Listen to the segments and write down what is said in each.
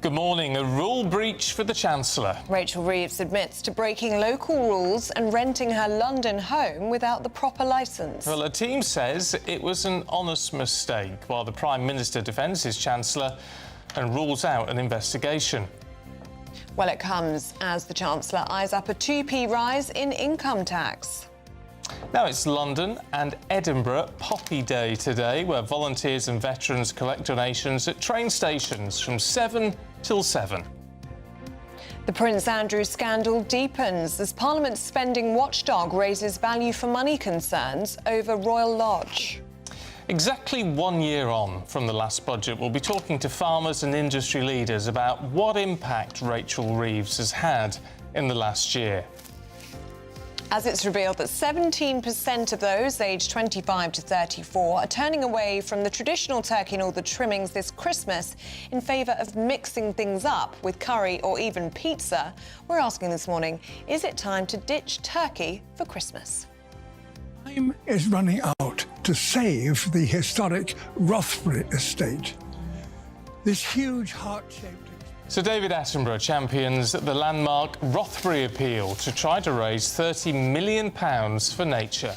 Good morning. A rule breach for the Chancellor. Rachel Reeves admits to breaking local rules and renting her London home without the proper licence. Well, a team says it was an honest mistake, while the Prime Minister defends his Chancellor and rules out an investigation. Well, it comes as the Chancellor eyes up a 2p rise in income tax. Now it's London and Edinburgh Poppy Day today, where volunteers and veterans collect donations at train stations from 7 till 7. The Prince Andrew scandal deepens as Parliament's spending watchdog raises value for money concerns over Royal Lodge. Exactly 1 year on from the last budget, we'll be talking to farmers and industry leaders about what impact Rachel Reeves has had in the last year. As it's revealed that 17% of those aged 25 to 34 are turning away from the traditional turkey and all the trimmings this Christmas in favour of mixing things up with curry or even pizza. We're asking this morning, is it time to ditch turkey for Christmas? Time is running out to save the historic Rothbury estate. This huge heart-shaped... So David Attenborough champions the landmark Rothbury appeal to try to raise £30 million for nature.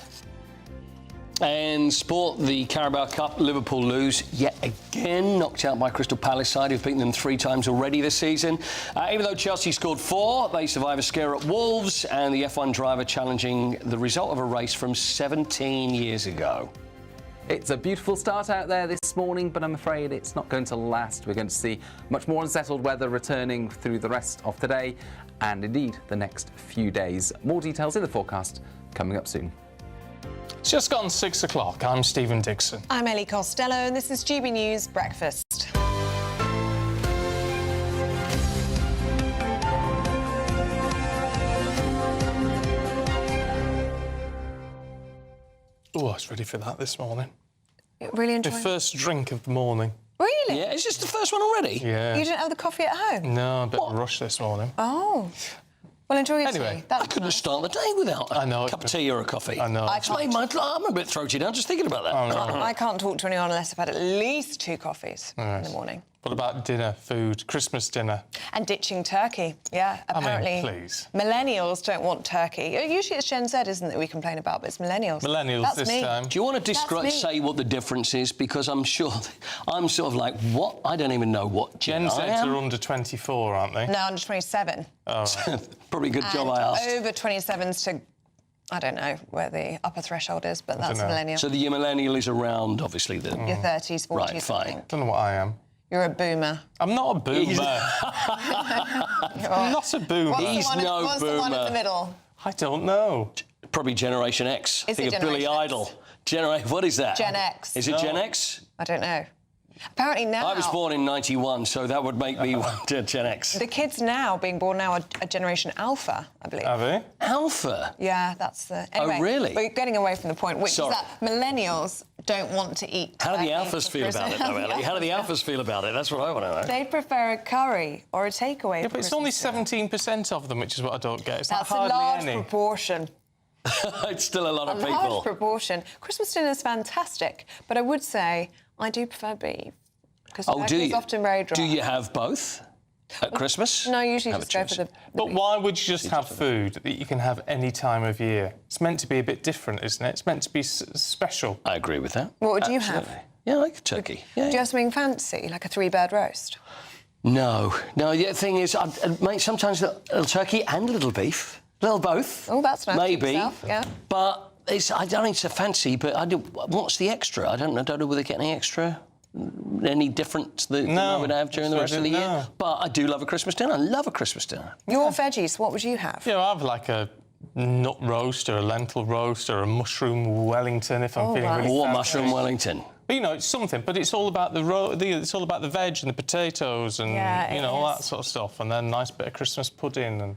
And sport, the Carabao Cup, Liverpool lose yet again, knocked out by Crystal Palace side, who've beaten them 3 times already this season. Even though Chelsea scored 4, they survive a scare at Wolves, and the F1 driver challenging the result of a race from 17 years ago. It's a beautiful start out there this morning, but I'm afraid it's not going to last. We're going to see much more unsettled weather returning through the rest of today and indeed the next few days. More details in the forecast coming up soon. It's just gone 6 o'clock. I'm Stephen Dixon. I'm Ellie Costello and this is GB News Breakfast. Oh, I was ready for that this morning. Really The enjoying it? first drink of the morning. Really? Yeah, is this the first one already? Yeah. You didn't have the coffee at home? No, a bit of a rush this morning. Oh. Well, enjoy your Anyway, tea. That's I couldn't nice. start the day without a cup of tea or a coffee. I know. It's made I'm a bit throaty now just thinking about that. Oh, no. I can't talk to anyone unless I've had at least 2 coffees in the morning. What about dinner, food, Christmas dinner? And ditching turkey. Yeah, apparently. please. Millennials don't want turkey. Usually it's Gen Z, isn't it, that we complain about, but it's millennials. Millennials That's this me. time. Do you want to That's me. say what the difference is? Because I'm sure, I'm sort of like, what? I don't even know what Gen Z are under 24, aren't they? No, under 27. Oh, right. Probably a good job I asked. Over 27s to, I don't know where the upper threshold is, but that's dunno. millennial. So the millennial is around, obviously, the... Your 30s, 40s, Right, I fine. think. Don't know what I am. You're a boomer. I'm not a boomer. I'm not a boomer. He's no what's the one in boomer. the middle? I don't know. Probably Generation X. Is it Think of Billy Generation Idol. X? What is that? Gen X. Is it Gen X? I don't know. Apparently now... I was born in 91, so that would make me Gen X. The kids now, being born now, are a Generation Alpha, I believe. Have they? Alpha? Yeah, that's the... Anyway, really? We're getting away from the point, which Sorry. is that millennials don't want to eat How do the turkey alphas for feel about it, though, Christmas. Ellie? How do the alphas feel about it? That's what I want to know. They prefer a curry or a takeaway. Yeah, but it's only 17% of them, which is what I don't get. It's That's not a hardly large any. proportion. It's still a lot of A people. large proportion. Christmas dinner is fantastic, but I would say I do prefer beef. Because turkey is often very dry. Do you have both at Christmas? No, I usually Have just a go for choice. the But beef. why would you just have food that you can have any time of year? It's meant to be a bit different, isn't it? It's meant to be special. I agree with that. What would you Absolutely. have? Yeah, I like a turkey. Yeah, Do you have something fancy, like a 3-bird roast? No. The thing is, mate, sometimes a little turkey and a little beef. A little both. Oh, that's nice. Maybe. Yourself, yeah. But I don't think it's a fancy, but what's the extra? I don't know whether they get any extra. Any different than I would have during the rest of the year. But I do love a Christmas dinner. I love a Christmas dinner. Your veggies, what would you have? You know, I have like a nut roast or a lentil roast or a mushroom Wellington if I'm feeling right. really Or fancy. mushroom Wellington. But, you know, it's something. But it's all about it's all about the veg and the potatoes and Yeah, you know it all is. that sort of stuff. And then a nice bit of Christmas pudding and.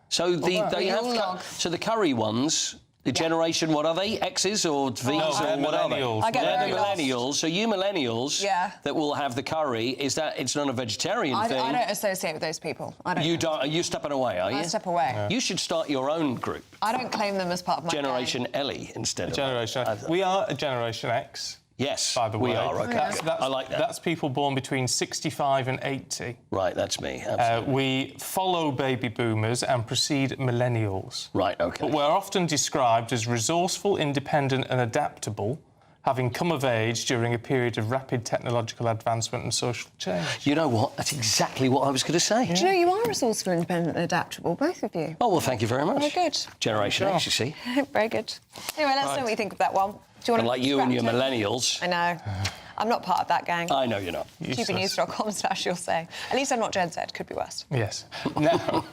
So they have log. so the curry ones. The generation, what are they? X's or V's No, or they're what are they? millennials. I get They're very the lost. millennials. So you millennials that will have the curry, is that it's not a vegetarian I thing? don't associate with those people. I don't. You don't. Are you stepping away? Are you? I step away. You should start your own group, I don't claim them as part of my Generation gang. Ellie, instead of Generation. We are a Generation X. Yes, by the way. we are. Okay, I like that. That's people born between 65 and 80. Right, that's me. Absolutely. We follow baby boomers and precede millennials. Right, OK. But we're often described as resourceful, independent and adaptable, having come of age during a period of rapid technological advancement and social change. You know what? That's exactly what I was going to say. Do you know you are resourceful, independent and adaptable, both of you? Oh, well, thank you very much. Very good. Generation X, you see. Very good. Anyway, let us know what you think of that one. Do you want Like you and your millennials. I know. I'm not part of that gang. I know you're not. TVNews.com/, you'll say. At least I'm not Gen Z. Could be worse. Yes. Now,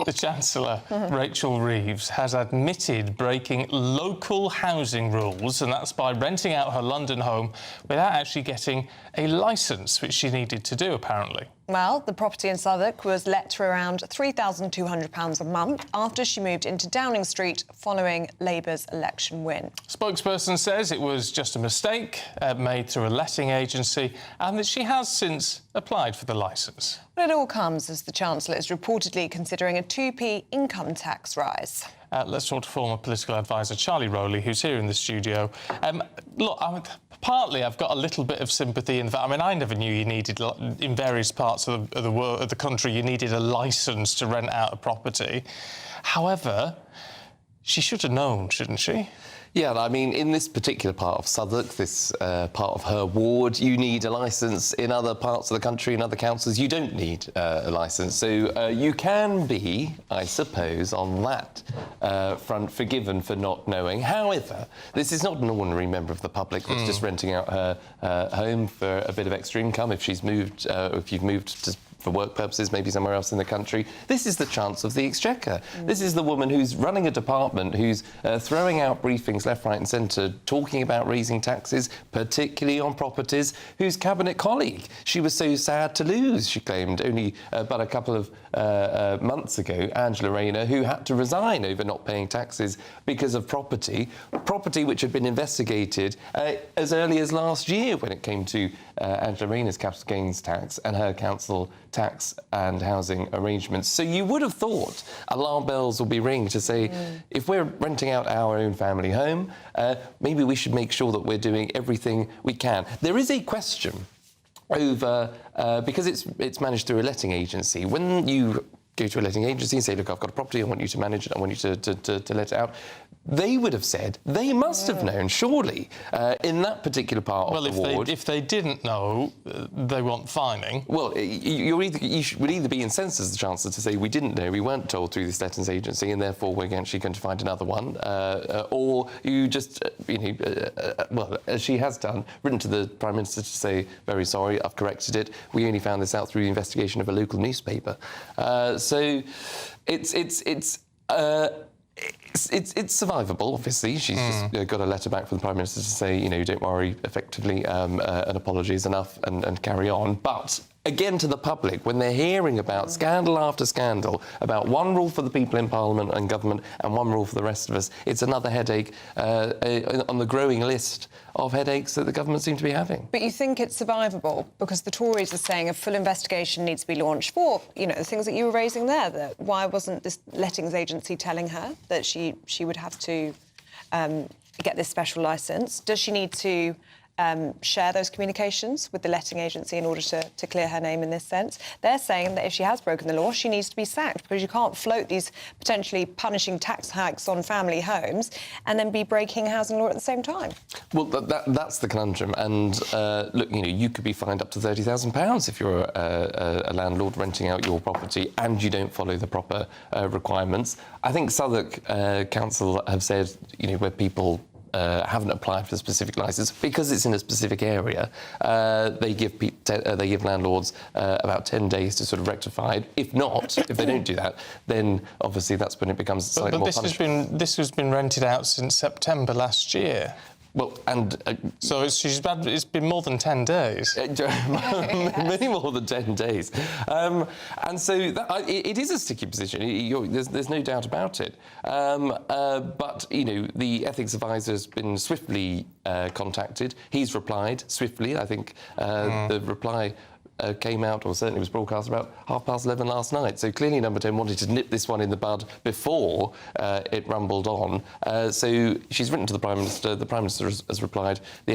the Chancellor, Rachel Reeves, has admitted breaking local housing rules, and that's by renting out her London home without actually getting a licence, which she needed to do, apparently. Well, the property in Southwark was let for around £3,200 a month after she moved into Downing Street following Labour's election win. Spokesperson says it was just a mistake made through a letting agency and that she has since applied for the licence. But it all comes as the Chancellor is reportedly considering a 2p income tax rise. Let's talk to former political advisor Charlie Rowley, who's here in the studio. Look, partly I've got a little bit of sympathy in that. I mean, I never knew you needed, in various parts of the world, of the country, you needed a licence to rent out a property. However, she should have known, shouldn't she? Yeah, I mean, in this particular part of Southwark, this part of her ward, you need a licence. In other parts of the country, in other councils, you don't need a licence. So you can be, I suppose, on that front, forgiven for not knowing. However, this is not an ordinary member of the public that's just renting out her home for a bit of extra income if she's moved, if you've moved to for work purposes, maybe somewhere else in the country. This is the chance of the Exchequer. This is the woman who's running a department, who's throwing out briefings left, right and centre, talking about raising taxes, particularly on properties, whose cabinet colleague she was so sad to lose, she claimed, only but a couple of months ago, Angela Rayner, who had to resign over not paying taxes because of property which had been investigated as early as last year when it came to Angela Rayner's capital gains tax and her council tax and housing arrangements. So you would have thought alarm bells will be ringing to say, if we're renting out our own family home, maybe we should make sure that we're doing everything we can. There is a question over, because it's managed through a letting agency. When you go to a letting agency and say, look, I've got a property, I want you to manage it, I want you to let it out, they would have said, they must have known, surely, in that particular part of the ward. Well, if they didn't know, they want fining. Well, you would either be incensed as the Chancellor to say, we didn't know, we weren't told through this lettings agency, and therefore we're actually going to find another one, or you just, well, as she has done, written to the Prime Minister to say, very sorry, I've corrected it. We only found this out through the investigation of a local newspaper. So it's survivable, obviously. She's just got a letter back from the Prime Minister to say, don't worry, effectively, an apology is enough and carry on. But again, to the public, when they're hearing about scandal after scandal, about one rule for the people in Parliament and government and one rule for the rest of us, it's another headache on the growing list of headaches that the government seem to be having. But you think it's survivable because the Tories are saying a full investigation needs to be launched for, the things that you were raising there, that why wasn't this lettings agency telling her that she would have to get this special licence? Does she need to share those communications with the letting agency in order to clear her name in this sense? They're saying that if she has broken the law, she needs to be sacked because you can't float these potentially punishing tax hikes on family homes and then be breaking housing law at the same time. Well, that's the conundrum. And look, you could be fined up to £30,000 if you're a landlord renting out your property and you don't follow the proper requirements. I think Southwark Council have said, where people haven't applied for the specific licence because it's in a specific area. They give landlords about 10 days to sort of rectify it. If not, if they don't do that, then obviously that's when it becomes slightly more punishment. This has been rented out since September last year. Well, and... so it's been more than 10 days. Many more than 10 days. And so it is a sticky position. There's no doubt about it. But, the ethics advisor has been swiftly contacted. He's replied swiftly. I think the reply came out, or certainly was broadcast about 11:30 last night. So clearly Number 10 wanted to nip this one in the bud before it rumbled on. So she's written to the Prime Minister. The Prime Minister has replied. The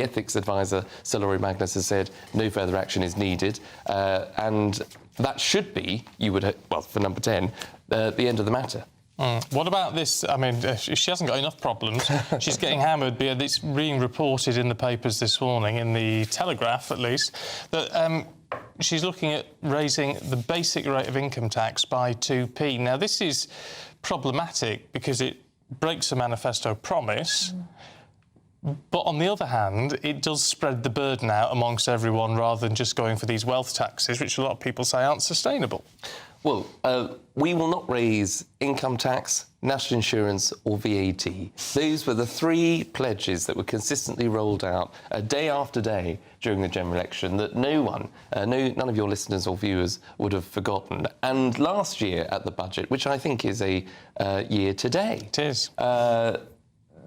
ethics advisor, Sir Laurie Magnus, has said no further action is needed. And that should be, well, for Number 10, the end of the matter. What about this? I mean, she hasn't got enough problems. She's getting hammered. It's being reported in the papers this morning, in the Telegraph at least, that she's looking at raising the basic rate of income tax by 2p. Now, this is problematic because it breaks a manifesto promise. But on the other hand, it does spread the burden out amongst everyone rather than just going for these wealth taxes, which a lot of people say aren't sustainable. Well, we will not raise income tax, national insurance or VAT. Those were the three pledges that were consistently rolled out day after day during the general election that none of your listeners or viewers would have forgotten. And last year at the budget, which I think is a year today... It is.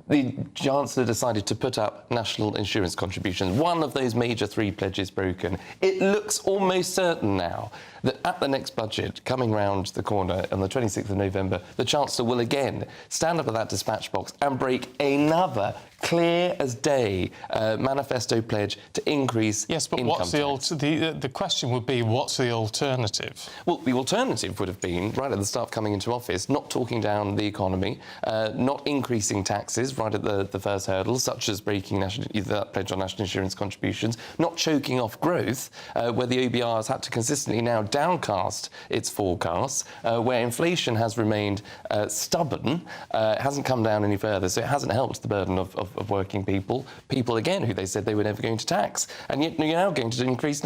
The Chancellor decided to put up national insurance contributions, one of those major three pledges broken. It looks almost certain now that at the next budget, coming round the corner on the 26th of November, the Chancellor will again stand up at that dispatch box and break another clear as day manifesto pledge to increase yes, but income what's tax. the question would be, what's the alternative? Well, the alternative would have been, right at the start of coming into office, not talking down the economy, not increasing taxes right at the first hurdle, such as breaking that pledge on national insurance contributions, not choking off growth, where the OBR has had to consistently now downcast its forecasts, where inflation has remained stubborn, hasn't come down any further, so it hasn't helped the burden of working people again who they said they were never going to tax, and yet you're now going to increase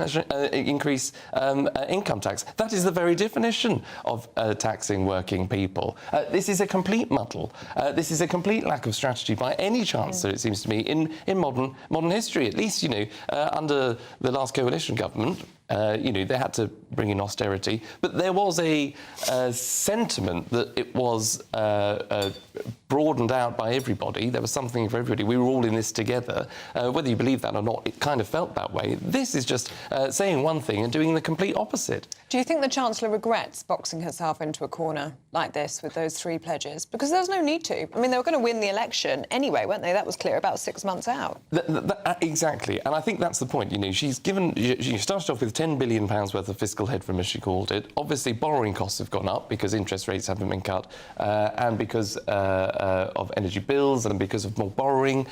income tax. That is the very definition of taxing working people. This is a complete muddle. This is a complete lack of strategy by any chancellor, it seems to me, in modern history. At least, under the last coalition government, they had to bring in austerity, but there was a sentiment that it was broadened out by everybody. There was something for everybody. We were all in this together. Whether you believe that or not, it kind of felt that way. This is just saying one thing and doing the complete opposite. Do you think the Chancellor regrets boxing herself into a corner like this with those three pledges? Because there was no need to. I mean, they were going to win the election anyway, weren't they? That was clear about 6 months out. Exactly. And I think that's the point. She started off with £10 billion worth of fiscal headroom, as she called it. Obviously, borrowing costs have gone up because interest rates haven't been cut, and because of energy bills, and because of more borrowing,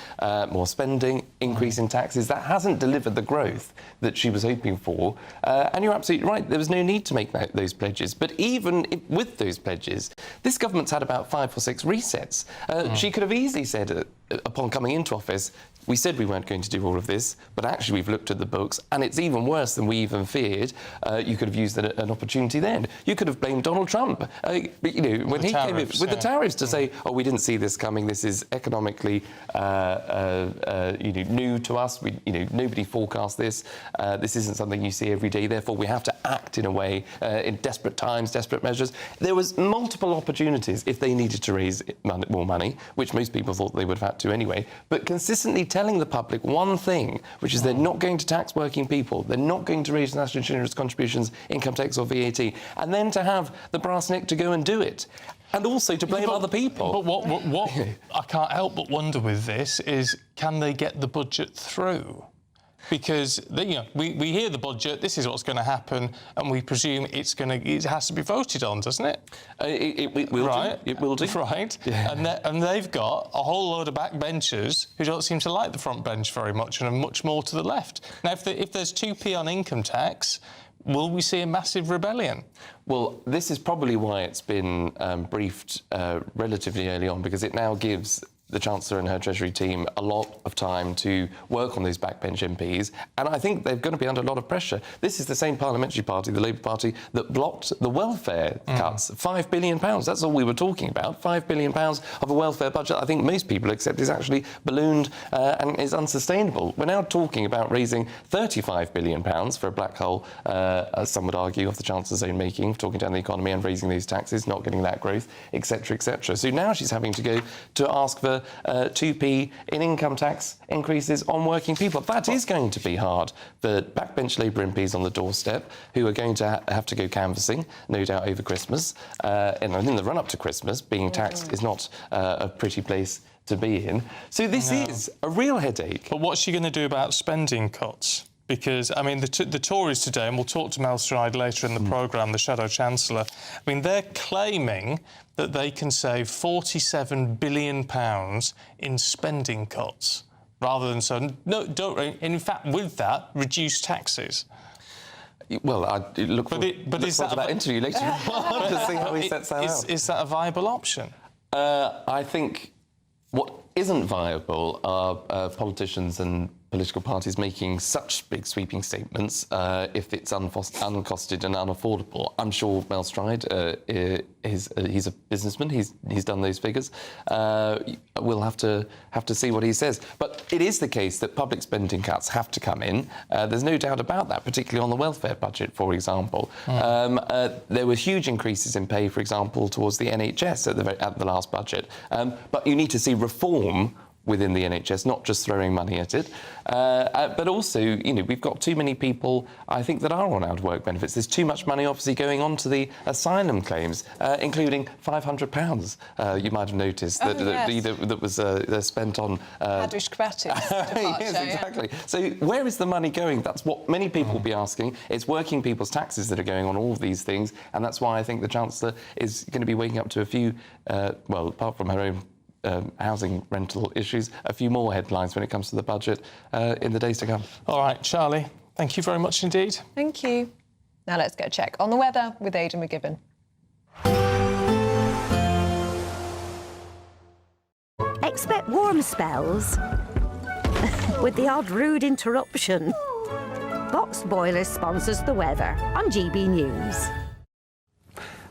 more spending, increase in taxes. That hasn't delivered the growth that she was hoping for. And you're absolutely right. There was no need to make those pledges. But even with those pledges, this government's had about 5 or 6 resets. She could have easily said, upon coming into office, we said we weren't going to do all of this, but actually we've looked at the books, and it's even worse than we even feared. You could have used an opportunity then. You could have blamed Donald Trump, when he came in with the tariffs to say, oh, we didn't see this coming. This is economically, new to us. Nobody forecast this. This isn't something you see every day. Therefore, we have to act in a way, in desperate times, desperate measures. There was multiple opportunities if they needed to raise more money, which most people thought they would have had to anyway, but consistently telling the public one thing, which is they're not going to tax working people, they're not going to raise national insurance contributions, income tax or VAT, and then to have the brass neck to go and do it. And also to blame other people. But what I can't help but wonder with this is, can they get the budget through? Because we hear the budget, this is what's going to happen, and we presume it has to be voted on, doesn't it? It will, right? It will do. Right. Yeah. And they've got a whole load of backbenchers who don't seem to like the front bench very much and are much more to the left. Now, if there's 2p on income tax, will we see a massive rebellion? Well, this is probably why it's been briefed relatively early on, because it now gives the Chancellor and her Treasury team a lot of time to work on those backbench MPs, and I think they're going to be under a lot of pressure. This is the same parliamentary party, the Labour Party, that blocked the welfare cuts. £5 billion, that's all we were talking about. £5 billion of a welfare budget, I think most people accept, is actually ballooned and is unsustainable. We're now talking about raising £35 billion for a black hole, as some would argue, of the Chancellor's own making, talking down the economy and raising those taxes, not getting that growth, etc., etc. So now she's having to go to ask for 2p in income tax increases on working people. That is going to be hard for backbench Labour MPs on the doorstep who are going to have to go canvassing, no doubt, over Christmas. And in the run-up to Christmas, being taxed is not a pretty place to be in. So this is a real headache. But what's she going to do about spending cuts? Because, I mean, the Tories today, and we'll talk to Mel Stride later in the programme, the Shadow Chancellor, I mean, they're claiming that they can save £47 billion in spending cuts, rather than in fact, with that, reduce taxes. Well, I look forward to that interview later to see how he sets that out. Is that a viable option? I think what isn't viable are politicians and political parties making such big sweeping statements if it's uncosted and unaffordable. I'm sure Mel Stride, he's a businessman, he's done those figures. We'll have to see what he says. But it is the case that public spending cuts have to come in. There's no doubt about that, particularly on the welfare budget, for example. There were huge increases in pay, for example, towards the NHS at the last budget. But you need to see reform within the NHS, not just throwing money at it. But also, you know, we've got too many people, I think, that are on out-of-work benefits. There's too much money, obviously, going on to the asylum claims, including £500, you might have noticed, that was spent on... Hadrish Kvatis departure, yes, exactly. So where is the money going? That's what many people will be asking. It's working people's taxes that are going on all of these things, and that's why I think the Chancellor is going to be waking up to a few, well, apart from her own housing rental issues, a few more headlines when it comes to the budget in the days to come. All right, Charlie, thank you very much indeed. Thank you. Now let's get a check on the weather with Aidan McGibbon. Expect warm spells with the odd rude interruption. Boxed Boiler sponsors the weather on GB News.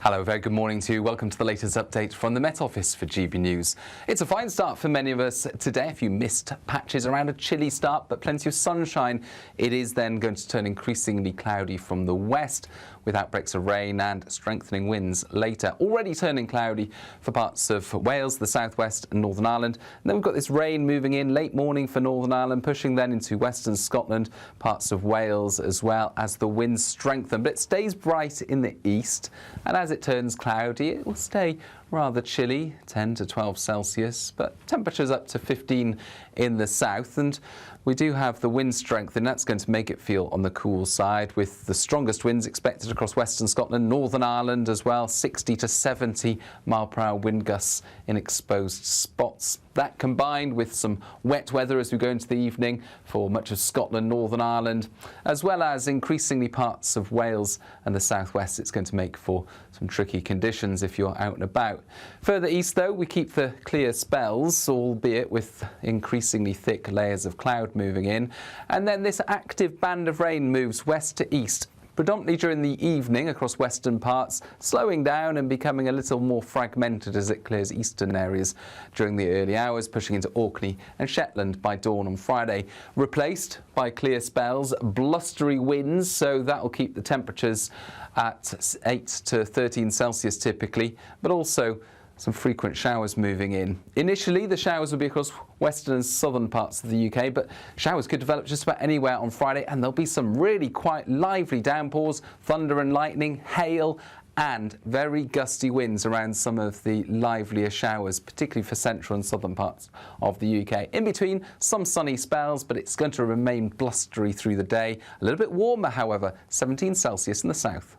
Hello, very good morning to you. Welcome to the latest update from the Met Office for GB News. It's a fine start for many of us today. A few mist patches around a chilly start, but plenty of sunshine. It is then going to turn increasingly cloudy from the west, with outbreaks of rain and strengthening winds later. Already turning cloudy for parts of Wales, the southwest and Northern Ireland. And then we've got this rain moving in late morning for Northern Ireland, pushing then into western Scotland, parts of Wales as well as the winds strengthen. But it stays bright in the east, and as it turns cloudy, it will stay rather chilly, 10 to 12 Celsius, but temperatures up to 15 in the south. And we do have the wind strength, and that's going to make it feel on the cool side, with the strongest winds expected across western Scotland, Northern Ireland as well, 60 to 70 mile-per-hour wind gusts in exposed spots. That combined with some wet weather as we go into the evening for much of Scotland, Northern Ireland, as well as increasingly parts of Wales and the southwest, it's going to make for some tricky conditions if you're out and about. Further east, though, we keep the clear spells, albeit with increasingly thick layers of cloud moving in. And then this active band of rain moves west to east, predominantly during the evening across western parts, slowing down and becoming a little more fragmented as it clears eastern areas during the early hours, pushing into Orkney and Shetland by dawn on Friday. Replaced by clear spells, blustery winds, so that will keep the temperatures at 8 to 13 Celsius typically, but also some frequent showers moving in. Initially, the showers will be across western and southern parts of the UK, but showers could develop just about anywhere on Friday, and there'll be some really quite lively downpours, thunder and lightning, hail, and very gusty winds around some of the livelier showers, particularly for central and southern parts of the UK. In between, some sunny spells, but it's going to remain blustery through the day. A little bit warmer, however, 17 Celsius in the south.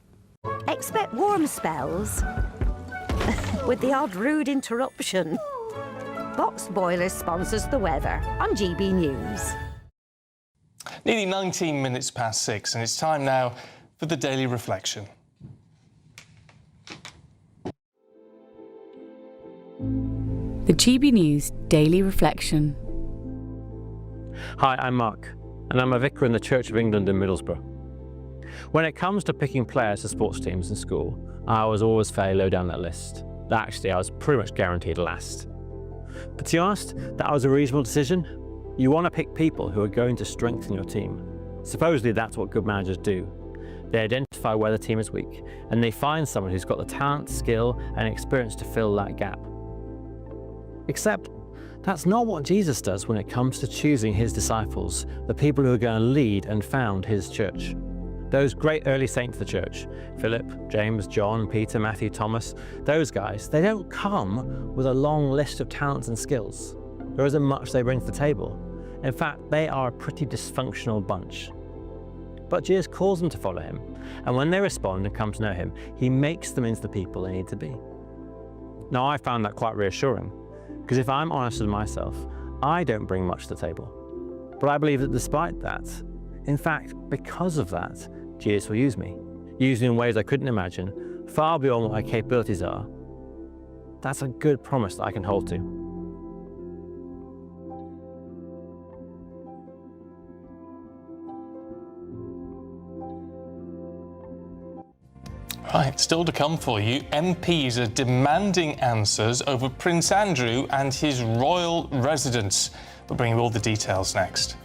Expect warm spells with the odd rude interruption. Boxed Boiler sponsors the weather on GB News. Nearly 19 minutes past 6, and it's time now for the Daily Reflection. The GB News Daily Reflection. Hi, I'm Mark, and I'm a vicar in the Church of England in Middlesbrough. When it comes to picking players for sports teams in school, I was always fairly low down that list. Actually, I was pretty much guaranteed last. But to be honest, that was a reasonable decision. You want to pick people who are going to strengthen your team. Supposedly that's what good managers do. They identify where the team is weak, and they find someone who's got the talent, skill and experience to fill that gap. Except That's not what Jesus does when it comes to choosing his disciples, the people who are going to lead and found his church. Those great early saints of the church, Philip, James, John, Peter, Matthew, Thomas, those guys, they don't come with a long list of talents and skills. There isn't much they bring to the table. In fact, they are a pretty dysfunctional bunch. But Jesus calls them to follow him, and when they respond and come to know him, he makes them into the people they need to be. Now, I found that quite reassuring, because if I'm honest with myself, I don't bring much to the table. But I believe that despite that, in fact, because of that, Jesus will use me in ways I couldn't imagine, far beyond what my capabilities are. That's a good promise that I can hold to. Right, still to come for you. MPs are demanding answers over Prince Andrew and his royal residence. We'll bring you all the details next.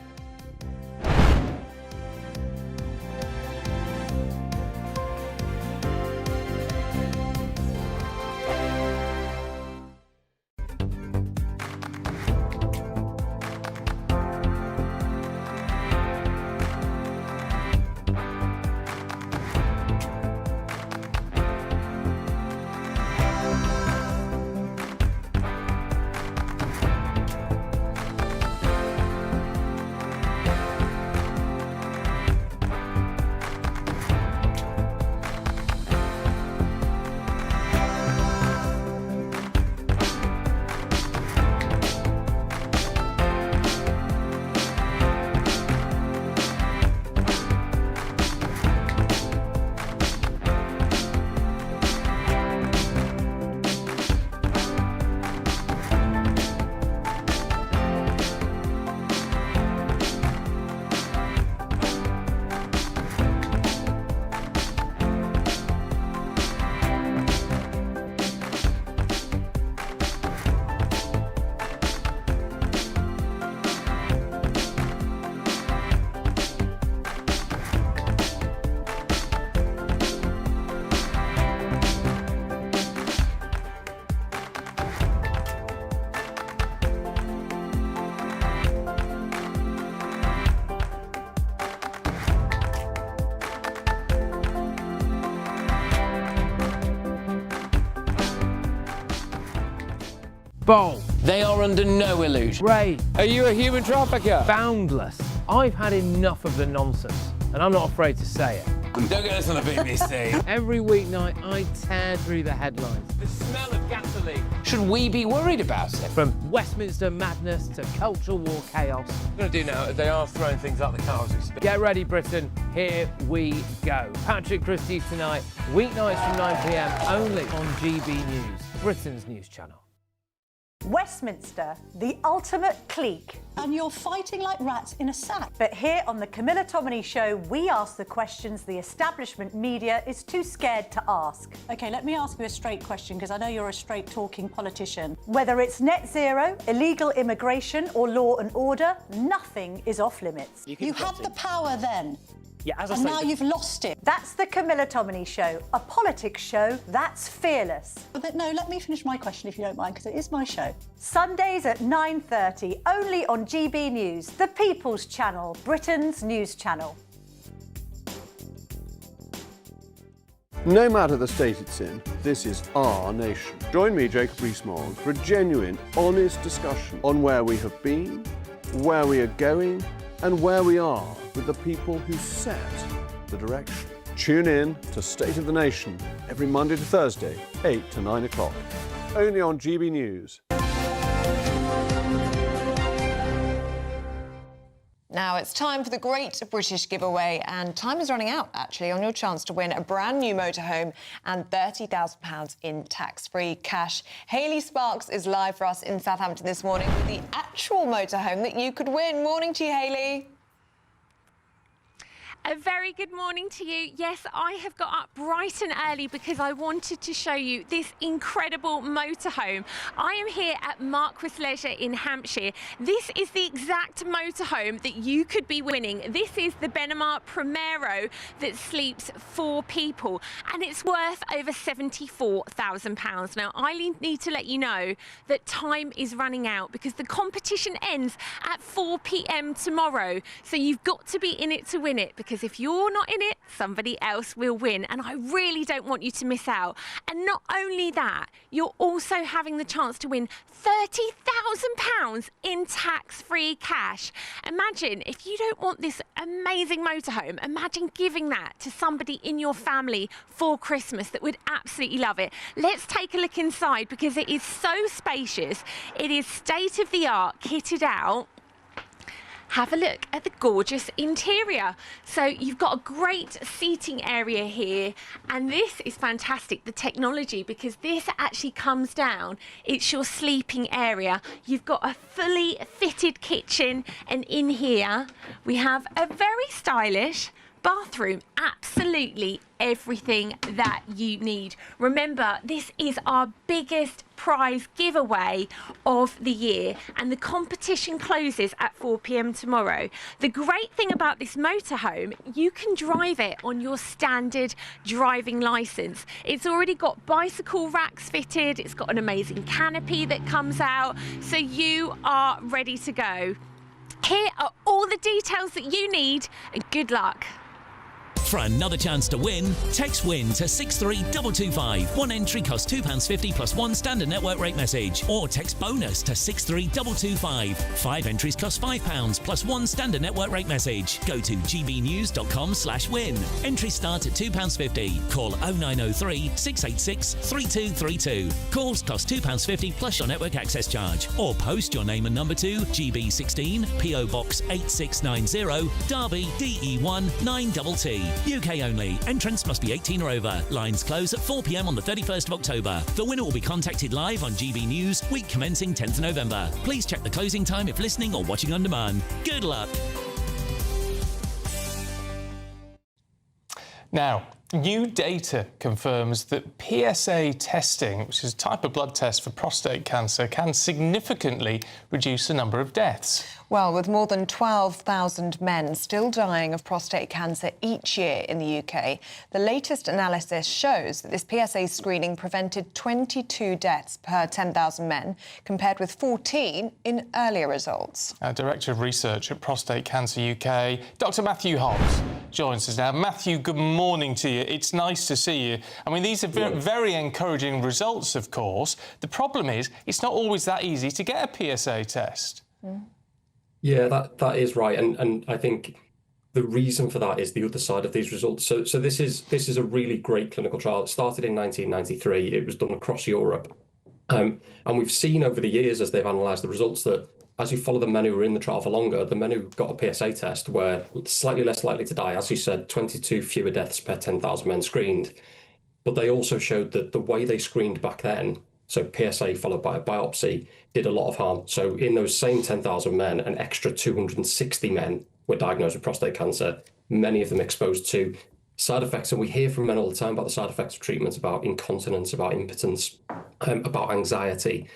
Bold. They are under no illusion. Ray. Are you a human trafficker? Boundless. I've had enough of the nonsense, and I'm not afraid to say it. Don't get this on the BBC. Every weeknight, I tear through the headlines. The smell of gasoline. Should we be worried about it? From Westminster madness to cultural war chaos. What I'm going to do now is they are throwing things out the car as we speak. Get ready, Britain. Here we go. Patrick Christie's tonight, weeknights from 9 p.m, only on GB News, Britain's news channel. Westminster, the ultimate clique. And you're fighting like rats in a sack. But here on the Camilla Tominey Show, we ask the questions the establishment media is too scared to ask. OK, let me ask you a straight question, because I know you're a straight-talking politician. Whether it's net zero, illegal immigration or law and order, nothing is off limits. You had the power then. Yeah, as I and say, now you've lost it. That's the Camilla Tominey Show, a politics show that's fearless. But no, let me finish my question if you don't mind, because it is my show. Sundays at 9:30, only on GB News, the People's Channel, Britain's news channel. No matter the state it's in, this is our nation. Join me, Jacob Rees-Mogg, for a genuine, honest discussion on where we have been, where we are going, and where we are with the people who set the direction. Tune in to State of the Nation every Monday to Thursday, 8 to 9 o'clock. Only on GB News. Now it's time for the Great British Giveaway, and time is running out, actually, on your chance to win a brand new motorhome and £30,000 in tax-free cash. Hayley Sparks is live for us in Southampton this morning with the actual motorhome that you could win. Morning to you, Hayley. A very good morning to you. Yes, I have got up bright and early because I wanted to show you this incredible motorhome. I am here at Marquis Leisure in Hampshire. This is the exact motorhome that you could be winning. This is the Benamar Primero that sleeps 4 people, and it's worth over £74,000. Now, I need to let you know that time is running out because the competition ends at 4 p.m. tomorrow. So you've got to be in it to win it, because if you're not in it, somebody else will win, and I really don't want you to miss out. And not only that, you're also having the chance to win £30,000 in tax-free cash. Imagine, if you don't want this amazing motorhome, imagine giving that to somebody in your family for Christmas that would absolutely love it. Let's take a look inside because it is so spacious. It is state-of-the-art, kitted out. Have a look at the gorgeous interior. So you've got a great seating area here, and this is fantastic, the technology, because this actually comes down. It's your sleeping area. You've got a fully fitted kitchen, and in here we have a very stylish bathroom. Absolutely everything that you need. Remember, this is our biggest prize giveaway of the year, and the competition closes at 4 p.m. tomorrow. The great thing about this motorhome, you can drive it on your standard driving license. It's already got bicycle racks fitted, it's got an amazing canopy that comes out, so you are ready to go. Here are all the details that you need, and good luck. For another chance to win, text WIN to 63225. One entry costs £2.50 plus one standard network rate message. Or text BONUS to 63225. 5 entries cost £5 plus one standard network rate message. Go to gbnews.com/win. Entries start at £2.50. Call 0903 686 3232. Calls cost £2.50 plus your network access charge. Or post your name and number to GB16 PO Box 8690 Derby DE1 9TT. UK only. Entrants must be 18 or over. Lines close at 4 p.m. on the 31st of October. The winner will be contacted live on GB News, week commencing 10th November. Please check the closing time if listening or watching on demand. Good luck. Now, new data confirms that PSA testing, which is a type of blood test for prostate cancer, can significantly reduce the number of deaths. Well, with more than 12,000 men still dying of prostate cancer each year in the UK, the latest analysis shows that this PSA screening prevented 22 deaths per 10,000 men, compared with 14 in earlier results. Our Director of Research at Prostate Cancer UK, Dr Matthew Holmes, joins us now. Matthew, good morning to you. It's nice to see you. I mean, these are very encouraging results, of course. The problem is, it's not always that easy to get a PSA test. Yeah, that is right, and I think the reason for that is the other side of these results. So this is a really great clinical trial. It started in 1993. It was done across Europe, and we've seen over the years as they've analysed the results that as you follow the men who were in the trial for longer, the men who got a PSA test were slightly less likely to die. As you said, 22 fewer deaths per 10,000 men screened. But they also showed that the way they screened back then, so PSA followed by a biopsy, did a lot of harm. So in those same 10,000 men, an extra 260 men were diagnosed with prostate cancer, many of them exposed to side effects. And we hear from men all the time about the side effects of treatments, about incontinence, about impotence, about anxiety.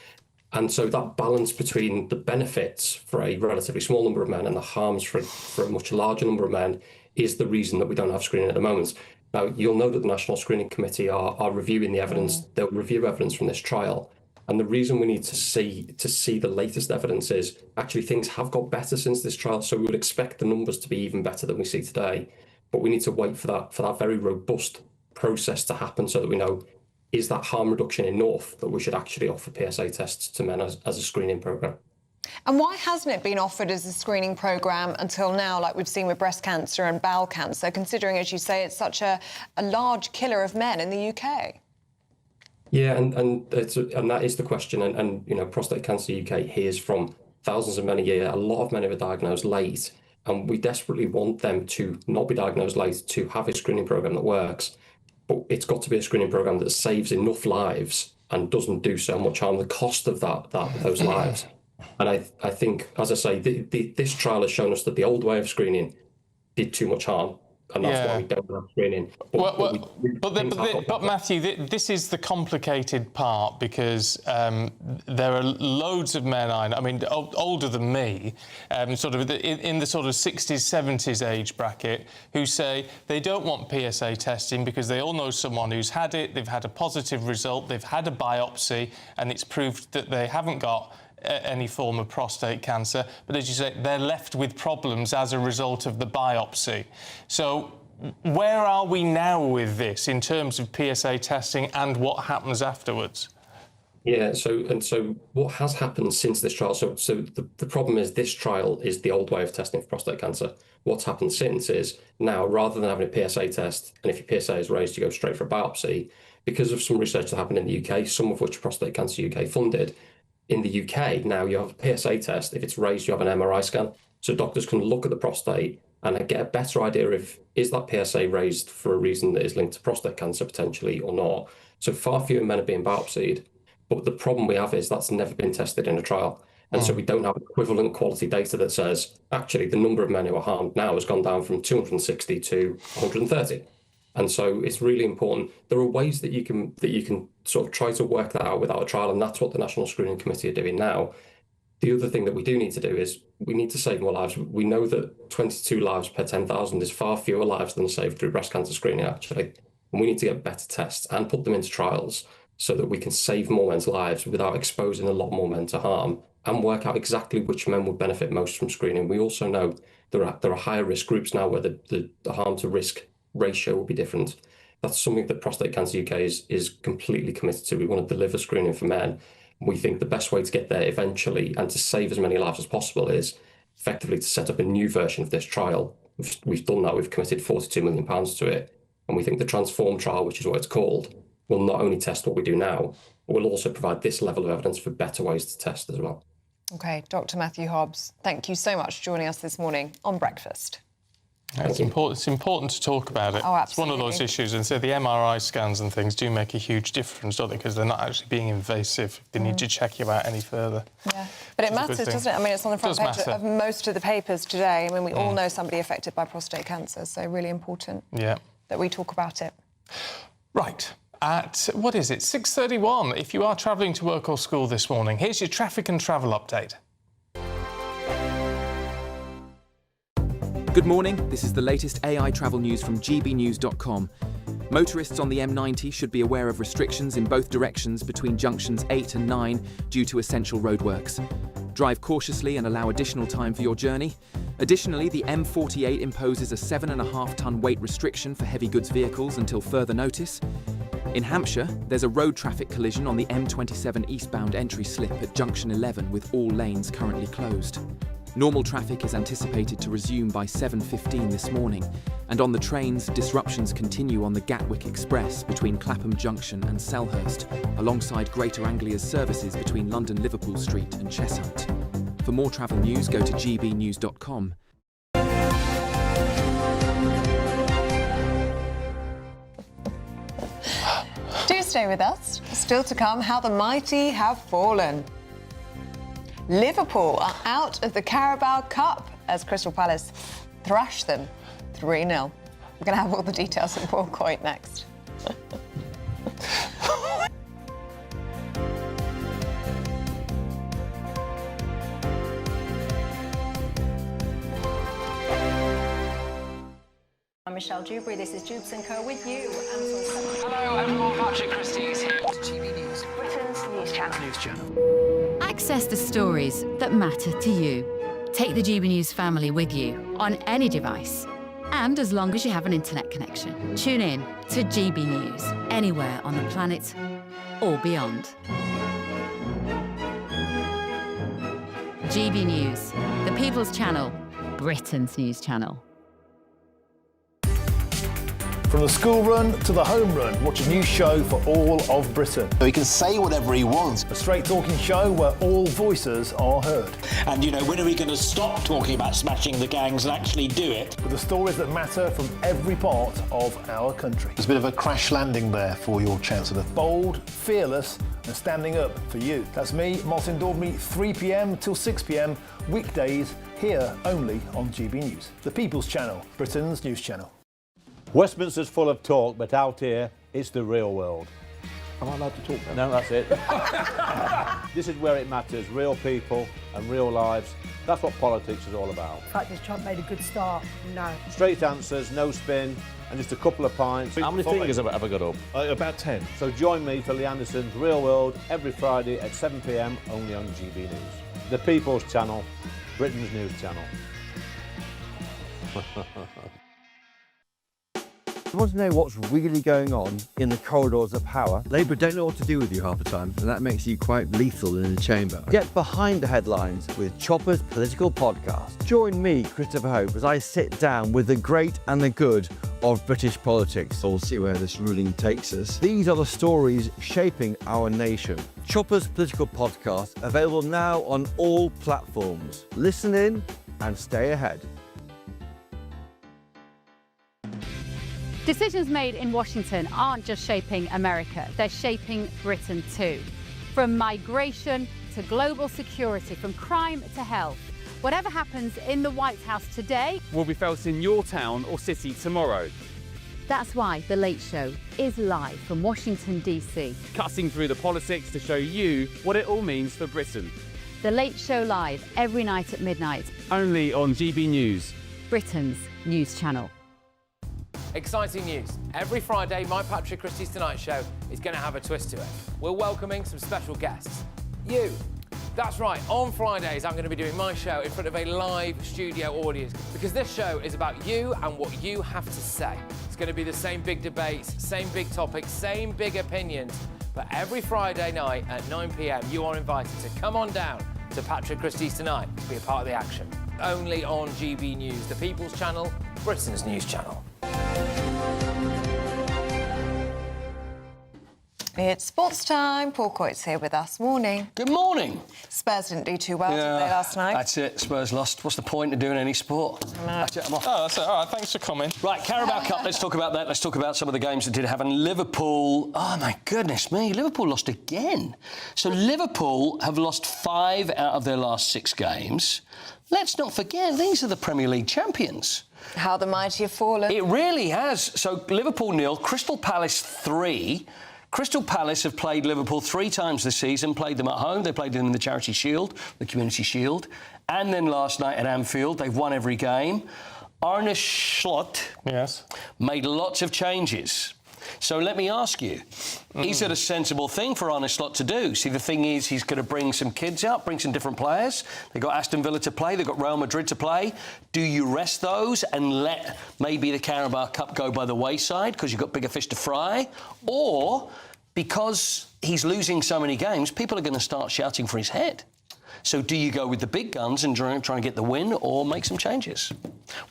And so that balance between the benefits for a relatively small number of men and the harms for a much larger number of men is the reason that we don't have screening at the moment. Now, you'll know that the National Screening Committee are reviewing the evidence. They'll review evidence from this trial. And the reason we need to see the latest evidence is actually things have got better since this trial. So we would expect the numbers to be even better than we see today. But we need to wait for that very robust process to happen so that we know, is that harm reduction enough that we should actually offer PSA tests to men as a screening programme? And why hasn't it been offered as a screening programme until now, like we've seen with breast cancer and bowel cancer, considering, as you say, it's such a large killer of men in the UK? Yeah, and that is the question. And you know, Prostate Cancer UK hears from thousands of men a year, a lot of men who are diagnosed late, and we desperately want them to not be diagnosed late, to have a screening programme that works. But it's got to be a screening programme that saves enough lives and doesn't do so much harm, the cost of those lives. And I think, as I say, this trial has shown us that the old way of screening did too much harm. and that's why we don't have screening. But Matthew, this is the complicated part, because there are loads of men I mean, older than me, sort of in the sort of 60s, 70s age bracket, who say they don't want PSA testing because they all know someone who's had it, they've had a positive result, they've had a biopsy, and it's proved that they haven't got any form of prostate cancer, but as you say, they're left with problems as a result of the biopsy. So where are we now with this in terms of PSA testing and what happens afterwards? Yeah, so what has happened since this trial, so the problem is this trial is the old way of testing for prostate cancer. What's happened since is now, rather than having a PSA test, and if your PSA is raised, you go straight for a biopsy, because of some research that happened in the UK, some of which Prostate Cancer UK funded. In the UK, now you have a PSA test. If it's raised, you have an MRI scan. So doctors can look at the prostate and get a better idea of, is that PSA raised for a reason that is linked to prostate cancer potentially or not. So far fewer men are being biopsied. But the problem we have is that's never been tested in a trial. And so we don't have equivalent quality data that says, actually, the number of men who are harmed now has gone down from 260 to 130. And so it's really important. There are ways that you can sort of try to work that out without a trial, and that's what the National Screening Committee are doing now. The other thing that we do need to do is we need to save more lives. We know that 22 lives per 10,000 is far fewer lives than saved through breast cancer screening, actually. And we need to get better tests and put them into trials so that we can save more men's lives without exposing a lot more men to harm, and work out exactly which men would benefit most from screening. We also know there are higher risk groups now where the harm to risk ratio will be different. That's something that Prostate Cancer UK is completely committed to. We want to deliver screening for men. We think the best way to get there eventually and to save as many lives as possible is effectively to set up a new version of this trial. We've done that. We've committed £42 million to it. And we think the Transform trial, which is what it's called, will not only test what we do now, but will also provide this level of evidence for better ways to test as well. OK, Dr. Matthew Hobbs, thank you so much for joining us this morning on Breakfast. It's important to talk about it. Oh, absolutely. It's one of those issues, and so the MRI scans and things do make a huge difference, don't they? Because they're not actually being invasive. They need to check you out any further. Yeah, but it matters, doesn't it? I mean, it's on the front page of most of the papers today. I mean, we all know somebody affected by prostate cancer, so really important that we talk about it. Right. At, what is it, 6:31, if you are travelling to work or school this morning, here's your traffic and travel update. Good morning, this is the latest AI travel news from gbnews.com. Motorists on the M90 should be aware of restrictions in both directions between junctions 8 and 9 due to essential roadworks. Drive cautiously and allow additional time for your journey. Additionally, the M48 imposes a 7.5-tonne weight restriction for heavy goods vehicles until further notice. In Hampshire, there's a road traffic collision on the M27 eastbound entry slip at junction 11 with all lanes currently closed. Normal traffic is anticipated to resume by 7:15 this morning, and on the trains, disruptions continue on the Gatwick Express between Clapham Junction and Selhurst, alongside Greater Anglia's services between London Liverpool Street and Cheshunt. For more travel news, go to gbnews.com. Do stay with us. Still to come, how the mighty have fallen. Liverpool are out of the Carabao Cup as Crystal Palace thrash them 3-0. We're going to have all the details in Paul Coit next. I'm Michelle Dewberry. This is Jubes & Co with you. Hello everyone, Patrick Christie is here. GB News, Britain's news channel. Access the stories that matter to you. Take the GB News family with you on any device. And as long as you have an internet connection, tune in to GB News anywhere on the planet or beyond. GB News, the People's Channel, Britain's news channel. From the school run to the home run, watch a new show for all of Britain. So he can say whatever he wants. A straight talking show where all voices are heard. And, you know, when are we going to stop talking about smashing the gangs and actually do it? With the stories that matter from every part of our country. There's a bit of a crash landing there for your Chancellor. Bold, fearless and standing up for you. That's me, Martin Daubney, 3 p.m. till 6 p.m, weekdays, here only on GB News. The People's Channel, Britain's news channel. Westminster's full of talk, but out here, it's the real world. Am I allowed to talk now? No, that's it. This is where it matters, real people and real lives. That's what politics is all about. In fact, has Trump made a good start? No. Straight answers, no spin, and just a couple of pints. How many fingers have I got up? About 10. So join me for Lee Anderson's Real World every Friday at 7 p.m. only on GB News. The People's Channel, Britain's news channel. You want to know what's really going on in the corridors of power? Labour don't know what to do with you half the time, and that makes you quite lethal in the chamber. Get behind the headlines with Chopper's Political Podcast. Join me, Christopher Hope, as I sit down with the great and the good of British politics. We'll see where this ruling takes us. These are the stories shaping our nation. Chopper's Political Podcast, available now on all platforms. Listen in and stay ahead. Decisions made in Washington aren't just shaping America, they're shaping Britain too. From migration to global security, from crime to health. Whatever happens in the White House today will be felt in your town or city tomorrow. That's why The Late Show is live from Washington, D.C. Cutting through the politics to show you what it all means for Britain. The Late Show live every night at midnight. Only on GB News, Britain's news channel. Exciting news. Every Friday, my Patrick Christie's Tonight Show is going to have a twist to it. We're welcoming some special guests. You. That's right, on Fridays I'm going to be doing my show in front of a live studio audience because this show is about you and what you have to say. It's going to be the same big debates, same big topics, same big opinions. But every Friday night at 9 p.m, you are invited to come on down to Patrick Christie's Tonight to be a part of the action. Only on GB News, the People's Channel, Britain's news channel. It's sports time. Paul Coyte's here with us. Morning. Good morning. Spurs didn't do too well, did they, last night? That's it. Spurs lost. What's the point of doing any sport? That's it. I'm off. Oh, that's it. All right, thanks for coming. Right, Carabao Cup. Let's talk about that. Let's talk about some of the games that did happen. Liverpool. Oh my goodness me! Liverpool lost again. So Liverpool have lost 5 out of their last 6 games. Let's not forget these are the Premier League champions. How the mighty have fallen. It really has. So Liverpool 0, Crystal Palace 3. Crystal Palace have played Liverpool 3 times this season, played them at home. They played them in the Charity Shield, the Community Shield. And then last night at Anfield, they've won every game. Arne Slot made lots of changes. So let me ask you, is it a sensible thing for Arne Slot to do? See, the thing is, he's going to bring some kids out, bring some different players. They've got Aston Villa to play, they've got Real Madrid to play. Do you rest those and let maybe the Carabao Cup go by the wayside because you've got bigger fish to fry? Or, because he's losing so many games, people are going to start shouting for his head. So do you go with the big guns and try and get the win or make some changes?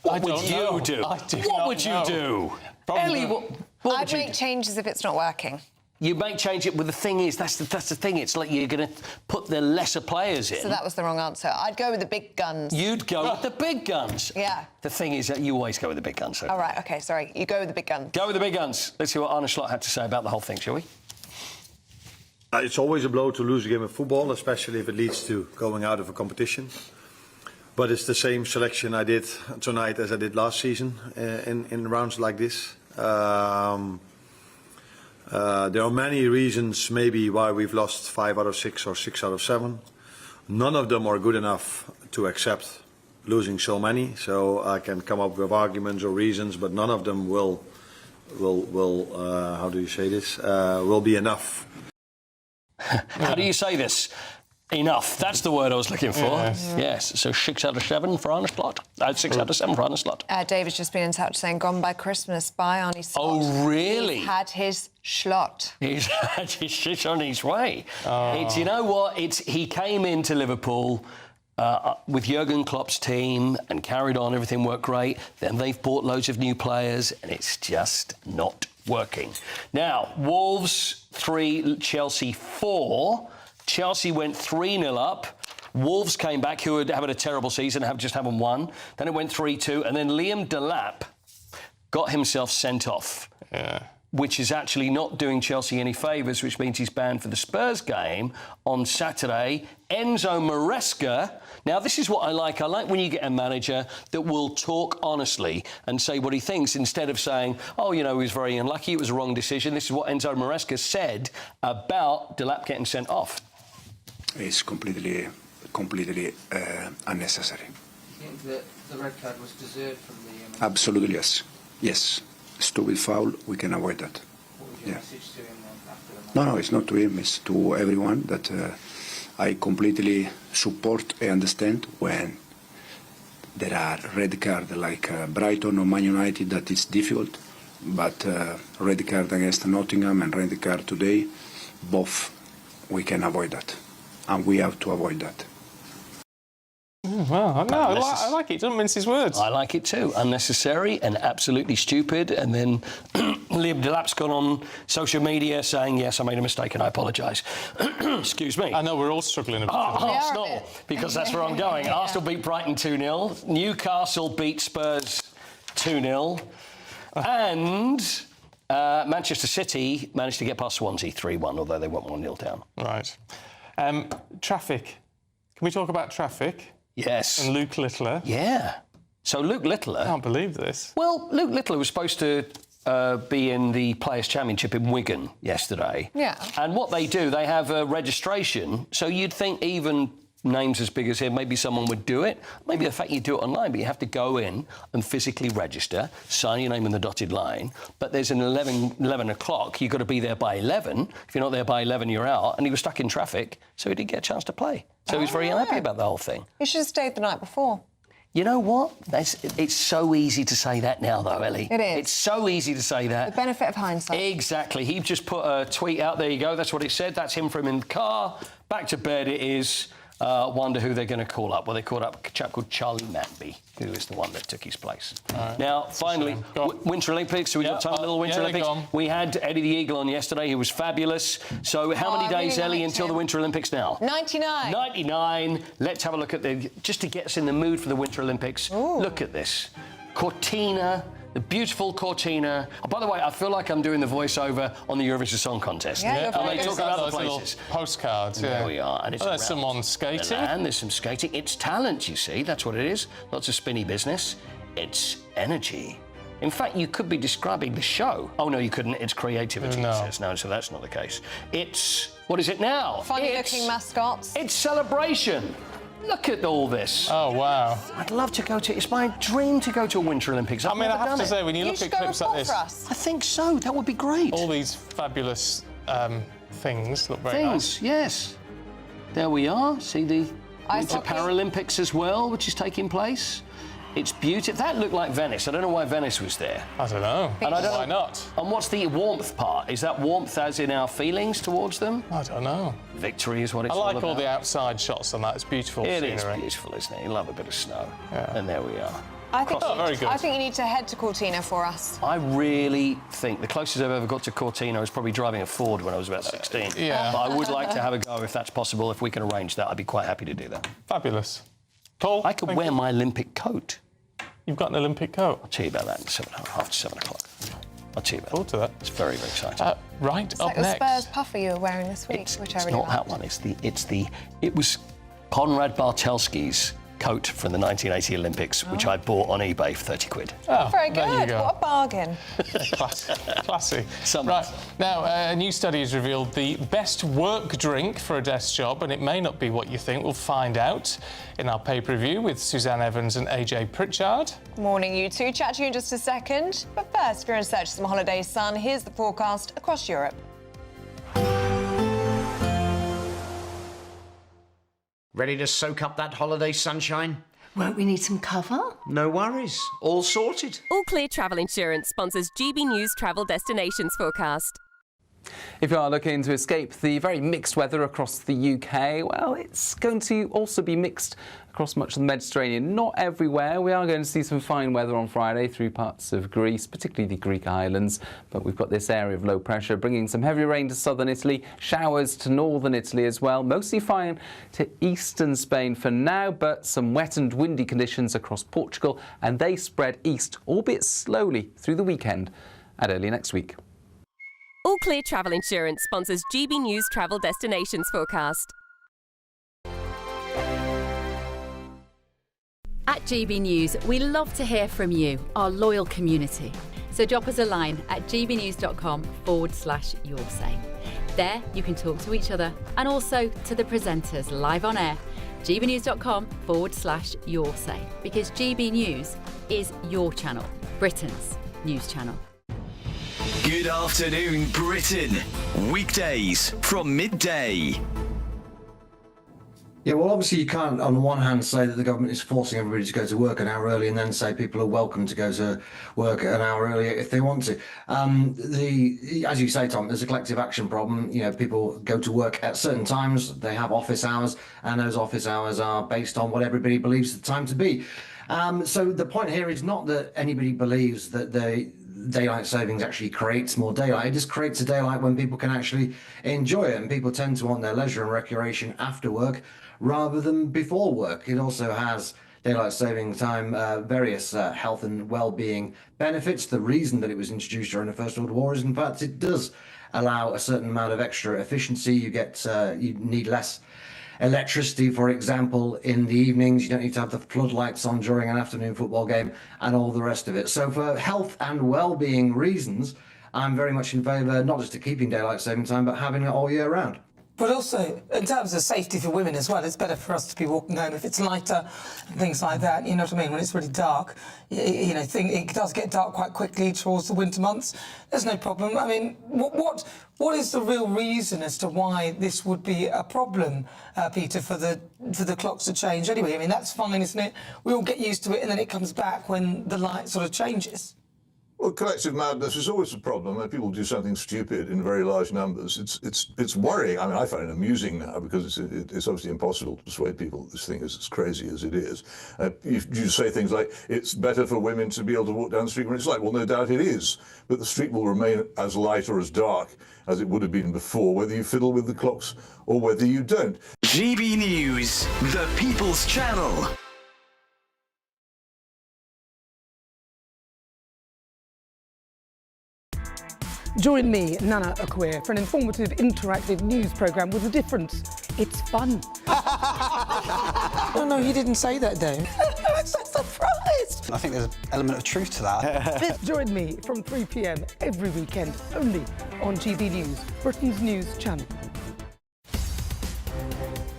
What would you do? What would you do? Ellie, what I'd make changes if it's not working. You may change it, but the thing is, that's the thing. It's like you're going to put the lesser players in. So that was the wrong answer. I'd go with the big guns. You'd go with the big guns. Yeah. The thing is that you always go with the big guns. So. All right, OK, sorry. You go with the big guns. Go with the big guns. Let's see what Arne Slot had to say about the whole thing, shall we? It's always a blow to lose a game of football, especially if it leads to going out of a competition. But it's the same selection I did tonight as I did last season in rounds like this. There are many reasons maybe why we've lost 5 out of 6 or 6 out of 7. None of them are good enough to accept losing so many. So I can come up with arguments or reasons, but none of them will how do you say this? Will be enough. How do you say this? Enough. That's the word I was looking for. Yes. So 6 out of 7 for Arne Slot. 6 out of 7 for Arne Slot. David's just been in touch saying, gone by Christmas by Arne Slot. Oh, really? He's had his schlot. He's had his shit on his way. Oh. You know what? He came into Liverpool with Jurgen Klopp's team and carried on. Everything worked great. Then they've bought loads of new players and it's just not working. Now, Wolves 3, Chelsea 4. Chelsea went 3-0 up. Wolves came back, who had having a terrible season, just haven't won. Then it went 3-2, and then Liam Delap got himself sent off. Yeah. which is actually not doing Chelsea any favours, which means he's banned for the Spurs game on Saturday. Enzo Maresca. Now, this is what I like. I like when you get a manager that will talk honestly and say what he thinks instead of saying, oh, you know, he was very unlucky, it was a wrong decision. This is what Enzo Maresca said about Delap getting sent off. It's completely unnecessary. Do you think that the red card was deserved from the... Absolutely, yes. Yes. Stupid foul, we can avoid that. What was your message to him then after the match? No, it's not to him, it's to everyone that I completely support and understand when there are red cards like Brighton or Man United, that it's difficult, but red card against Nottingham and red card today, both we can avoid that, and we have to avoid that. Well, no, I like it. He doesn't mince his words. I like it too. Unnecessary and absolutely stupid. And then Liam Delap's gone on social media saying, yes, I made a mistake and I apologise. Excuse me. I know, we're all struggling a bit. Arsenal, because that's where I'm going. Yeah. Arsenal beat Brighton 2-0. Newcastle beat Spurs 2-0. And Manchester City managed to get past Swansea 3-1, although they went 1-0 down. Right. Traffic. Can we talk about traffic? Yes. And Luke Littler. Yeah. So Luke Littler... I can't believe this. Well, Luke Littler was supposed to be in the Players' Championship in Wigan yesterday. Yeah. And what they do, they have a registration, so you'd think even names as big as him, maybe someone would do it. Maybe the fact you do it online, but you have to go in and physically register, sign your name on the dotted line. But there's an 11 o'clock. You've got to be there by 11. If you're not there by 11, you're out. And he was stuck in traffic, so he didn't get a chance to play. So he was very unhappy about the whole thing. You should have stayed the night before. You know what? It's so easy to say that now, though, Ellie. It is. It's so easy to say that. The benefit of hindsight. Exactly. He just put a tweet out. There you go. That's what it said. That's him from in the car. Back to bed it is. Wonder who they're going to call up. Well, they called up a chap called Charlie Manby, who is the one that took his place. Right. Now, finally, Winter Olympics. So we got time, little Winter Olympics. We had Eddie the Eagle on yesterday. He was fabulous. So how many days, really, Ellie, until the Winter Olympics now? 99. 99. Let's have a look at just to get us in the mood for the Winter Olympics. Ooh. Look at this. Cortina. The beautiful Cortina. Oh, by the way, I feel like I'm doing the voiceover on the Eurovision Song Contest. Yeah, and they talk about the places. Postcards, There we are. And it's there's someone skating. And there's some skating. It's talent, you see. That's what it is. Lots of spinny business. It's energy. In fact, you could be describing the show. Oh, no, you couldn't. It's creativity, it says. No, so that's not the case. It's... What is it now? Funny-looking mascots. It's celebration. Look at all this. Oh, wow. I'd love to go to... It's my dream to go to a Winter Olympics. I have to say, when you look at clips like this... I think so. That would be great. All these fabulous things look very nice. Yes. There we are. See the Winter Paralympics as well, which is taking place. It's beautiful. That looked like Venice. I don't know why Venice was there. I don't know. And why not? And what's the warmth part? Is that warmth as in our feelings towards them? I don't know. Victory is what it's all about. I like all the outside shots on that. It's beautiful scenery. It is beautiful, isn't it? You love a bit of snow. Yeah. And there we are. I think, very good. I think you need to head to Cortina for us. I really think the closest I've ever got to Cortina was probably driving a Ford when I was about 16. Yeah. But I would like to have a go if that's possible. If we can arrange that, I'd be quite happy to do that. Fabulous. Paul? I could wear my Olympic coat. You've got an Olympic coat? I'll tell you about that after 7 o'clock. I'll tell you about that. It's very, very exciting. Right, it's up like next. the Spurs puffer you were wearing this week, which I really not that one. It was Konrad Bartelski's coat from the 1980 Olympics, which I bought on eBay for 30 quid. Oh, very good. What a bargain. Classy. Right, now, a new study has revealed the best work drink for a desk job, and it may not be what you think. We'll find out in our paper review with Suzanne Evans and AJ Pritchard. Morning, you two. Chat to you in just a second. But first, if you're in search of some holiday sun, here's the forecast across Europe. Ready to soak up that holiday sunshine? Won't we need some cover? No worries. All sorted. All Clear Travel Insurance sponsors GB News Travel Destinations Forecast. If you are looking to escape the very mixed weather across the UK, well, it's going to also be mixed across much of the Mediterranean. Not everywhere. We are going to see some fine weather on Friday through parts of Greece, particularly the Greek islands. But we've got this area of low pressure bringing some heavy rain to southern Italy, showers to northern Italy as well. Mostly fine to eastern Spain for now, but some wet and windy conditions across Portugal, and they spread east, albeit slowly, through the weekend and early next week. All Clear Travel Insurance sponsors GB News Travel Destinations Forecast. At GB News, we love to hear from you, our loyal community. So drop us a line at gbnews.com/yoursay. There you can talk to each other and also to the presenters live on air. gbnews.com/yoursay, because GB News is your channel, Britain's news channel. Good afternoon, Britain. Weekdays from midday. Yeah, well, obviously you can't, on the one hand, say that the government is forcing everybody to go to work an hour early and then say people are welcome to go to work an hour earlier if they want to. As you say, Tom, there's a collective action problem. You know, people go to work at certain times, they have office hours, and those office hours are based on what everybody believes the time to be. So the point here is not that anybody believes that daylight savings actually creates more daylight. It just creates a daylight when people can actually enjoy it, and people tend to want their leisure and recreation after work rather than before work. It also has daylight saving time various health and well-being benefits. The reason that it was introduced during the First World War is, in fact, it does allow a certain amount of extra efficiency. You need less electricity, for example, in the evenings. You don't need to have the floodlights on during an afternoon football game and all the rest of it. So for health and well-being reasons, I'm very much in favour not just of keeping daylight saving time, but having it all year round. But also, in terms of safety for women as well, it's better for us to be walking home if it's lighter and things like that. You know what I mean? When it's really dark, it does get dark quite quickly towards the winter months. There's no problem. I mean, what is the real reason as to why this would be a problem, Peter, for the clocks to change anyway? I mean, that's fine, isn't it? We all get used to it, and then it comes back when the light sort of changes. Well, collective madness is always a problem. When people do something stupid in very large numbers, it's worrying. I mean, I find it amusing now because it's obviously impossible to persuade people this thing is as crazy as it is. You say things like, it's better for women to be able to walk down the street when it's light. Well, no doubt it is, but the street will remain as light or as dark as it would have been before, whether you fiddle with the clocks or whether you don't. GB News, the People's Channel. Join me, Nana Akwe, for an informative, interactive news programme with a difference. It's fun. No, you didn't say that, Dave. I'm so surprised. I think there's an element of truth to that. Join me from 3 p.m. every weekend, only on GB News, Britain's news channel.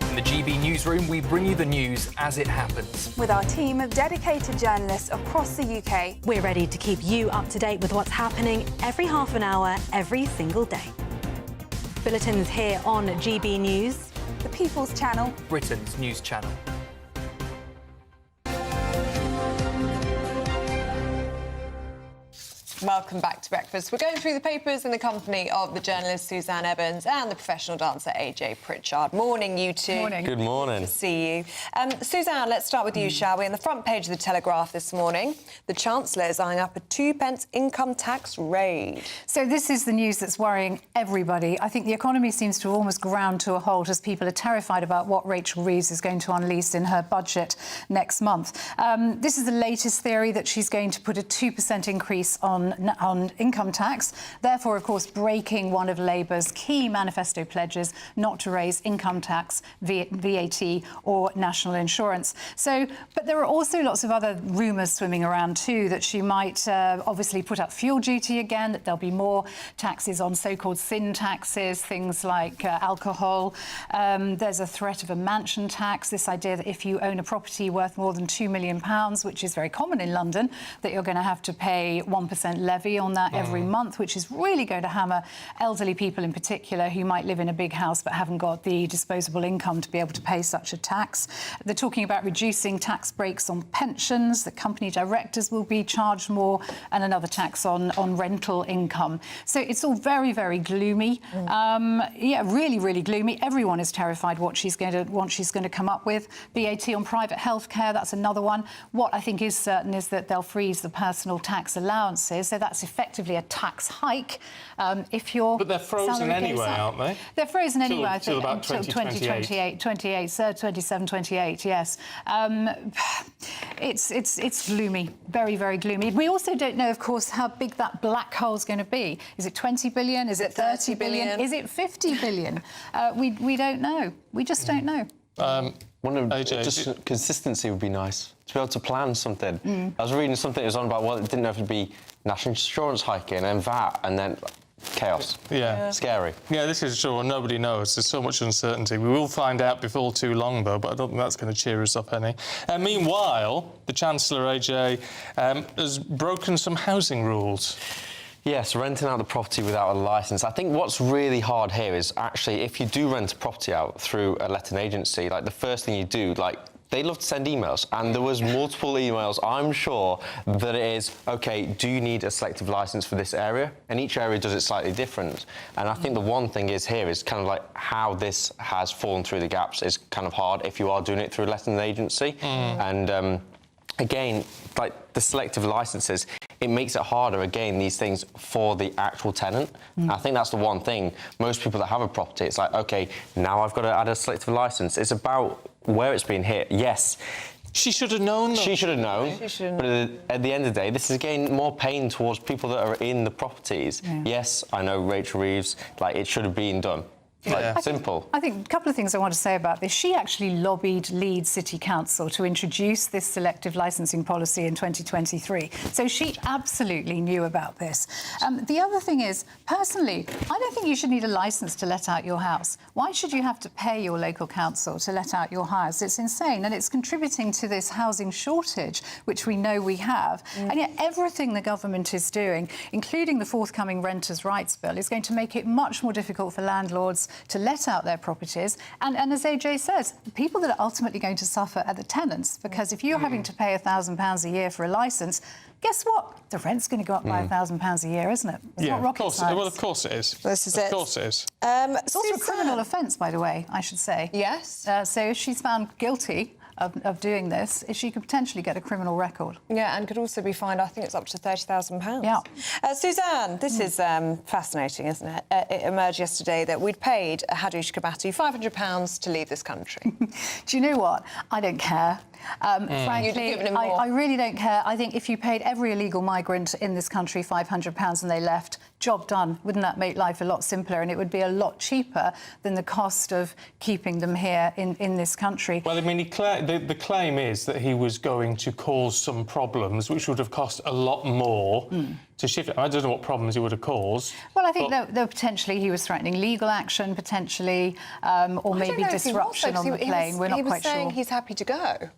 In the GB Newsroom, we bring you the news as it happens. With our team of dedicated journalists across the UK, we're ready to keep you up to date with what's happening every half an hour, every single day. Bulletins here on GB News, the People's Channel, Britain's news channel. Welcome back to Breakfast. We're going through the papers in the company of the journalist Suzanne Evans and the professional dancer AJ Pritchard. Morning, you two. Morning. Good morning. Good to see you. Suzanne, let's start with you, shall we? On the front page of the Telegraph this morning, the Chancellor is eyeing up a 2p income tax raid. So this is the news that's worrying everybody. I think the economy seems to have almost ground to a halt as people are terrified about what Rachel Reeves is going to unleash in her budget next month. This is the latest theory that she's going to put a 2% increase on income tax, therefore, of course, breaking one of Labour's key manifesto pledges not to raise income tax, VAT or national insurance. But there are also lots of other rumours swimming around too, that she might obviously put up fuel duty again, that there'll be more taxes on so-called sin taxes, things like alcohol. There's a threat of a mansion tax, this idea that if you own a property worth more than £2 million, which is very common in London, that you're going to have to pay 1% levy on that every month, which is really going to hammer elderly people in particular who might live in a big house but haven't got the disposable income to be able to pay such a tax. They're talking about reducing tax breaks on pensions, that company directors will be charged more, and another tax on rental income. So it's all very, very gloomy. Really, really gloomy. Everyone is terrified what she's going to come up with. VAT on private healthcare, that's another one. What I think is certain is that they'll freeze the personal tax allowances. so that's effectively a tax hike if you're. But they're frozen anyway, aren't they? They're frozen anyway, I think, till about until 2028. 27, 28, yes. It's gloomy, very, very gloomy. We also don't know, of course, how big that black hole's going to be. Is it 20 billion? Is it 30 billion? Is it 50 billion? We don't know. We just don't know. Just consistency would be nice, to be able to plan something. I was reading something that was on about, well, it didn't know if it'd be national insurance hiking and VAT and then chaos. Yeah. Scary. Yeah, this is true. Nobody knows. There's so much uncertainty. We will find out before too long, though, but I don't think that's going to cheer us up any. Meanwhile, the Chancellor, AJ, has broken some housing rules. Yes, renting out the property without a licence. I think what's really hard here is actually if you do rent a property out through a letting agency, like the first thing you do, like they love to send emails, and there was multiple emails, I'm sure, that it is, OK, do you need a selective licence for this area? And each area does it slightly different. And I think the one thing is here is kind of like how this has fallen through the gaps is kind of hard if you are doing it through a letting agency. And again, like the selective licences, it makes it harder, again, these things for the actual tenant. I think that's the one thing. Most people that have a property, it's like, OK, now I've got to add a selective licence. It's about where it's been hit. Yes. She should have known. She should have known. But at the end of the day, this is, again, more pain towards people that are in the properties. Yes, I know Rachel Reeves, like, it should have been done. Simple. I think a couple of things I want to say about this. She actually lobbied Leeds City Council to introduce this selective licensing policy in 2023. So she absolutely knew about this. The other thing is, personally, I don't think you should need a licence to let out your house. Why should you have to pay your local council to let out your house? It's insane, and it's contributing to this housing shortage, which we know we have. And yet everything the government is doing, including the forthcoming Renters' Rights Bill, is going to make it much more difficult for landlords to let out their properties. And as AJ says, the people that are ultimately going to suffer are the tenants, because if you're having to pay £1,000 a year for a licence, guess what? The rent's going to go up by £1,000 a year, isn't it? It's not rocket science. Well, of course it is. This is it. Of course it is. It's also a criminal offence, by the way, I should say. Yes. So if she's found guilty of doing this, she could potentially get a criminal record. Yeah, and could also be fined, I think it's up to £30,000. Yeah. Suzanne, this is fascinating, isn't it? It emerged yesterday that we'd paid Hadush Kabatu £500 to leave this country. Do you know what? I don't care. Frankly, I really don't care. I think if you paid every illegal migrant in this country £500 and they left, job done. Wouldn't that make life a lot simpler? And it would be a lot cheaper than the cost of keeping them here in this country. Well, I mean, the claim is that he was going to cause some problems, which would have cost a lot more to shift it. I don't know what problems he would have caused. Well, I think that potentially he was threatening legal action, potentially, or maybe disruption on the plane. We're not quite sure. He was saying he's happy to go.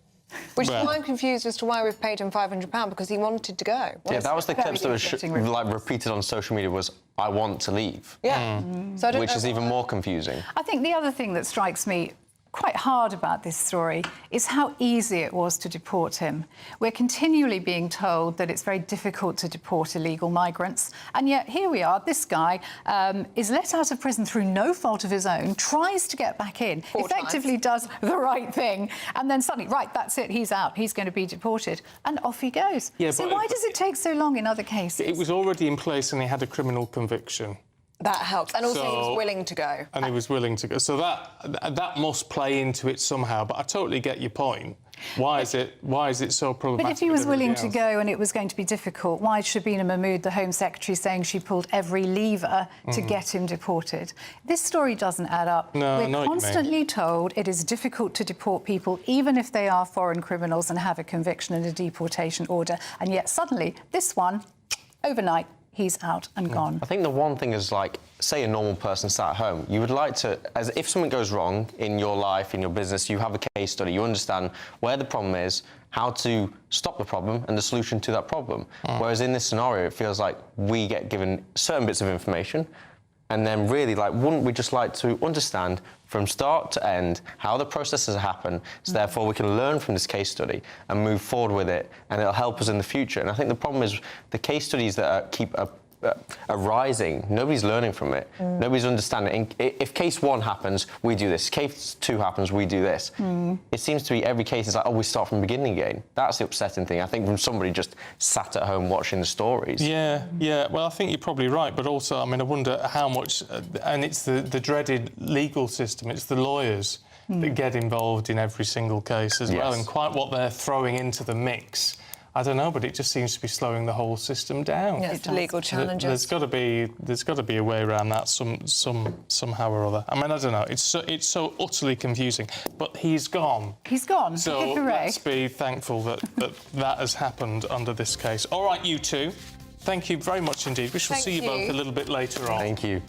Which is why I'm confused as to why we've paid him £500, because he wanted to go. Yeah, that was the clips that were like repeated on social media was, I want to leave. Yeah. So I don't which know is even more confusing. I think the other thing that strikes me quite hard about this story is how easy it was to deport him. We're continually being told that it's very difficult to deport illegal migrants, and yet here we are, this guy is let out of prison through no fault of his own, tries to get back in, effectively does the right thing, and then suddenly, right, that's it, he's out, he's going to be deported, and off he goes. Yeah, so why does it take so long in other cases? It was already in place and he had a criminal conviction. That helps. And also he was willing to go. And he was willing to go. So that must play into it somehow. But I totally get your point. Why is it so problematic? But if he was willing to go and it was going to be difficult, why is Shabina Mahmood, the Home Secretary, saying she pulled every lever to get him deported? This story doesn't add up. No, We're constantly told it is difficult to deport people, even if they are foreign criminals and have a conviction and a deportation order. And yet suddenly, this one, overnight, he's out and gone. I think the one thing is, like, say a normal person sat at home, you would like to, as if something goes wrong in your life, in your business, you have a case study, you understand where the problem is, how to stop the problem and the solution to that problem. Whereas in this scenario, it feels like we get given certain bits of information, and then really, like, wouldn't we just like to understand from start to end how the processes happen, so therefore we can learn from this case study and move forward with it, and it'll help us in the future. And I think the problem is the case studies that keep arising, nobody's learning from it. Nobody's understanding. If case 1 happens, we do this. Case 2 happens, we do this. It seems to be every case is like, oh, we start from the beginning again. That's the upsetting thing. I think from somebody just sat at home watching the stories. Yeah. Well, I think you're probably right, but also, I mean, I wonder how much, and it's the dreaded legal system. It's the lawyers that get involved in every single case as well, and quite what they're throwing into the mix. I don't know, but it just seems to be slowing the whole system down. Yeah, it's legal challenges. There's got to be a way around that somehow or other. I mean, I don't know. It's so utterly confusing. But he's gone. He's gone. So let's be thankful that has happened under this case. All right, you two. Thank you very much indeed. We shall see you both a little bit later on. Thank you.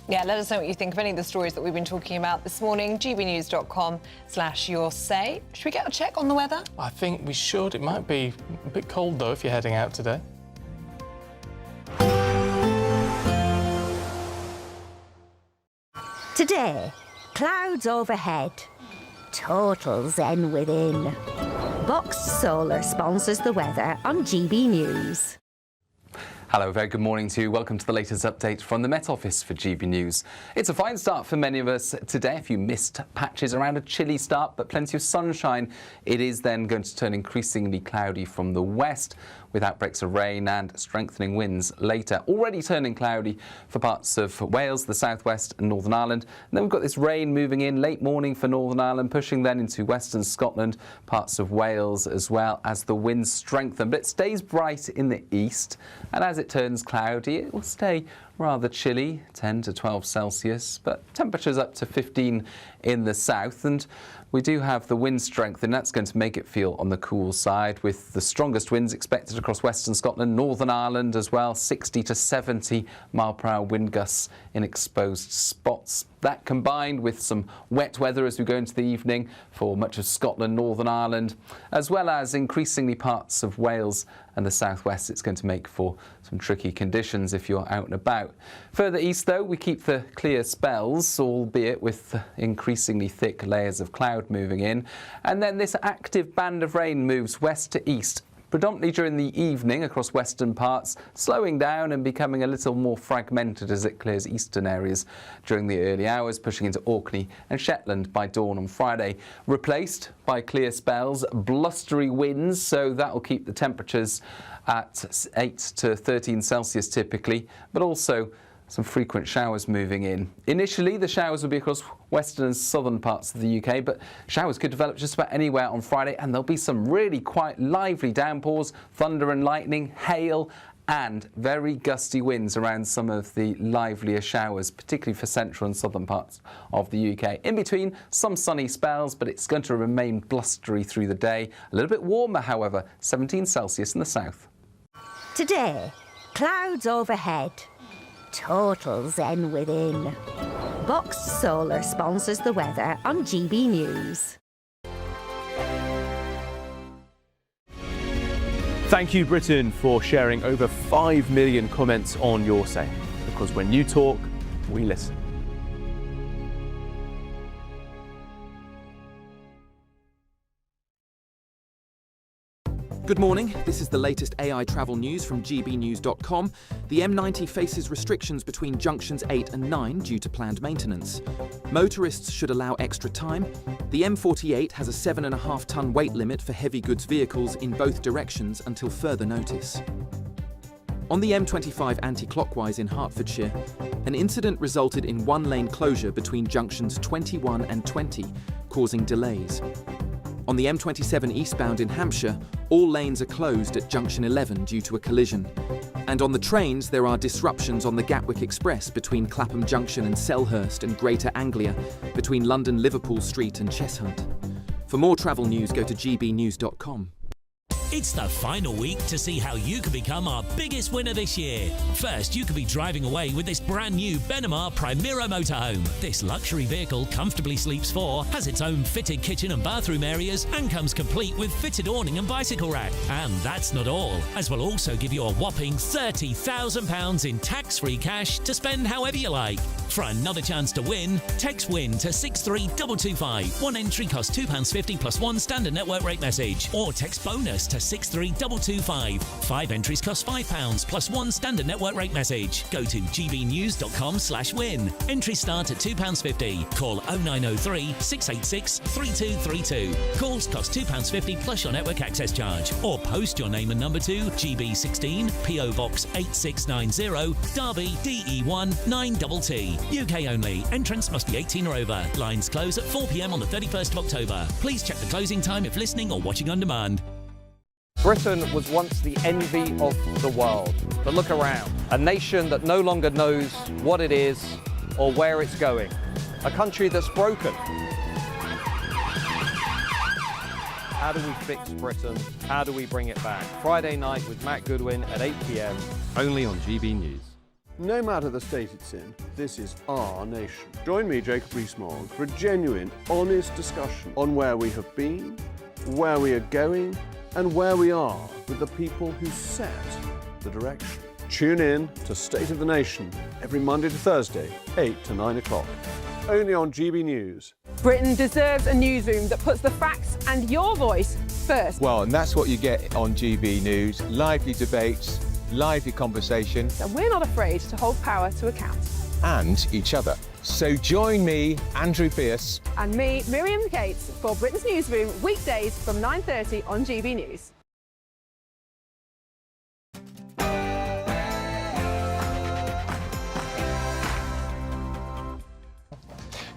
Yeah, let us know what you think of any of the stories that we've been talking about this morning. gbnews.com/yoursay. Should we get a check on the weather? I think we should. It might be a bit cold, though, if you're heading out today. Today, clouds overhead. Total zen within. Boxed Solar sponsors the weather on GB News. Hello, very good morning to you. Welcome to the latest update from the Met Office for GB News. It's a fine start for many of us today. A few mist patches around, a chilly start, but plenty of sunshine. It is then going to turn increasingly cloudy from the west, with outbreaks of rain and strengthening winds later. Already turning cloudy for parts of Wales, the southwest and Northern Ireland. And then we've got this rain moving in late morning for Northern Ireland, pushing then into western Scotland, parts of Wales as well as the winds strengthen. But it stays bright in the east, and as it turns cloudy, it will stay rather chilly, 10 to 12 Celsius, but temperatures up to 15 in the south. And we do have the wind strength, and that's going to make it feel on the cool side, with the strongest winds expected across western Scotland, Northern Ireland as well, 60 to 70 mile-per-hour wind gusts in exposed spots. That combined with some wet weather as we go into the evening for much of Scotland, Northern Ireland, as well as increasingly parts of Wales and the southwest, it's going to make for some tricky conditions if you're out and about. Further east, though, we keep the clear spells, albeit with increasingly thick layers of cloud moving in. And then this active band of rain moves west to east, predominantly during the evening across western parts, slowing down and becoming a little more fragmented as it clears eastern areas during the early hours, pushing into Orkney and Shetland by dawn on Friday. Replaced by clear spells, blustery winds, so that will keep the temperatures at 8 to 13 Celsius typically, but also some frequent showers moving in. Initially, the showers will be across western and southern parts of the UK, but showers could develop just about anywhere on Friday, and there'll be some really quite lively downpours, thunder and lightning, hail, and very gusty winds around some of the livelier showers, particularly for central and southern parts of the UK. In between, some sunny spells, but it's going to remain blustery through the day. A little bit warmer, however, 17 Celsius in the south. Today, clouds overhead. Total zen within. Boxed Solar sponsors the weather on GB News. Thank you, Britain, for sharing over 5 million comments on Your Say, because when you talk, we listen. Good morning, this is the latest AI travel news from gbnews.com. The M90 faces restrictions between junctions 8 and 9 due to planned maintenance. Motorists should allow extra time. The M48 has a 7.5-ton weight limit for heavy goods vehicles in both directions until further notice. On the M25 anti-clockwise in Hertfordshire, an incident resulted in one-lane closure between junctions 21 and 20, causing delays. On the M27 eastbound in Hampshire, all lanes are closed at junction 11 due to a collision. And on the trains, there are disruptions on the Gatwick Express between Clapham Junction and Selhurst and Greater Anglia, between London Liverpool Street and Cheshunt. For more travel news, go to gbnews.com. It's the final week to see how you can become our biggest winner this year. First, you could be driving away with this brand new Benamar Primera motorhome. This luxury vehicle comfortably sleeps 4, has its own fitted kitchen and bathroom areas, and comes complete with fitted awning and bicycle rack. And that's not all, as we'll also give you a whopping £30,000 in tax-free cash to spend however you like. For another chance to win, text WIN to 63225. One entry costs £2.50 plus one standard network rate message. Or text BONUS to 63225. 5 entries cost £5 plus one standard network rate message. Go to gbnews.com/win. Entries start at £2.50. Call 0903 686 3232. Calls cost £2.50 plus your network access charge. Or post your name and number to GB16 PO Box 8690 Derby DE1 9TT. UK only. Entrance must be 18 or over. Lines close at 4 p.m. on the 31st of October. Please check the closing time if listening or watching on demand. Britain was once the envy of the world. But look around. A nation that no longer knows what it is or where it's going. A country that's broken. How do we fix Britain? How do we bring it back? Friday night with Matt Goodwin at 8 p.m. only on GB News. No matter the state it's in, this is our nation. Join me, Jacob Rees-Mogg, for a genuine, honest discussion on where we have been, where we are going, and where we are with the people who set the direction. Tune in to State of the Nation every Monday to Thursday, 8 to 9 o'clock. Only on GB News. Britain deserves a newsroom that puts the facts and your voice first. Well, and that's what you get on GB News. Lively debates, lively conversation. And we're not afraid to hold power to account. And each other. So join me, Andrew Pierce. And me, Miriam Gates, for Britain's Newsroom, weekdays from 9:30 on GB News.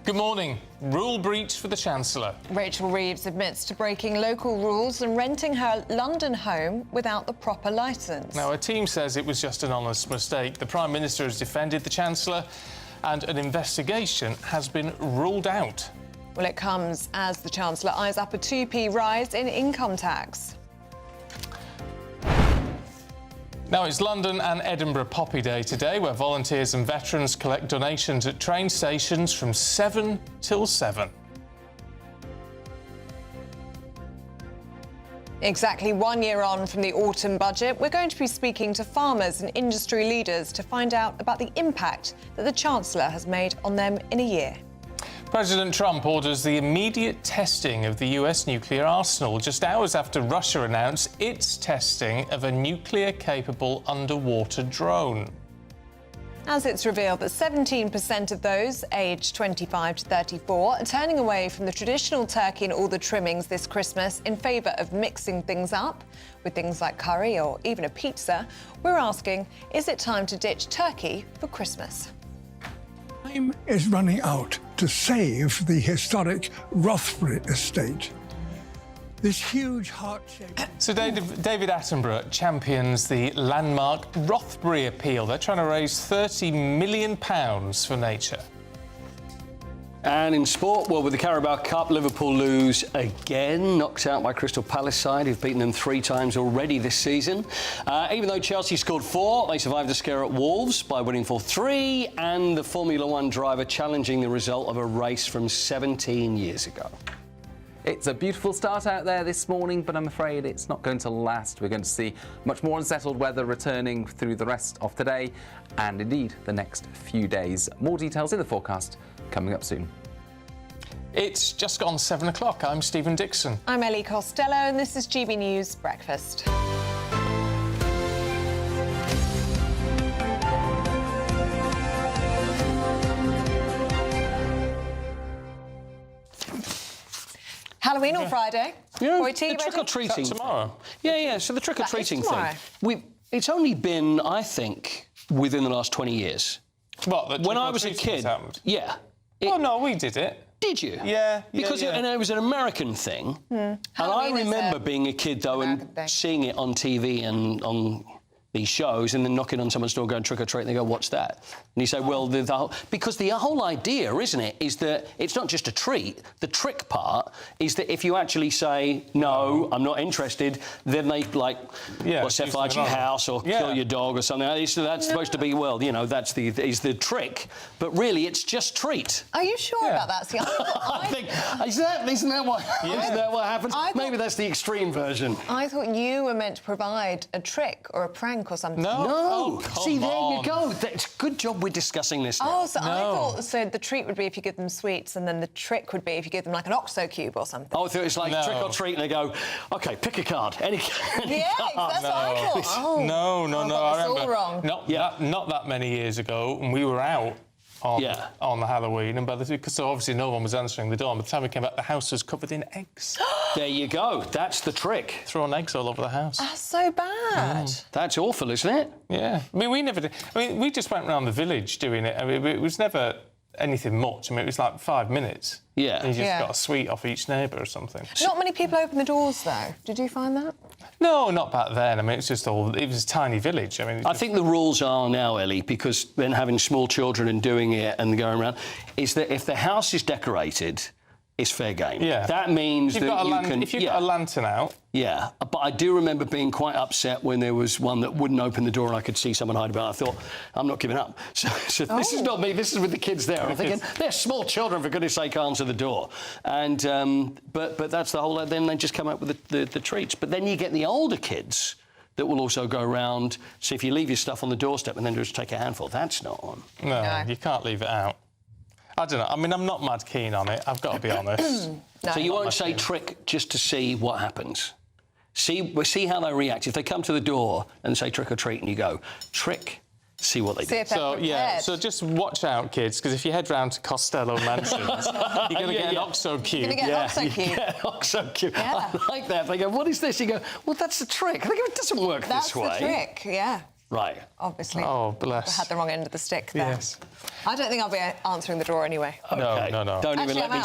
Good morning. Rule breach for the Chancellor. Rachel Reeves admits to breaking local rules and renting her London home without the proper licence. Now, her team says it was just an honest mistake. The Prime Minister has defended the Chancellor and an investigation has been ruled out. Well, it comes as the Chancellor eyes up a 2p rise in income tax. Now, it's London and Edinburgh Poppy Day today, where volunteers and veterans collect donations at train stations from 7 till 7. Exactly 1 year on from the autumn budget, we're going to be speaking to farmers and industry leaders to find out about the impact that the Chancellor has made on them in a year. President Trump orders the immediate testing of the US nuclear arsenal just hours after Russia announced its testing of a nuclear-capable underwater drone. As it's revealed that 17% of those aged 25 to 34 are turning away from the traditional turkey and all the trimmings this Christmas in favour of mixing things up with things like curry or even a pizza, we're asking, is it time to ditch turkey for Christmas? Time is running out to save the historic Rothbury estate. This huge heart-shaped... So David Attenborough champions the landmark Rothbury appeal. They're trying to raise £30 million for nature. And in sport, well, with the Carabao Cup, Liverpool lose again, knocked out by Crystal Palace side, who've beaten them 3 times already this season. Even though Chelsea scored 4, they survived the scare at Wolves by winning 4-3, and the Formula One driver challenging the result of a race from 17 years ago. It's a beautiful start out there this morning, but I'm afraid it's not going to last. We're going to see much more unsettled weather returning through the rest of today and indeed the next few days. More details in the forecast coming up soon. It's just gone 7 o'clock. I'm Stephen Dixon. I'm Ellie Costello, and this is GB News Breakfast. Halloween on Friday. Yeah, Hoity, the trick-or-treating. Tomorrow. Yeah, so the trick-or-treating thing. It's only been, I think, within the last 20 years. What, when I was a kid, yeah. Oh, no, we did it. Did you? Yeah. Because yeah. It was an American thing. And I remember being a kid, though, and seeing it on TV and on these shows and then knocking on someone's door going trick-or-treat and they go, what's that? And you say, well, because the whole idea, isn't it, is that it's not just a treat. The trick part is that if you actually say, no, I'm not interested, then they, set fire to your house or kill your dog or something. So that's supposed to be, well, you know, that's the trick. But really, it's just treat. Are you sure about that? See, I think, isn't that what happens? Maybe that's the extreme version. I thought you were meant to provide a trick or a prank bank or something. No. come See, there on. you go. It's good job we're discussing this now. Oh, so I thought the treat would be if you give them sweets, and then the trick would be if you give them like an OXO cube or something. Oh, I thought it was like trick or treat, and they go, OK, pick a card. Any card. Yeah, that's what I thought. Oh. No. I I remember. all wrong. Not that many years ago, and we were out on the Halloween, and because obviously no one was answering the door. And by the time we came back, the house was covered in eggs. There you go. That's the trick. Throwing eggs all over the house. That's so bad. That's awful, isn't it? Yeah. I mean, we never did. I mean, we just went around the village doing it. I mean, it was never anything much. I mean, it was like 5 minutes. Yeah. And you just got a sweet off each neighbour or something. Not many people open the doors, though. Did you find that? No, not back then. I mean, it was a tiny village. I mean, I think the rules are now, Ellie, because then having small children and doing it and going around, is that if the house is decorated, it's fair game. Yeah. That means if you've got a lantern out. Yeah, but I do remember being quite upset when there was one that wouldn't open the door and I could see someone hide about. I thought, I'm not giving up. So this is not me. This is with the kids there. I'm thinking, they're small children, for goodness sake, answer the door. And but that's the whole. Then they just come up with the treats. But then you get the older kids that will also go around. So if you leave your stuff on the doorstep and then just take a handful, that's not on. No, you can't leave it out. I don't know. I mean, I'm not mad keen on it. I've got to be honest. So you won't say trick just to see what happens. See how they react. If they come to the door and say trick or treat, and you go trick, see what they do. So just watch out, kids, because if you head round to Costello Mansions, you're going to get an OXO cube. You're going to get an OXO cube. Get an OXO cube. Yeah. I like that. They go, what is this? You go, well, that's the trick. I think it doesn't work this way. That's the trick, yeah. Right. Obviously. Oh, bless. I had the wrong end of the stick there. Yes. I don't think I'll be answering the door anyway. Okay. No. Don't even let me...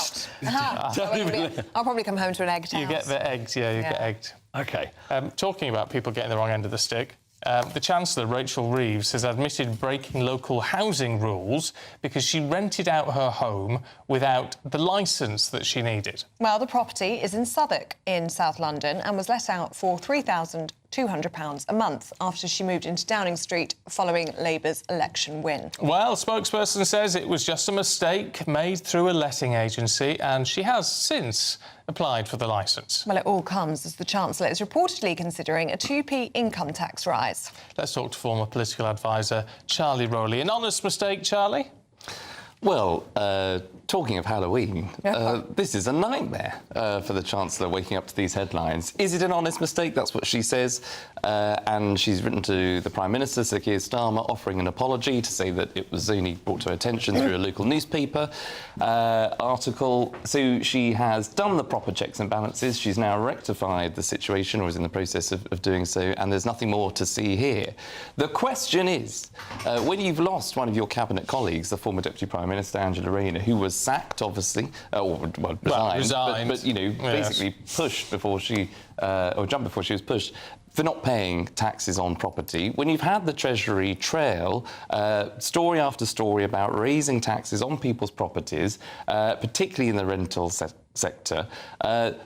I'll probably come home to an egged house. You get the eggs, you get egged. OK. Talking about people getting the wrong end of the stick, the Chancellor, Rachel Reeves, has admitted breaking local housing rules because she rented out her home without the licence that she needed. Well, the property is in Southwark in South London and was let out for £3,200 a month after she moved into Downing Street following Labour's election win. Well, a spokesperson says it was just a mistake made through a letting agency and she has since applied for the licence. Well, it all comes as the Chancellor is reportedly considering a 2p income tax rise. Let's talk to former political advisor Charlie Rowley. An honest mistake, Charlie? Well, talking of Halloween, this is a nightmare for the Chancellor waking up to these headlines. Is it an honest mistake? That's what she says. And she's written to the Prime Minister, Sir Keir Starmer, offering an apology to say that it was only brought to her attention through a local newspaper article. So she has done the proper checks and balances. She's now rectified the situation, or is in the process of doing so, and there's nothing more to see here. The question is, when you've lost one of your cabinet colleagues, the former Deputy Prime Minister, Angela Rayner, who was sacked, obviously, resigned, but you know, basically pushed before she, or jumped before she was pushed, for not paying taxes on property. When you've had the Treasury trail story after story about raising taxes on people's properties, particularly in the rental sector,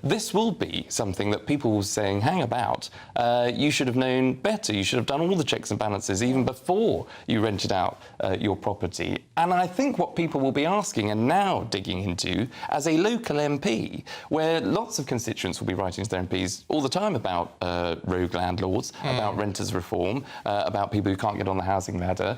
this will be something that people will be saying, hang about, you should have known better. You should have done all the checks and balances even before you rented out your property. And I think what people will be asking and now digging into, as a local MP, where lots of constituents will be writing to their MPs all the time about rogue landlords, about renters reform, about people who can't get on the housing ladder.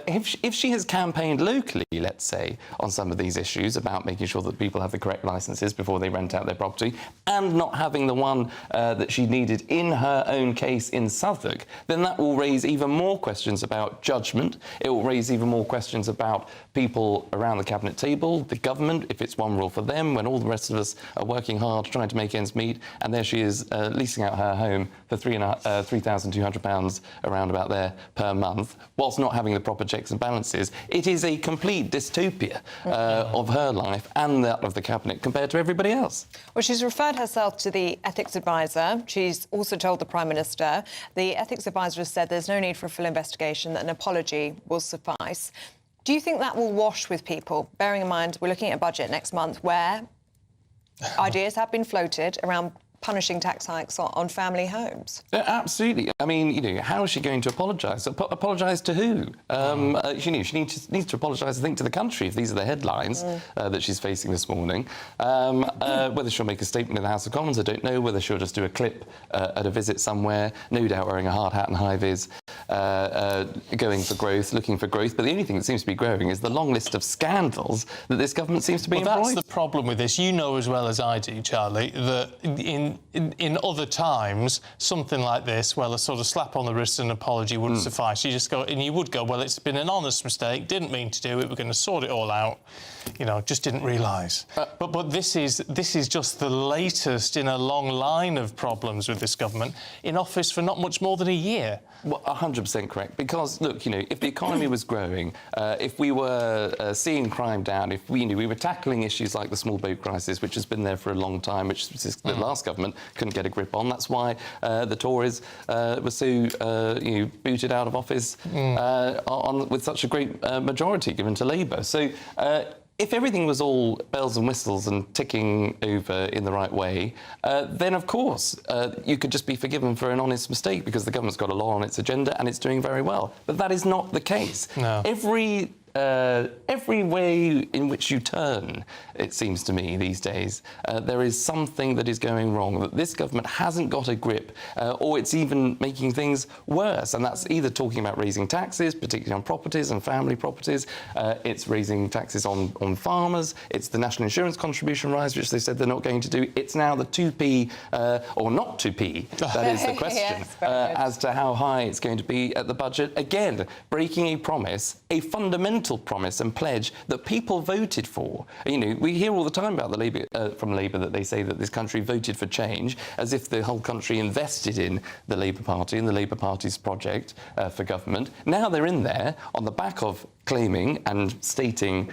If she has campaigned locally, let's say, on some of these issues about making sure that people have the correct licences before they rent out their property, and not having the one that she needed in her own case in Southwark, then that will raise even more questions about judgment. It will raise even more questions about people around the cabinet table, the government, if it's one rule for them, when all the rest of us are working hard trying to make ends meet, and there she is leasing out her home for £3,200 around about there per month, whilst not having the proper checks and balances. It is a complete dystopia of her life and that of the cabinet compared to everybody else. Well, she's referred herself to the ethics advisor. She's also told the Prime Minister. The ethics advisor has said there's no need for a full investigation, that an apology will suffice. Do you think that will wash with people, bearing in mind we're looking at a budget next month where ideas have been floated around punishing tax hikes on family homes? Absolutely. I mean, you know, how is she going to apologise? Apologise to who? She needs to apologise, I think, to the country, if these are the headlines that she's facing this morning. Whether she'll make a statement in the House of Commons, I don't know. Whether she'll just do a clip at a visit somewhere, no doubt wearing a hard hat and high vis. going for growth, looking for growth, but the only thing that seems to be growing is the long list of scandals that this government seems to be Well, embroiled. that's the problem with this. You know as well as I do, Charlie, that in other times, something like this, well, a sort of slap on the wrist and an apology wouldn't suffice. You just go, and you would go, well, it's been an honest mistake, didn't mean to do it, we're going to sort it all out. You know, just didn't realise. But this is just the latest in a long line of problems with this government in office for not much more than a year. Well, 100% correct. Because, look, you know, if the economy was growing, if we were seeing crime down, if we were tackling issues like the small boat crisis, which has been there for a long time, which the last government couldn't get a grip on. That's why the Tories were so, booted out of office with such a great majority given to Labour. So if everything was all bells and whistles and ticking over in the right way, then, of course, you could just be forgiven for an honest mistake because the government's got a lot on its agenda and it's doing very well. But that is not the case. No. Every way in which you turn, it seems to me these days, there is something that is going wrong, that this government hasn't got a grip, or it's even making things worse. And that's either talking about raising taxes, particularly on properties and family properties, it's raising taxes on farmers, it's the national insurance contribution rise, which they said they're not going to do. It's now the 2p or not 2p, that is the question, as to how high it's going to be at the budget. Again, breaking a promise, a fundamental promise and pledge that people voted for. You know, we hear all the time about the Labour, from Labour that they say that this country voted for change, as if the whole country invested in the Labour Party and the Labour Party's project for government. Now they're in there on the back of claiming and stating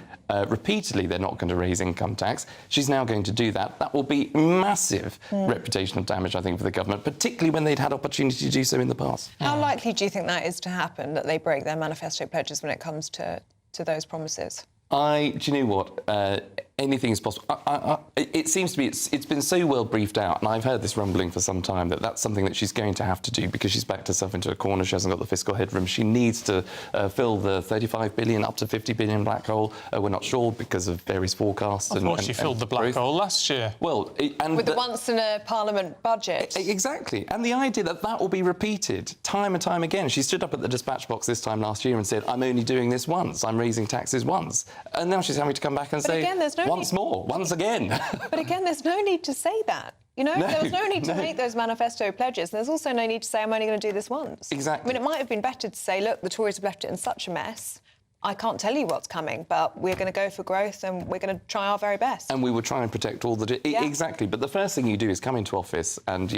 repeatedly they're not going to raise income tax. She's now going to do that. That will be massive reputational damage, I think, for the government, particularly when they'd had opportunity to do so in the past. How likely do you think that is to happen, that they break their manifesto pledges when it comes to those promises? Do you know what? Anything is possible. It seems to be, it's been so well briefed out, and I've heard this rumbling for some time, that that's something that she's going to have to do because she's backed herself into a corner. She hasn't got the fiscal headroom. She needs to fill the 35 billion, up to 50 billion black hole. We're not sure because of various forecasts. I thought she filled the black hole last year. Well, with the once-in-a-parliament budget. Exactly. And the idea that that will be repeated time and time again. She stood up at the dispatch box this time last year and said, I'm only doing this once. I'm raising taxes once. And now she's having to come back and say, again, there's no once more, once again. But again, there's no need to say that. You know, there was no need to make those manifesto pledges. And there's also no need to say, I'm only going to do this once. Exactly. I mean, it might have been better to say, look, the Tories have left it in such a mess. I can't tell you what's coming, but we're going to go for growth and we're going to try our very best. And we will try and protect all the... Exactly. But the first thing you do is come into office and,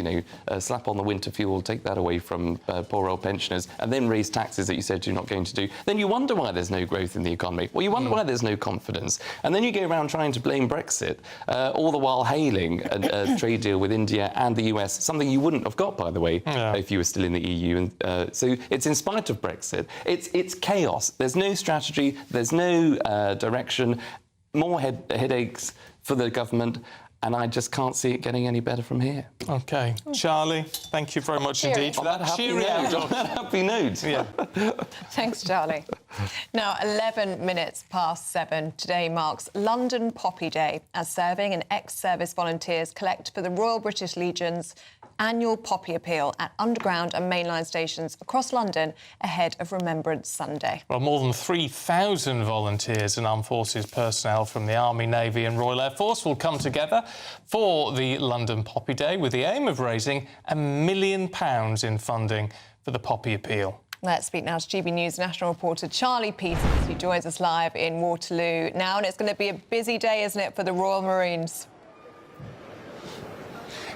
slap on the winter fuel, take that away from poor old pensioners, and then raise taxes that you said you're not going to do. Then you wonder why there's no growth in the economy. Well, you wonder why there's no confidence. And then you go around trying to blame Brexit, all the while hailing a trade deal with India and the US, something you wouldn't have got, by the way, if you were still in the EU. And so it's in spite of Brexit. It's chaos. There's no strategy. There's no direction, more headaches for the government, and I just can't see it getting any better from here. OK. Charlie, thank you very much indeed for that happy note. Yeah. Thanks, Charlie. Now, 11 minutes past 7 today marks London Poppy Day, as serving and ex-service volunteers collect for the Royal British Legion's annual Poppy Appeal at underground and mainline stations across London ahead of Remembrance Sunday. Well, more than 3,000 volunteers and armed forces personnel from the Army, Navy and Royal Air Force will come together for the London Poppy Day with the aim of raising £1 million in funding for the Poppy Appeal. Let's speak now to GB News national reporter Charlie Peters, who joins us live in Waterloo now. And it's going to be a busy day, isn't it, for the Royal Marines?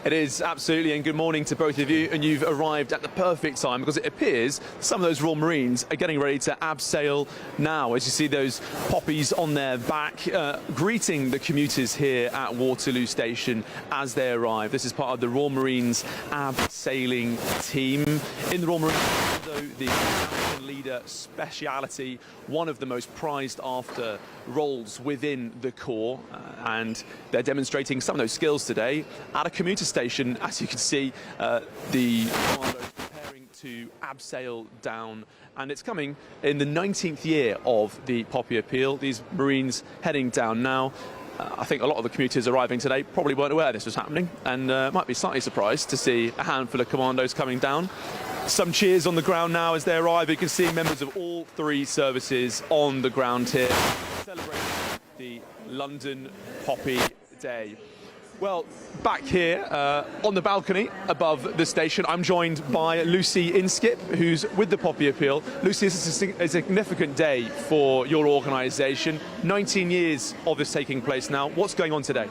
It is, absolutely, and good morning to both of you. And you've arrived at the perfect time because it appears some of those Royal Marines are getting ready to abseil now. As you see those poppies on their back, greeting the commuters here at Waterloo Station as they arrive. This is part of the Royal Marines abseiling team. In the Royal Marines, though, the Battalion Leader speciality, one of the most prized after roles within the Corps, and they're demonstrating some of those skills today at a commuter station. As you can see, the commandos preparing to abseil down, and it's coming in the 19th year of the Poppy Appeal. These Marines heading down now. I think a lot of the commuters arriving today probably weren't aware this was happening, and might be slightly surprised to see a handful of commandos coming down. Some cheers on the ground now as they arrive. You can see members of all three services on the ground here celebrating the London Poppy Day. Well, back here on the balcony above the station, I'm joined by Lucy Inskip, who's with the Poppy Appeal. Lucy, this is a significant day for your organisation. 19 years of this taking place now. What's going on today?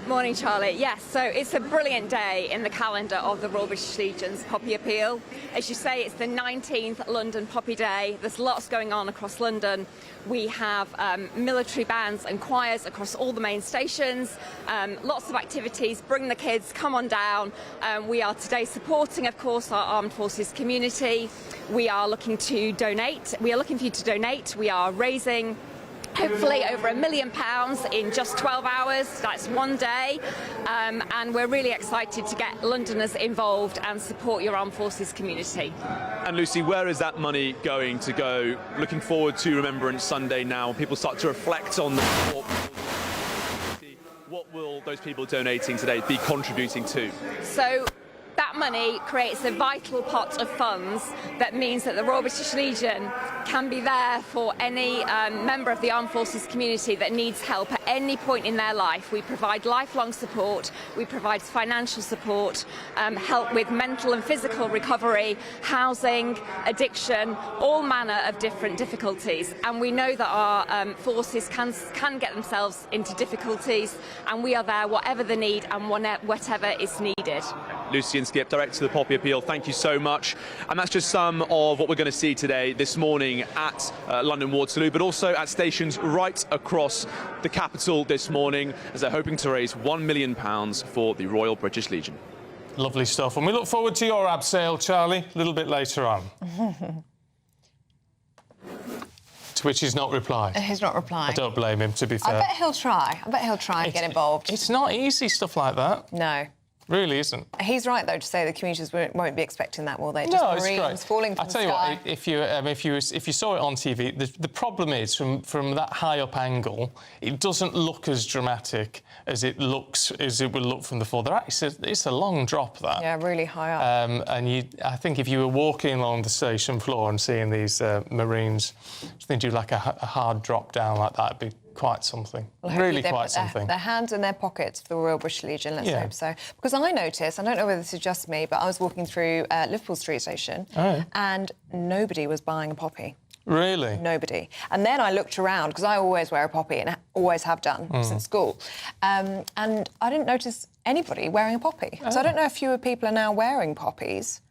Morning, Charlie. Yes, so it's a brilliant day in the calendar of the Royal British Legion's Poppy Appeal. As you say, it's the 19th London Poppy Day. There's lots going on across London. We have military bands and choirs across all the main stations, lots of activities. Bring the kids, come on down. We are today supporting, of course, our armed forces community. We are looking to donate. We are looking for you to donate. We are raising hopefully over £1 million in just 12 hours. That's one day, and we're really excited to get Londoners involved and support your armed forces community. And Lucy, where is that money going to go? Looking forward to Remembrance Sunday now, people start to reflect on the what will those people donating today be contributing to? So that money creates a vital pot of funds that means that the Royal British Legion can be there for any member of the armed forces community that needs help at any point in their life. We provide lifelong support, we provide financial support, help with mental and physical recovery, housing, addiction, all manner of different difficulties. And we know that our forces can get themselves into difficulties, and we are there whatever the need and whatever is needed. Lucy Inskip, Director of the Poppy Appeal, thank you so much. And that's just some of what we're going to see today, this morning at London Waterloo, but also at stations right across the capital this morning, as they're hoping to raise £1 million for the Royal British Legion. Lovely stuff. And we look forward to your abseil, Charlie, a little bit later on. To which he's not replied. He's not replied. I don't blame him, to be fair. I bet he'll try. I bet he'll try and get involved. It's not easy, stuff like that. No. Really isn't. He's right, though, to say the communities won't be expecting that, will they? Just no, it's Marines great. falling from I tell the you sky. what, if you saw it on TV, the problem is from that high up angle, it doesn't look as dramatic as it will look from the floor. It's a long drop, that. Yeah, really high up. And I think if you were walking along the station floor and seeing these Marines, they do like a hard drop down like that, it'd be quite something. Well, really quite something. Their hands in their pockets for the Royal British Legion, let's hope so. Because I noticed, I don't know whether this is just me, but I was walking through Liverpool Street Station and nobody was buying a poppy. Really? Nobody. And then I looked around, because I always wear a poppy and always have done since school, and I didn't notice anybody wearing a poppy. So I don't know if fewer people are now wearing poppies.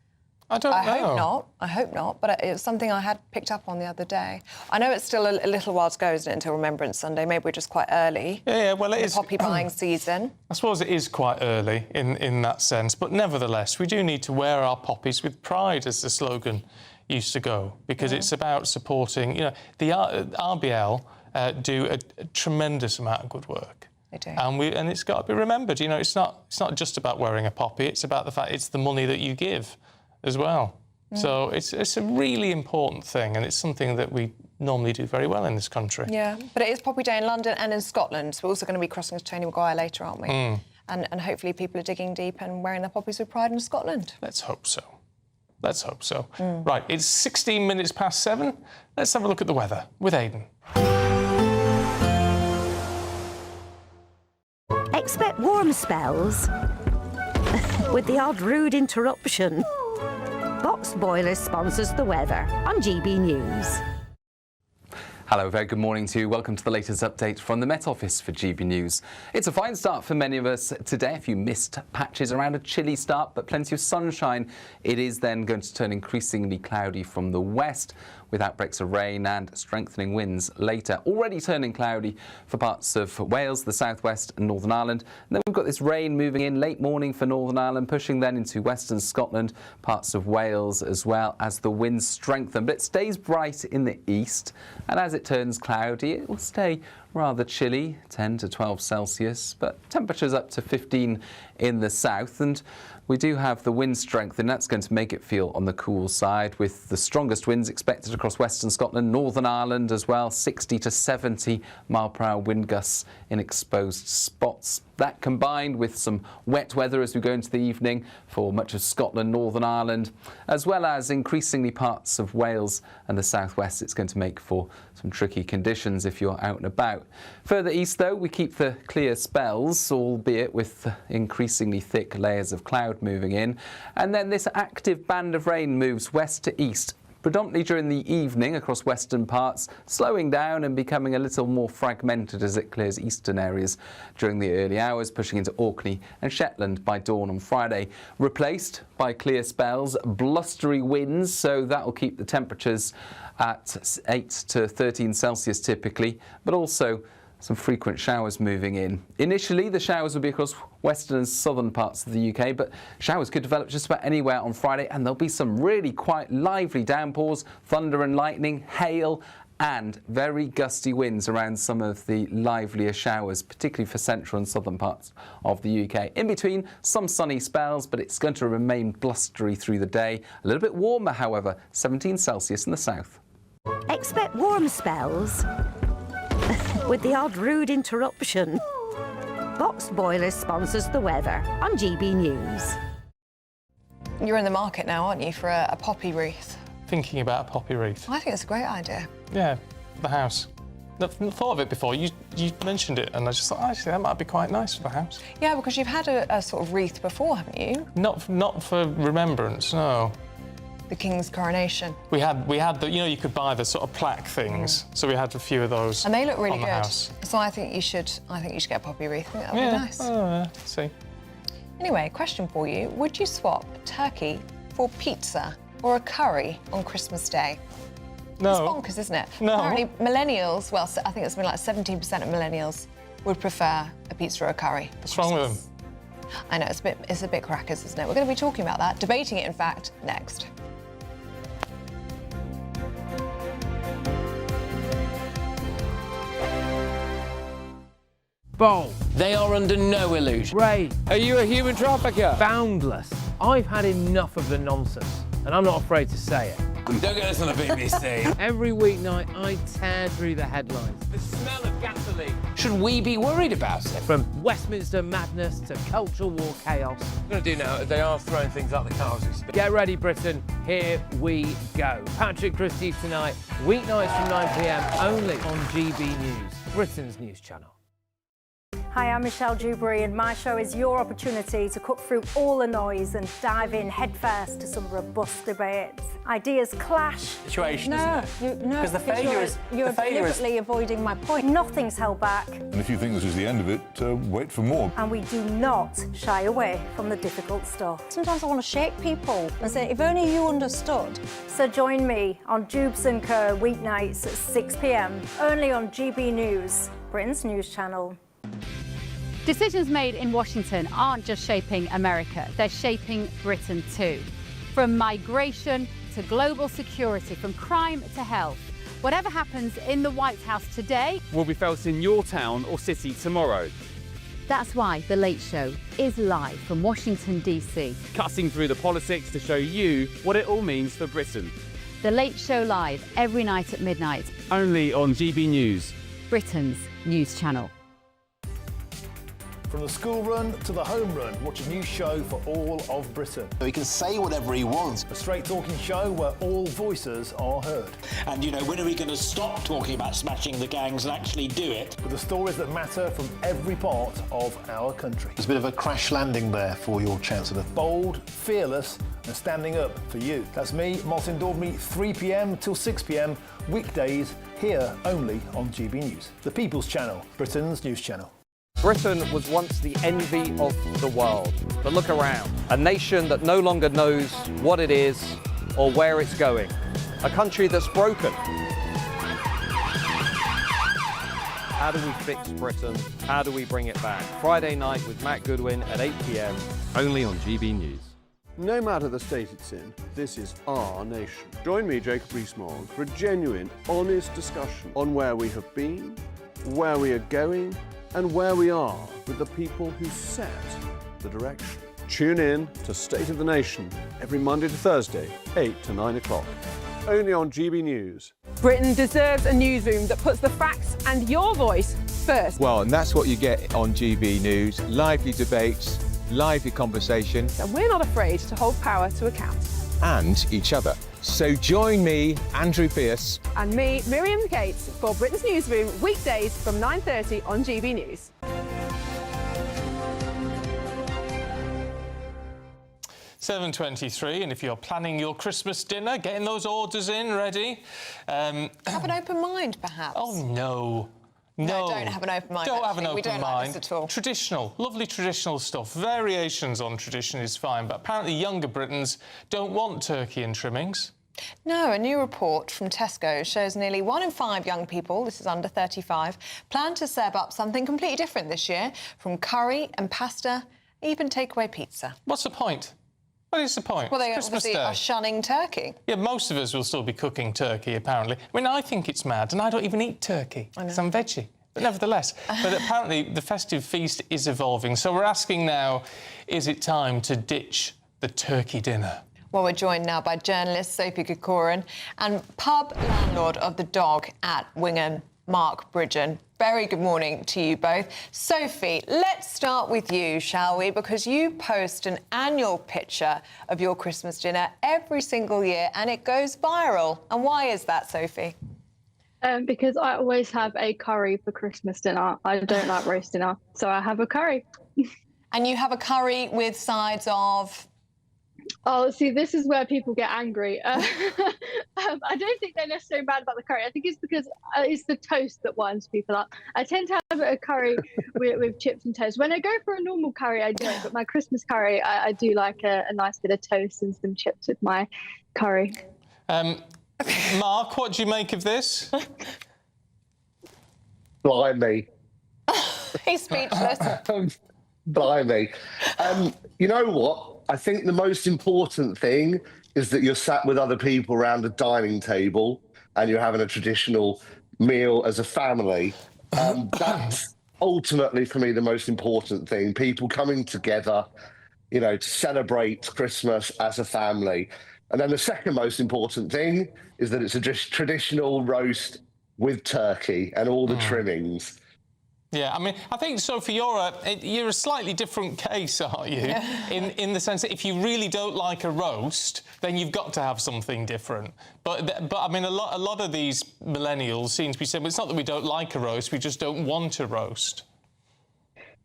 I don't know. I hope not, but it was something I had picked up on the other day. I know it's still a little while to go, isn't it, until Remembrance Sunday? Maybe we're just quite early. Yeah, well, it is. Poppy buying season. I suppose it is quite early in that sense, but nevertheless, we do need to wear our poppies with pride, as the slogan used to go, because it's about supporting, the RBL do a tremendous amount of good work. They do. And it's got to be remembered, it's not just about wearing a poppy, it's about the fact it's the money that you give as well. So it's a really important thing, and it's something that we normally do very well in this country. Yeah, but it is Poppy Day in London and in Scotland, so we're also going to be crossing to Tony Maguire later, aren't we? And hopefully people are digging deep and wearing their poppies with pride in Scotland. Let's hope so. Let's hope so. Right, it's 16 minutes past 7. Let's have a look at the weather with Aidan. Expect warm spells with the odd rude interruption. Box Boilers sponsors the weather on GB News. Hello, very good morning to you. Welcome to the latest update from the Met Office for GB News. It's a fine start for many of us today. A few mist patches around, a chilly start, but plenty of sunshine. It is then going to turn increasingly cloudy from the west, with outbreaks of rain and strengthening winds later. Already turning cloudy for parts of Wales, the southwest and Northern Ireland. And then we've got this rain moving in late morning for Northern Ireland, pushing then into western Scotland, parts of Wales as well as the winds strengthen. But it stays bright in the east, and as it turns cloudy, it will stay rather chilly, 10 to 12 Celsius, but temperatures up to 15 in the south. And we do have the wind strength, and that's going to make it feel on the cool side, with the strongest winds expected across western Scotland, Northern Ireland as well, 60 to 70 mile per hour wind gusts in exposed spots. That combined with some wet weather as we go into the evening for much of Scotland, Northern Ireland, as well as increasingly parts of Wales and the southwest, it's going to make for some tricky conditions if you're out and about. Further east, though, we keep the clear spells, albeit with increasingly thick layers of cloud moving in. And then this active band of rain moves west to east, predominantly during the evening across western parts, slowing down and becoming a little more fragmented as it clears eastern areas during the early hours, pushing into Orkney and Shetland by dawn on Friday. Replaced by clear spells, blustery winds, so that will keep the temperatures at 8 to 13 Celsius typically, but also some frequent showers moving in. Initially, the showers will be across western and southern parts of the UK, but showers could develop just about anywhere on Friday, and there'll be some really quite lively downpours, thunder and lightning, hail, and very gusty winds around some of the livelier showers, particularly for central and southern parts of the UK. In between, some sunny spells, but it's going to remain blustery through the day. A little bit warmer, however, 17 Celsius in the south. Expect warm spells with the odd rude interruption. Box Boilers sponsors the weather on GB News. You're in the market now, aren't you, for a poppy wreath? Thinking about a poppy wreath. I think it's a great idea. Yeah, for the house. I've not thought of it before. You mentioned it, and I just thought, actually, that might be quite nice for the house. Yeah, because you've had a sort of wreath before, haven't you? Not for remembrance, no. The King's coronation. We had the, you know, you could buy the sort of plaque things, so we had a few of those. And they look really on the good. house. So I think you should get a poppy wreath. I think that would be nice. See. Anyway, question for you. Would you swap turkey for pizza or a curry on Christmas Day? No. It's bonkers, isn't it? No. Apparently, millennials, well, I think it's been like 17% of millennials would prefer a pizza or a curry. What's wrong with them? I know, it's a bit crackers, isn't it? We're going to be talking about that, debating it, in fact, next. Bowl. They are under no illusion. Ray. Are you a human trafficker? Boundless. I've had enough of the nonsense, and I'm not afraid to say it. Don't get this on the BBC. Every weeknight, I tear through the headlines. The smell of gasoline. Should we be worried about it? From Westminster madness to cultural war chaos. What I'm going to do now is they are throwing things out the cars as we speak. Get ready, Britain. Here we go. Patrick Christie's tonight, weeknights from 9 p.m, only on GB News, Britain's news channel. Hi, I'm Michelle Dewberry, and my show is your opportunity to cut through all the noise and dive in headfirst to some robust debates. Ideas clash. Situation, No, isn't it? no, Because the failure is... You're deliberately avoiding my point. Nothing's held back. And if you think this is the end of it, wait for more. And we do not shy away from the difficult stuff. Sometimes I want to shake people and say, if only you understood. So join me on Dubes & Co. weeknights at 6 p.m, only on GB News, Britain's news channel. Decisions made in Washington aren't just shaping America, they're shaping Britain too. From migration to global security, from crime to health. Whatever happens in the White House today will be felt in your town or city tomorrow. That's why The Late Show is live from Washington, D.C. Cutting through the politics to show you what it all means for Britain. The Late Show live every night at midnight. Only on GB News, Britain's news channel. From the school run to the home run, watch a new show for all of Britain. So he can say whatever he wants. A straight-talking show where all voices are heard. And, you know, when are we going to stop talking about smashing the gangs and actually do it? With the stories that matter from every part of our country. There's a bit of a crash landing there for your Chancellor. Bold, fearless and standing up for you. That's me, Martin Daubney, 3 p.m. till 6 p.m, weekdays, here only on GB News. The People's Channel, Britain's news channel. Britain was once the envy of the world. But look around. A nation that no longer knows what it is or where it's going. A country that's broken. How do we fix Britain? How do we bring it back? Friday night with Matt Goodwin at 8 p.m, only on GB News. No matter the state it's in, this is our nation. Join me, Jacob Rees-Mogg, for a genuine, honest discussion on where we have been, where we are going, and where we are with the people who set the direction. Tune in to State of the Nation every Monday to Thursday, 8 to 9 o'clock. Only on GB News. Britain deserves a newsroom that puts the facts and your voice first. Well, and that's what you get on GB News. Lively debates, lively conversation. And we're not afraid to hold power to account. And each other. So join me, Andrew Pearce. And me, Miriam Gates, for Britain's Newsroom, weekdays from 9:30 on GB News. $7.23, and if you're planning your Christmas dinner, getting those orders in ready. Have an open mind, perhaps. Oh, no. No, don't have an open mind. Don't have an actually. open We don't mind. like this at all. Traditional, lovely traditional stuff. Variations on tradition is fine, but apparently younger Britons don't want turkey and trimmings. No, a new report from Tesco shows nearly 1 in 5 young people, this is under 35, plan to serve up something completely different this year, from curry and pasta, even takeaway pizza. What's the point? What is the point? Well, they Christmas obviously Day. are shunning turkey. Yeah, most of us will still be cooking turkey, apparently. I mean, I think it's mad, and I don't even eat turkey, because I'm veggie. But nevertheless, but apparently the festive feast is evolving. So we're asking now, is it time to ditch the turkey dinner? Well, we're joined now by journalist Sophie Corcoran and pub landlord of the Dog at Wingham, Mark Bridgen. Very good morning to you both. Sophie, let's start with you, shall we? Because you post an annual picture of your Christmas dinner every single year and it goes viral. And why is that, Sophie? Because I always have a curry for Christmas dinner. I don't like roast dinner, so I have a curry. And you have a curry with sides of? Oh, see, this is where people get angry. I don't think they're necessarily mad about the curry. I think it's because it's the toast that winds people up. I tend to have a curry with chips and toast. When I go for a normal curry, I don't. But my Christmas curry, I do like a nice bit of toast and some chips with my curry. Mark, what do you make of this? Blimey. He's speechless. Blimey. You know what? I think the most important thing is that you're sat with other people around a dining table and you're having a traditional meal as a family. That's ultimately, for me, the most important thing. People coming together, you know, to celebrate Christmas as a family. And then the second most important thing is that it's a traditional roast with turkey and all the trimmings. Yeah, I mean, I think, Sophie, you're a slightly different case, aren't you? Yeah. In the sense that if you really don't like a roast, then you've got to have something different. But I mean, a lot of these millennials seem to be saying, well, it's not that we don't like a roast, we just don't want a roast.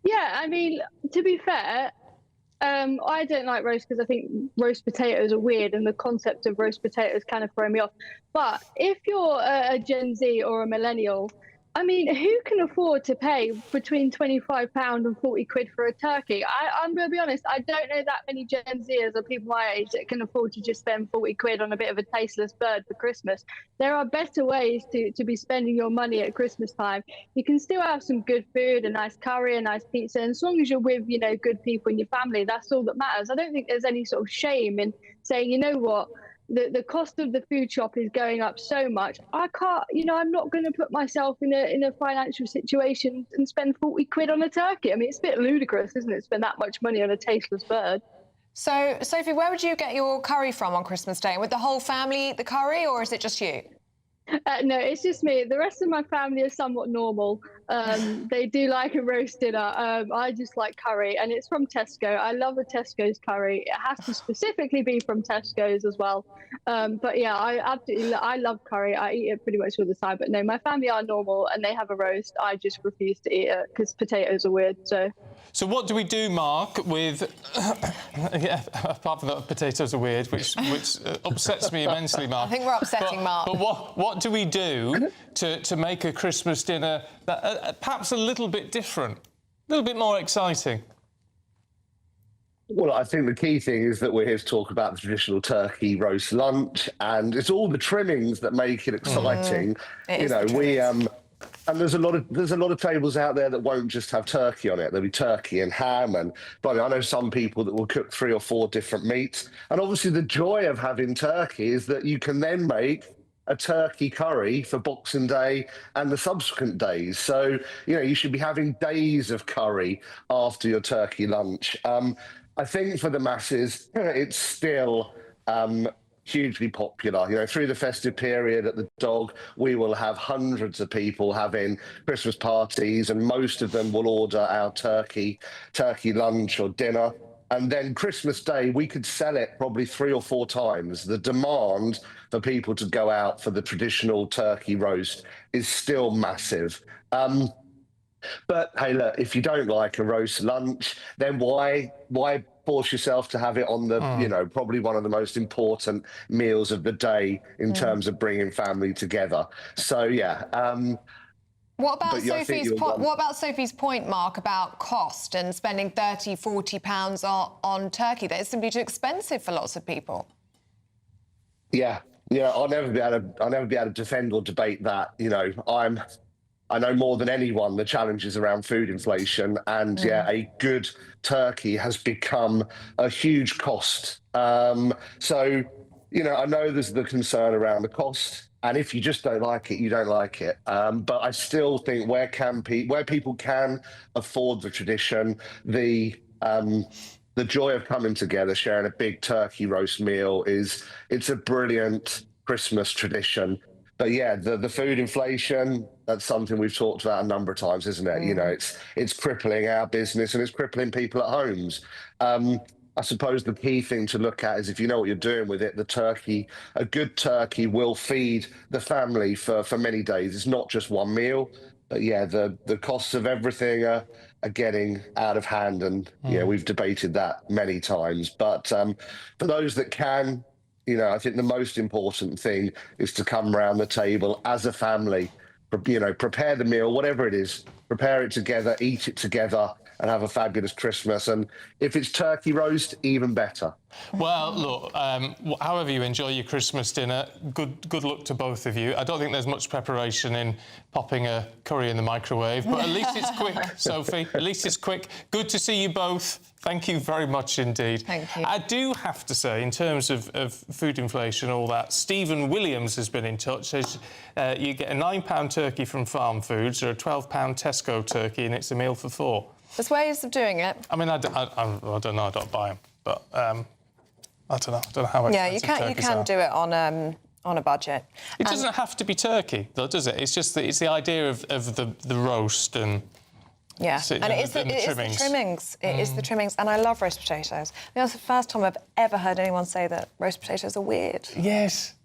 Yeah, I mean, to be fair, I don't like roast because I think roast potatoes are weird and the concept of roast potatoes kind of throw me off. But if you're a Gen Z or a millennial, I mean, who can afford to pay between £25 and 40 quid for a turkey? I'm going to be honest, I don't know that many Gen Zers or people my age that can afford to just spend 40 quid on a bit of a tasteless bird for Christmas. There are better ways to be spending your money at Christmas time. You can still have some good food, a nice curry, a nice pizza, and as long as you're with, you know, good people in your family, that's all that matters. I don't think there's any sort of shame in saying, you know what, the cost of the food shop is going up so much. I can't, you know, I'm not going to put myself in a financial situation and spend 40 quid on a turkey. I mean, it's a bit ludicrous, isn't it, spend that much money on a tasteless bird? So, Sophie, where would you get your curry from on Christmas Day? Would the whole family eat the curry, or is it just you? No, it's just me. The rest of my family are somewhat normal. They do like a roast dinner. I just like curry, and it's from Tesco. I love a Tesco's curry. It has to specifically be from Tesco's as well. But yeah, I love curry. I eat it pretty much all the time. But no, my family are normal, and they have a roast. I just refuse to eat it because potatoes are weird. So what do we do, Mark, with... yeah, apart from that, potatoes are weird, which upsets me immensely, Mark. I think we're upsetting Mark. But what do we do to make a Christmas dinner that, perhaps a little bit different, a little bit more exciting? Well, I think the key thing is that we're here to talk about the traditional turkey roast lunch, and it's all the trimmings that make it exciting. You know, and there's a lot of tables out there that won't just have turkey on it. There'll be turkey and ham, and but I know some people that will cook 3 or 4 different meats. And obviously, the joy of having turkey is that you can then make a turkey curry for Boxing Day and the subsequent days. So you know you should be having days of curry after your turkey lunch. I think for the masses, it's still hugely popular. You know, through the festive period at the Dog, we will have hundreds of people having Christmas parties, and most of them will order our turkey lunch or dinner. And then Christmas Day, we could sell it probably 3 or 4 times. The demand for people to go out for the traditional turkey roast is still massive. But hey, look, if you don't like a roast lunch, then why force yourself to have it on the, you know, probably one of the most important meals of the day in terms of bringing family together? So yeah. What about Sophie's point, Mark, about cost and spending £30–40 on turkey? That is simply too expensive for lots of people. Yeah, I'll never be able to defend or debate that. You know, I know more than anyone the challenges around food inflation, and yeah, a good turkey has become a huge cost. So, you know, I know there's the concern around the cost, and if you just don't like it, you don't like it. But I still think where people can afford the tradition, the joy of coming together, sharing a big turkey roast meal it's a brilliant Christmas tradition. But yeah, the food inflation, that's something we've talked about a number of times, isn't it? You know, it's crippling our business and it's crippling people at homes. I suppose the key thing to look at is if you know what you're doing with it, a good turkey will feed the family for many days. It's not just one meal. But yeah, the costs of everything are getting out of hand, and yeah, we've debated that many times. But for those that can, you know, I think the most important thing is to come around the table as a family, you know, prepare the meal, whatever it is, prepare it together, eat it together, and have a fabulous Christmas. And if it's turkey roast, even better. Well, look, however you enjoy your Christmas dinner, good luck to both of you. I don't think there's much preparation in popping a curry in the microwave, but at least it's quick, Sophie. At least it's quick. Good to see you both. Thank you very much indeed. Thank you. I do have to say, in terms of food inflation, all that, Stephen Williams has been in touch. Says you get a £9 turkey from Farm Foods or a £12 Tesco turkey, and it's a meal for 4. There's ways of doing it. I mean, I don't know. I don't buy them, but I don't know. I don't know how much. Yeah, you can do it on a budget. It doesn't have to be turkey, though, does it? It's just it's the idea of the roast and. Yeah, and it is the trimmings. It is the trimmings, and I love roast potatoes. That's the first time I've ever heard anyone say that roast potatoes are weird. Yes.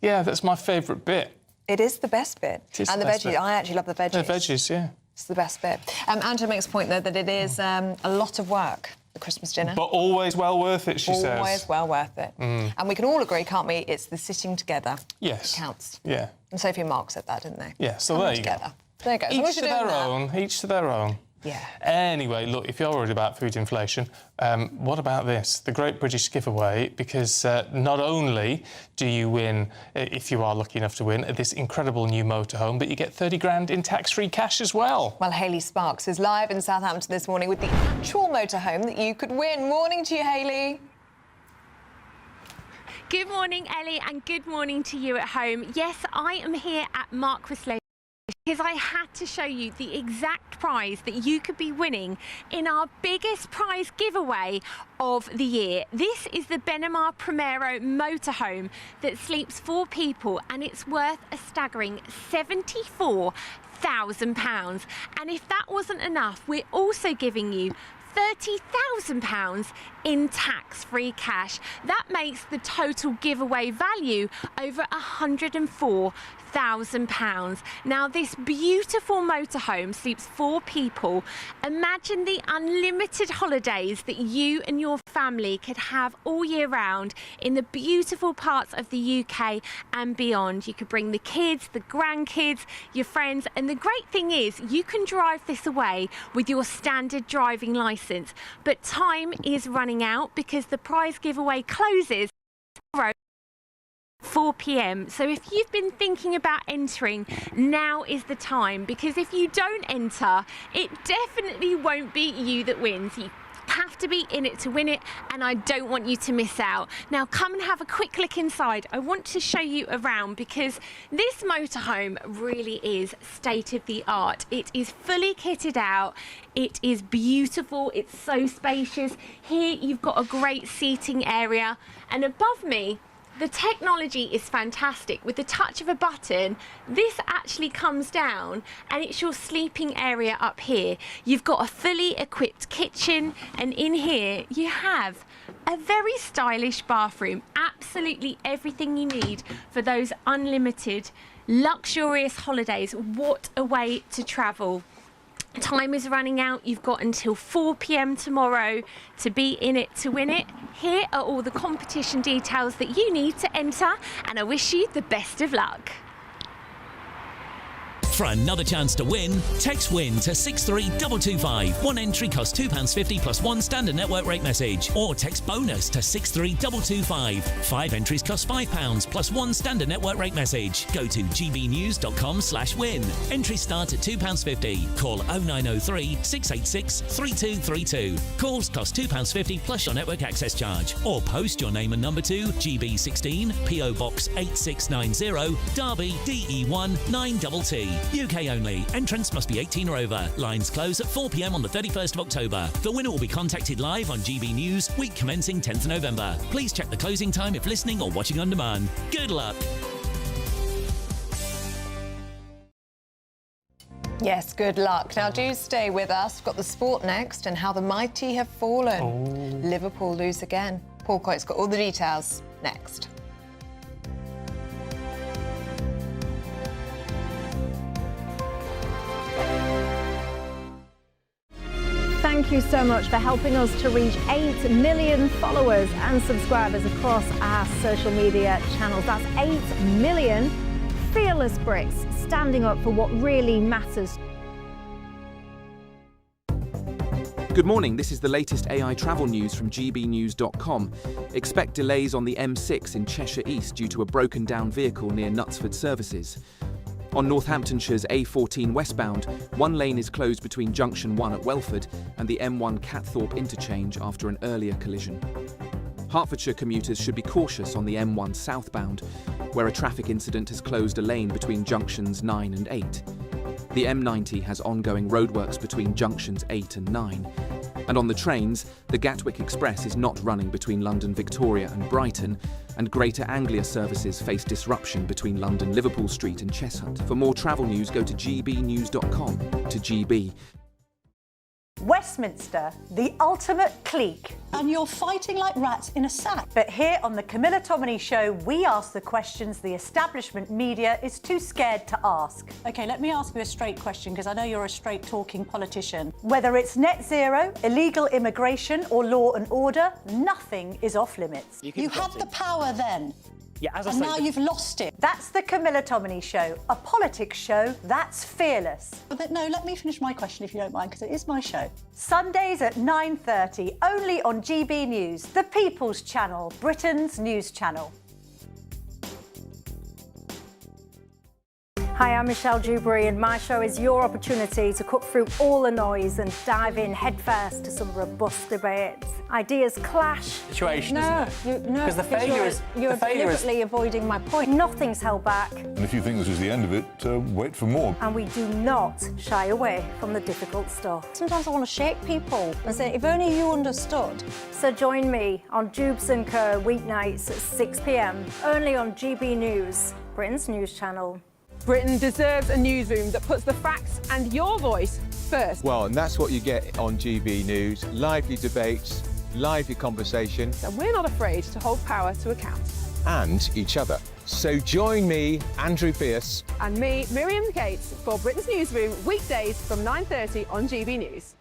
Yeah, that's my favourite bit. It is the best bit. And the veggies. I actually love the veggies. The veggies, yeah. It's the best bit. Angela makes a point, though, that it is a lot of work, the Christmas dinner. But always well worth it, she says. Always well worth it. And we can all agree, can't we, it's the sitting together that counts. Yeah. And Sophie and Mark said that, didn't they? Yeah, so there you go. There you go. Each to their own. Each to their own. Yeah. Anyway, look, if you're worried about food inflation, what about this? The Great British Giveaway, because not only do you win, if you are lucky enough to win, this incredible new motorhome, but you get 30 grand in tax-free cash as well. Well, Hayley Sparks is live in Southampton this morning with the actual motorhome that you could win. Morning to you, Hayley. Good morning, Ellie, and good morning to you at home. Yes, I am here at Marquis because I had to show you the exact prize that you could be winning in our biggest prize giveaway of the year. This is the Benamar Primero motorhome that sleeps 4 people, and it's worth a staggering £74,000. And if that wasn't enough, we're also giving you £30,000 in tax-free cash. That makes the total giveaway value over £104,000. Now, this beautiful motorhome sleeps 4 people. Imagine the unlimited holidays that you and your family could have all year round in the beautiful parts of the UK and beyond. You could bring the kids, the grandkids, your friends, and the great thing is you can drive this away with your standard driving licence. But time is running out because the prize giveaway closes tomorrow 4 p.m. So if you've been thinking about entering, now is the time, because if you don't enter, it definitely won't be you that wins. You have to be in it to win it, and I don't want you to miss out. Now come and have a quick look inside. I want to show you around because this motorhome really is state of the art. It is fully kitted out. It is beautiful. It's so spacious. Here you've got a great seating area, and above me The technology is fantastic. With the touch of a button, this actually comes down and it's your sleeping area up here. You've got a fully equipped kitchen, and in here you have a very stylish bathroom. Absolutely everything you need for those unlimited, luxurious holidays. What a way to travel. Time is running out. You've got until 4 p.m. tomorrow to be in it to win it. Here are all the competition details that you need to enter, and I wish you the best of luck. For another chance to win, text WIN to 63225. One entry costs £2.50 plus one standard network rate message. Or text BONUS to 63225. 5 entries cost £5 plus one standard network rate message. Go to gbnews.com/win. Entries start at £2.50. Call 0903 686 3232. Calls cost £2.50 plus your network access charge. Or post your name and number to GB16 PO Box 8690 Derby DE1 9TT. UK only. Entrants must be 18 or over. Lines close at 4 p.m. on the 31st of October. The winner will be contacted live on GB News, week commencing 10th November. Please check the closing time if listening or watching on demand. Good luck. Yes, good luck. Now, do stay with us. We've got the sport next and how the mighty have fallen. Liverpool lose again. Paul Coyte's got all the details next. Thank you so much for helping us to reach 8 million followers and subscribers across our social media channels. That's 8 million fearless Brits standing up for what really matters. Good morning, this is the latest AI travel news from gbnews.com. Expect delays on the M6 in Cheshire East due to a broken down vehicle near Knutsford Services. On Northamptonshire's A14 westbound, one lane is closed between Junction 1 at Welford and the M1 Catthorpe interchange after an earlier collision. Hertfordshire commuters should be cautious on the M1 southbound, where a traffic incident has closed a lane between junctions 9 and 8. The M90 has ongoing roadworks between junctions 8 and 9. And on the trains, the Gatwick Express is not running between London Victoria and Brighton, and Greater Anglia services face disruption between London Liverpool Street and Cheshunt. For more travel news, go to gbnews.com to GB. Westminster, the ultimate clique. And you're fighting like rats in a sack. But here on the Camilla Tominey Show, we ask the questions the establishment media is too scared to ask. OK, let me ask you a straight question, because I know you're a straight-talking politician. Whether it's net zero, illegal immigration or law and order, nothing is off-limits. You had the power then. Yeah, as I and now you've lost it. That's the Camilla Tominey Show, a politics show that's fearless. But no, let me finish my question if you don't mind, because it is my show. Sundays at 9:30, only on GB News, the People's Channel, Britain's news channel. Hi, I'm Michelle Dewberry, and my show is your opportunity to cut through all the noise and dive in headfirst to some robust debates. Ideas clash. Situation, No, isn't it? no, Because the failure is you're deliberately avoiding my point. Nothing's held back, And if you think this is the end of it, wait for more. and we do not shy away from the difficult stuff. Sometimes I want to shake people and say, if only you understood. So join me on Jubes and Kerr weeknights at 6 p.m. only on GB News, Britain's news channel. Britain deserves a newsroom that puts the facts and your voice first. Well, and that's what you get on GB News. Lively debates, lively conversation. And we're not afraid to hold power to account. And each other. So join me, Andrew Pierce. And me, Miriam Gates, for Britain's Newsroom, weekdays from 9:30 on GB News.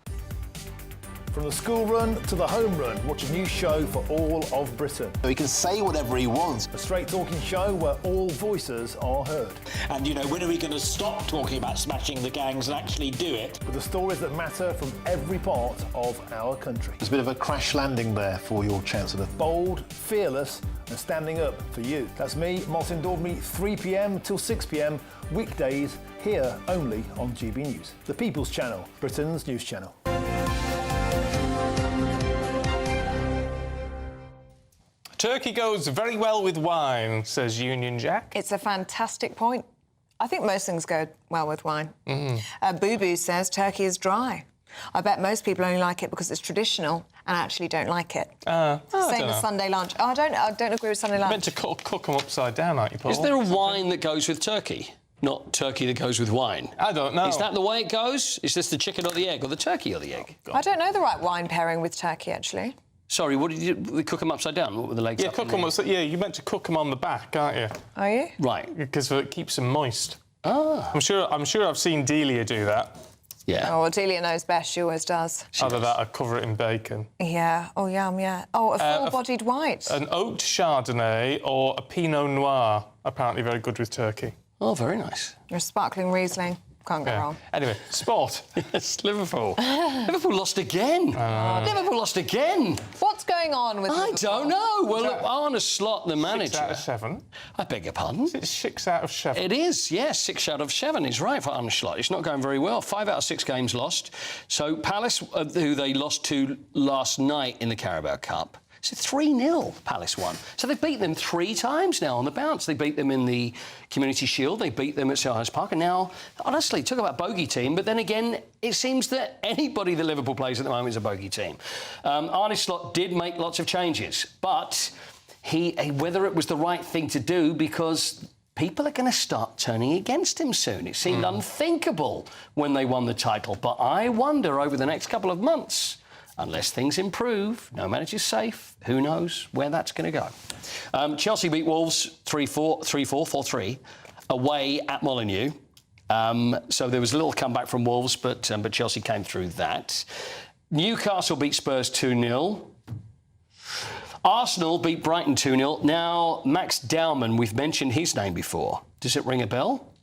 From the school run to the home run, watch a new show for all of Britain. He can say whatever he wants. A straight-talking show where all voices are heard. And, you know, when are we going to stop talking about smashing the gangs and actually do it? With the stories that matter from every part of our country. There's a bit of a crash landing there for your Chancellor. Bold, fearless and standing up for you. That's me, Martin Daubney, 3 p.m. till 6 p.m, weekdays, here only on GB News. The People's Channel, Britain's news channel. Turkey goes very well with wine, says Union Jack. It's a fantastic point. I think most things go well with wine. Boo Boo says Turkey is dry. I bet most people only like it because it's traditional and I actually don't like it. I Same don't as know. Sunday lunch. Oh, I don't agree with Sunday You're lunch. meant to cook them upside down, aren't you, Paul? Is there a wine that goes with turkey? Not turkey that goes with wine? I don't know. Is that the way it goes? Is this the chicken or the egg, or the turkey or the egg? I don't know the right wine pairing with turkey, actually. Sorry, what did you cook them upside down? What were the legs? Yeah, cook them. Yeah, you're meant to cook them on the back, aren't you? Are you? Right. Because it keeps them moist. Ah. I'm sure I've seen Delia do that. Yeah. Oh, well, Delia knows best. She always does. Either that or cover it in bacon. Yeah. Oh, yum, yeah. Oh, a full-bodied white. An oat Chardonnay or a Pinot Noir, apparently very good with turkey. Oh, very nice. Or a sparkling Riesling. Can't go wrong. Anyway, sport. Yes, Liverpool. Liverpool lost again. Liverpool lost again. What's going on with I don't know. Well, look, Arne Slot, the manager... 6 out of 7. I beg your pardon? It's 6 out of 7. It is, yes. 6 out of 7 is right for Arne Slot. It's not going very well. 5 out of 6 games lost. So Palace, who they lost to last night in the Carabao Cup, so 3-0 Palace won. So they've beaten them 3 times now on the bounce. They beat them in the Community Shield, they beat them at Selhurst Park, and now, honestly, talk about bogey team, but then again, it seems that anybody that Liverpool plays at the moment is a bogey team. Arne Slot did make lots of changes, but whether it was the right thing to do, because people are going to start turning against him soon. It seemed unthinkable when they won the title, but I wonder over the next couple of months, unless things improve, no manager's safe, who knows where that's going to go. Chelsea beat Wolves 3-4, 4-3, away at Molineux. So there was a little comeback from Wolves, but Chelsea came through that. Newcastle beat Spurs 2-0. Arsenal beat Brighton 2-0. Now, Max Dowman, we've mentioned his name before. Does it ring a bell?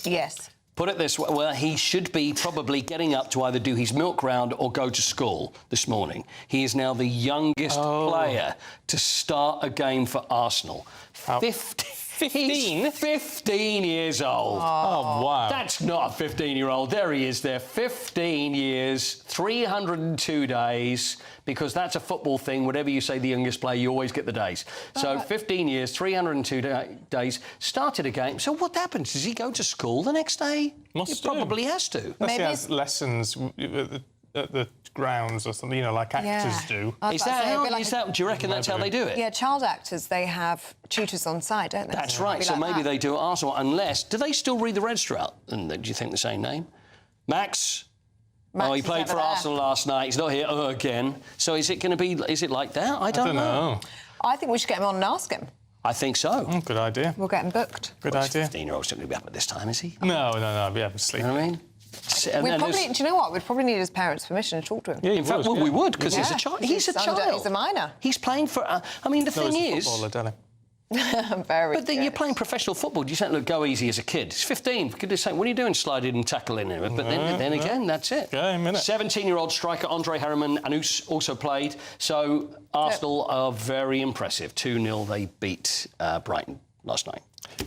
Yes. Put it this way, well, he should be probably getting up to either do his milk round or go to school this morning. He is now the youngest player to start a game for Arsenal. 15? 15 years old. Oh, wow. That's not a 15-year-old. There he is there. 15 years, 302 days, because that's a football thing. Whatever you say the youngest player, you always get the days. So 15 years, 302 days, started a game. So what happens? Does he go to school the next day? He probably has to. Unless he has lessons at the grounds or something, like actors do. Is that, do you reckon that's how they do it? Yeah, child actors, they have tutors on site, don't they? That's right. So maybe they do at Arsenal, unless... Do they still read the register out? And do you think the same name? Max? Oh, he played for Arsenal last night. He's not here again. So is it going to be... Is it like that? I don't know. I think we should get him on and ask him. I think so. Good idea. We'll get him booked. Good idea. 15-year-old's not going to be up at this time, is he? No, I'll be having to sleep. You know what I mean? Do you know what? We'd probably need his parents' permission to talk to him. Yeah, in fact, we would, because he's a child. He's a child. He's a minor. He's playing for... I mean, the thing is... Footballer, don't he? But then you're playing professional football. You say, look, go easy as a kid. He's 15. For goodness sake, what are you doing sliding and tackling him? But then again, that's it. Game, innit? 17-year-old striker Andre Harriman and also played. So Arsenal are very impressive. 2-0 they beat Brighton last night.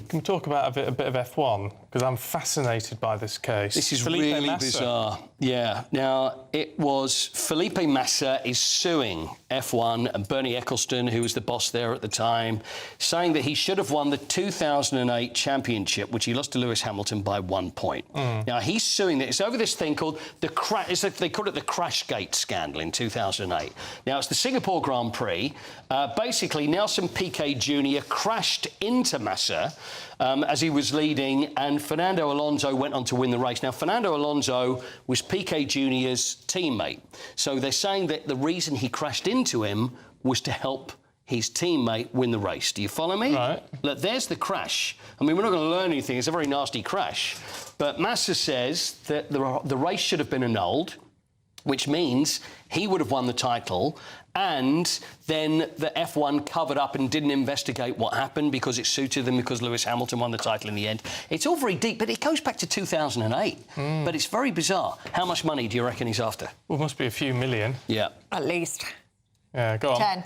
Can we talk about a bit of F1? Because I'm fascinated by this case. This is Felipe really Massa. bizarre. Yeah. Now, it was Felipe Massa is suing F1 and Bernie Ecclestone, who was the boss there at the time, saying that he should have won the 2008 championship, which he lost to Lewis Hamilton by 1 point. Now, he's suing that. It's over this thing called the crash. They call it the Crashgate scandal in 2008. Now, it's the Singapore Grand Prix. Basically, Nelson Piquet Jr. crashed into Massa as he was leading, and Fernando Alonso went on to win the race. Now, Fernando Alonso was Piquet Jr.'s teammate. So they're saying that the reason he crashed into him was to help his teammate win the race. Do you follow me? Right. Look, there's the crash. I mean, we're not going to learn anything. It's a very nasty crash. But Massa says that the race should have been annulled, which means he would have won the title, and then the F1 covered up and didn't investigate what happened because it suited them, because Lewis Hamilton won the title in the end. It's all very deep, but it goes back to 2008. But it's very bizarre. How much money do you reckon he's after? Well, it must be a few million. Yeah. At least. Yeah, go on. 10.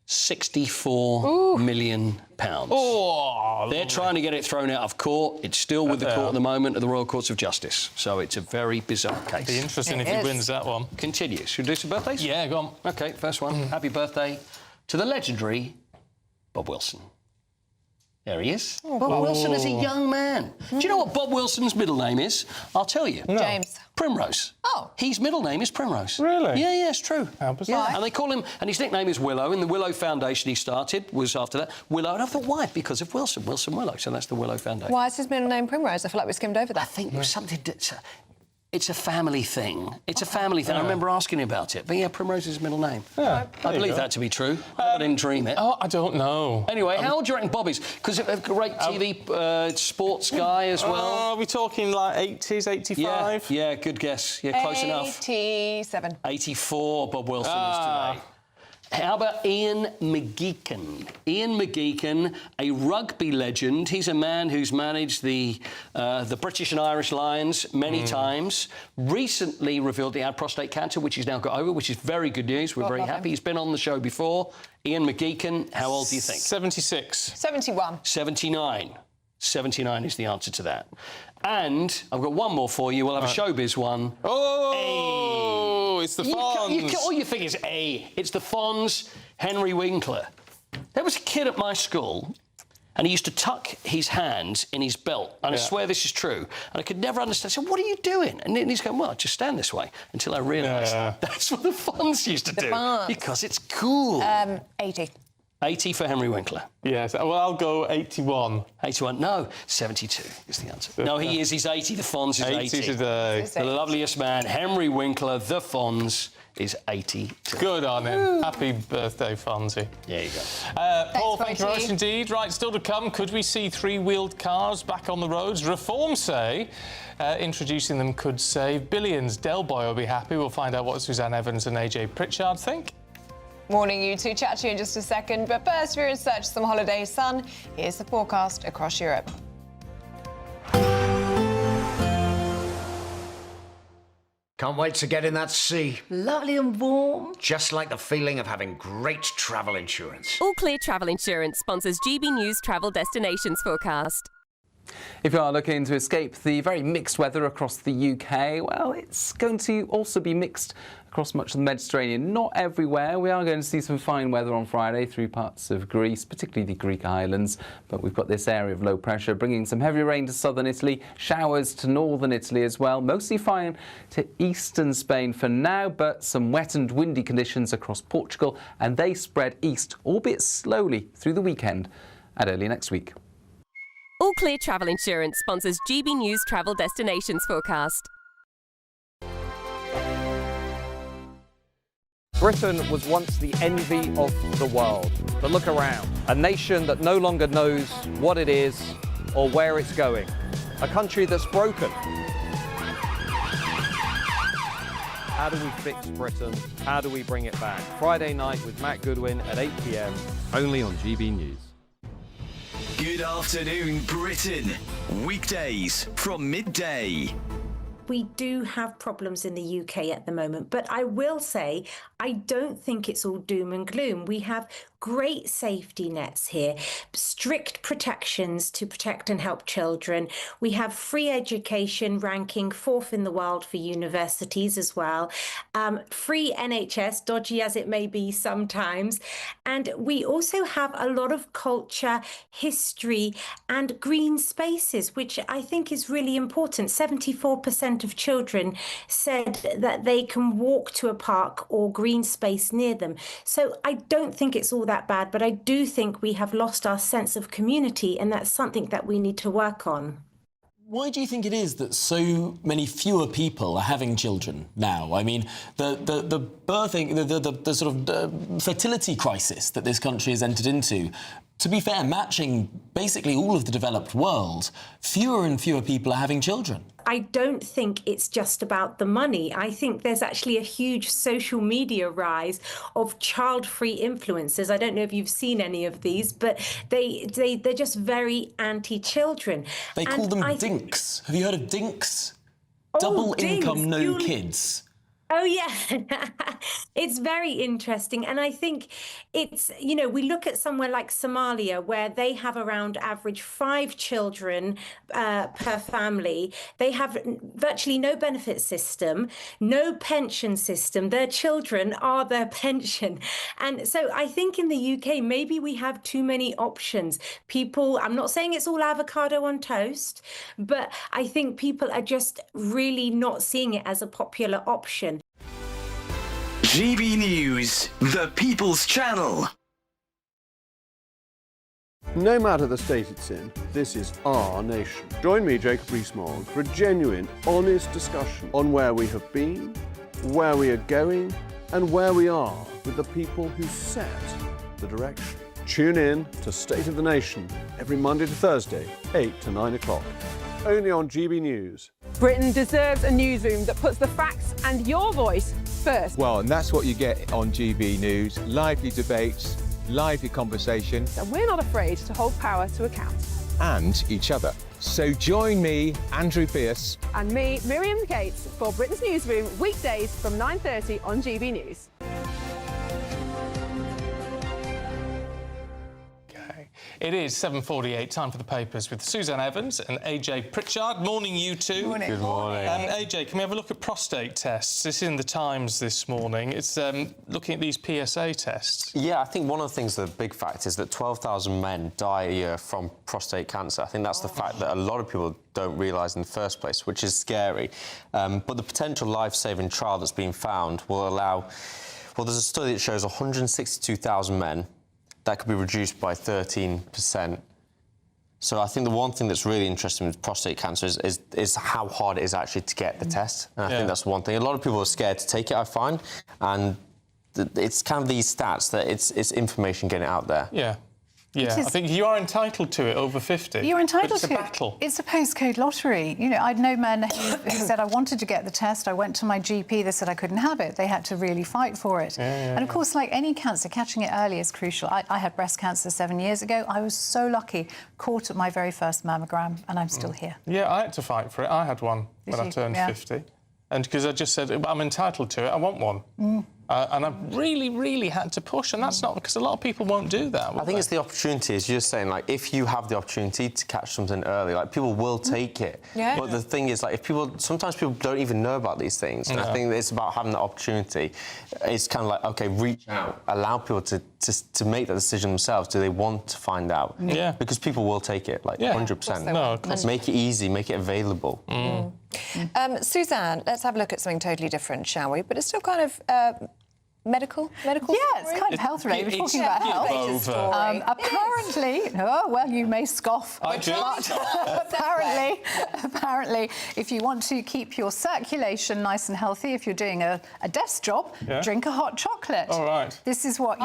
£64 million. Oh, they're trying to get it thrown out of court. It's still with the court at the moment, at the Royal Courts of Justice. So it's a very bizarre case. Be interesting if he wins that one. Continues. Should we do some birthdays? Yeah, go on. OK, first one. Happy birthday to the legendary Bob Wilson. There he is. Oh, Bob Bob. Wilson is a young man. Do you know what Bob Wilson's middle name is? I'll tell you. No. James. Primrose. Oh. His middle name is Primrose. Really? Yeah, it's true. How bizarre. Yeah, and they call him, and his nickname is Willow, and the Willow Foundation he started was after that, Willow. And I thought, why? Because of Wilson, Willow. So that's the Willow Foundation. Why is his middle name Primrose? I feel like we skimmed over that. I think it was something that's... It's a family thing. It's a family thing. I remember asking him about it. But yeah, Primrose is his middle name. Yeah, I believe that to be true. I didn't dream it. Oh, I don't know. Anyway, how old do you reckon Bob is? Because a great TV sports guy as well. Are we talking like 80s, 85? Yeah, good guess. Yeah, close enough. 87. 84, Bob Wilson is today. How about Ian McGeechan? Ian McGeechan, a rugby legend. He's a man who's managed the British and Irish Lions many times. Recently revealed he had prostate cancer, which he's now got over, which is very good news. We're very happy. He's been on the show before. Ian McGeechan, how old do you think? 76. 71. 79. 79 is the answer to that. And I've got one more for you. We'll have a showbiz one. Oh, it's the Fonz. All you think is A. It's the Fonz, Henry Winkler. There was a kid at my school, and he used to tuck his hands in his belt. And I swear this is true. And I could never understand. I said, what are you doing? And he's going, well, just stand this way. Until I realised that's what the Fonz used to do. Fonz. Because it's cool. 80. 80 for Henry Winkler. Yes, well, I'll go 81. 81, no, 72 is the answer. No, he's 80, the Fonz is 80. 80 today. The loveliest man, Henry Winkler, the Fonz, is 80 today. Good on him. Happy birthday, Fonzie. There you go. Paul, thank you very much indeed. Right, still to come, could we see three-wheeled cars back on the roads? Reform say introducing them could save billions. Del Boy will be happy. We'll find out what Suzanne Evans and AJ Pritchard think. Morning, you two. Chat to you in just a second. But first, we're in search of some holiday sun. Here's the forecast across Europe. Can't wait to get in that sea. Lovely and warm. Just like the feeling of having great travel insurance. All Clear Travel Insurance sponsors GB News Travel Destinations forecast. If you are looking to escape the very mixed weather across the UK, well, it's going to also be mixed across much of the Mediterranean. Not everywhere. We are going to see some fine weather on Friday through parts of Greece, particularly the Greek islands. But we've got this area of low pressure bringing some heavy rain to southern Italy, showers to northern Italy as well. Mostly fine to eastern Spain for now, but some wet and windy conditions across Portugal, and they spread east, albeit slowly, through the weekend and early next week. All Clear Travel Insurance sponsors GB News Travel Destinations forecast. Britain was once the envy of the world. But look around. A nation that no longer knows what it is or where it's going. A country that's broken. How do we fix Britain? How do we bring it back? Friday night with Matt Goodwin at 8 p.m, only on GB News. Good afternoon, Britain. Weekdays from midday. We do have problems in the UK at the moment, but I will say I don't think it's all doom and gloom. We have great safety nets here, strict protections to protect and help children. We have free education ranking 4th in the world for universities as well. Free NHS, dodgy as it may be sometimes. And we also have a lot of culture, history and green spaces, which I think is really important. 74% of children said that they can walk to a park or green space near them. So I don't think it's all that bad, but I do think we have lost our sense of community, and that's something that we need to work on. Why do you think it is that so many fewer people are having children now? I mean, the birthing, the sort of fertility crisis that this country has entered into, to be fair, matching basically all of the developed world, fewer and fewer people are having children. I don't think it's just about the money. I think there's actually a huge social media rise of child-free influencers. I don't know if you've seen any of these, but they're just very anti-children. They call them dinks. Have you heard of dinks? Double income, no kids. Oh, yeah. It's very interesting. And I think it's, you know, we look at somewhere like Somalia, where they have around average 5 children per family. They have virtually no benefit system, no pension system. Their children are their pension. And so I think in the UK, maybe we have too many options. People, I'm not saying it's all avocado on toast, but I think people are just really not seeing it as a popular option. GB News, the People's Channel. No matter the state it's in, this is our nation. Join me, Jacob Rees-Mogg, for a genuine, honest discussion on where we have been, where we are going, and where we are with the people who set the direction. Tune in to State of the Nation every Monday to Thursday, 8 to 9 o'clock. Only on GB News. Britain deserves a newsroom that puts the facts and your voice first. Well, and that's what you get on GB News. Lively debates, lively conversation. And we're not afraid to hold power to account. And each other. So join me, Andrew Pierce. And me, Miriam Gates, for Britain's Newsroom, weekdays from 9:30 on GB News. It is 7:48, time for the papers with Suzanne Evans and AJ Pritchard. Morning, you two. Morning. Good morning. AJ, can we have a look at prostate tests? This is in the Times this morning. It's looking at these PSA tests. Yeah, I think one of the things, the big fact is that 12,000 men die a year from prostate cancer. I think that's the fact that a lot of people don't realise in the first place, which is scary. But the potential life-saving trial that's been found will allow... Well, there's a study that shows 162,000 men. That could be reduced by 13%. So I think the one thing that's really interesting with prostate cancer is how hard it is actually to get the test. And I think that's one thing. A lot of people are scared to take it, I find. And it's kind of these stats that it's information getting out there. Yeah. Yeah, I think you are entitled to it over 50. You're entitled to it. It's a battle. It's a postcode lottery. You know, I'd know men who said, I wanted to get the test. I went to my GP. They said I couldn't have it. They had to really fight for it. And, of course, like any cancer, catching it early is crucial. I had breast cancer 7 years ago. I was so lucky, caught at my very first mammogram, and I'm still here. Yeah, I had to fight for it. I had one when I turned 50. And because I just said, I'm entitled to it, I want one. And I really, really had to push, and that's not because a lot of people won't do that. I think it's the opportunity, as you're saying, like, if you have the opportunity to catch something early, like, people will take it. Yeah. But the thing is, like, if people... Sometimes people don't even know about these things, and I think it's about having that opportunity. It's kind of like, OK, reach out, allow people to make that decision themselves. Do they want to find out? Yeah. Because people will take it, like, 100%. No, of course. Make it easy, make it available. Suzanne, let's have a look at something totally different, shall we? But it's still kind of medical. Yeah, it's kind of health related. We're talking about health. Apparently, oh well, you may scoff. I do. Apparently, if you want to keep your circulation nice and healthy, if you're doing a desk job, drink a hot chocolate. All right. This is what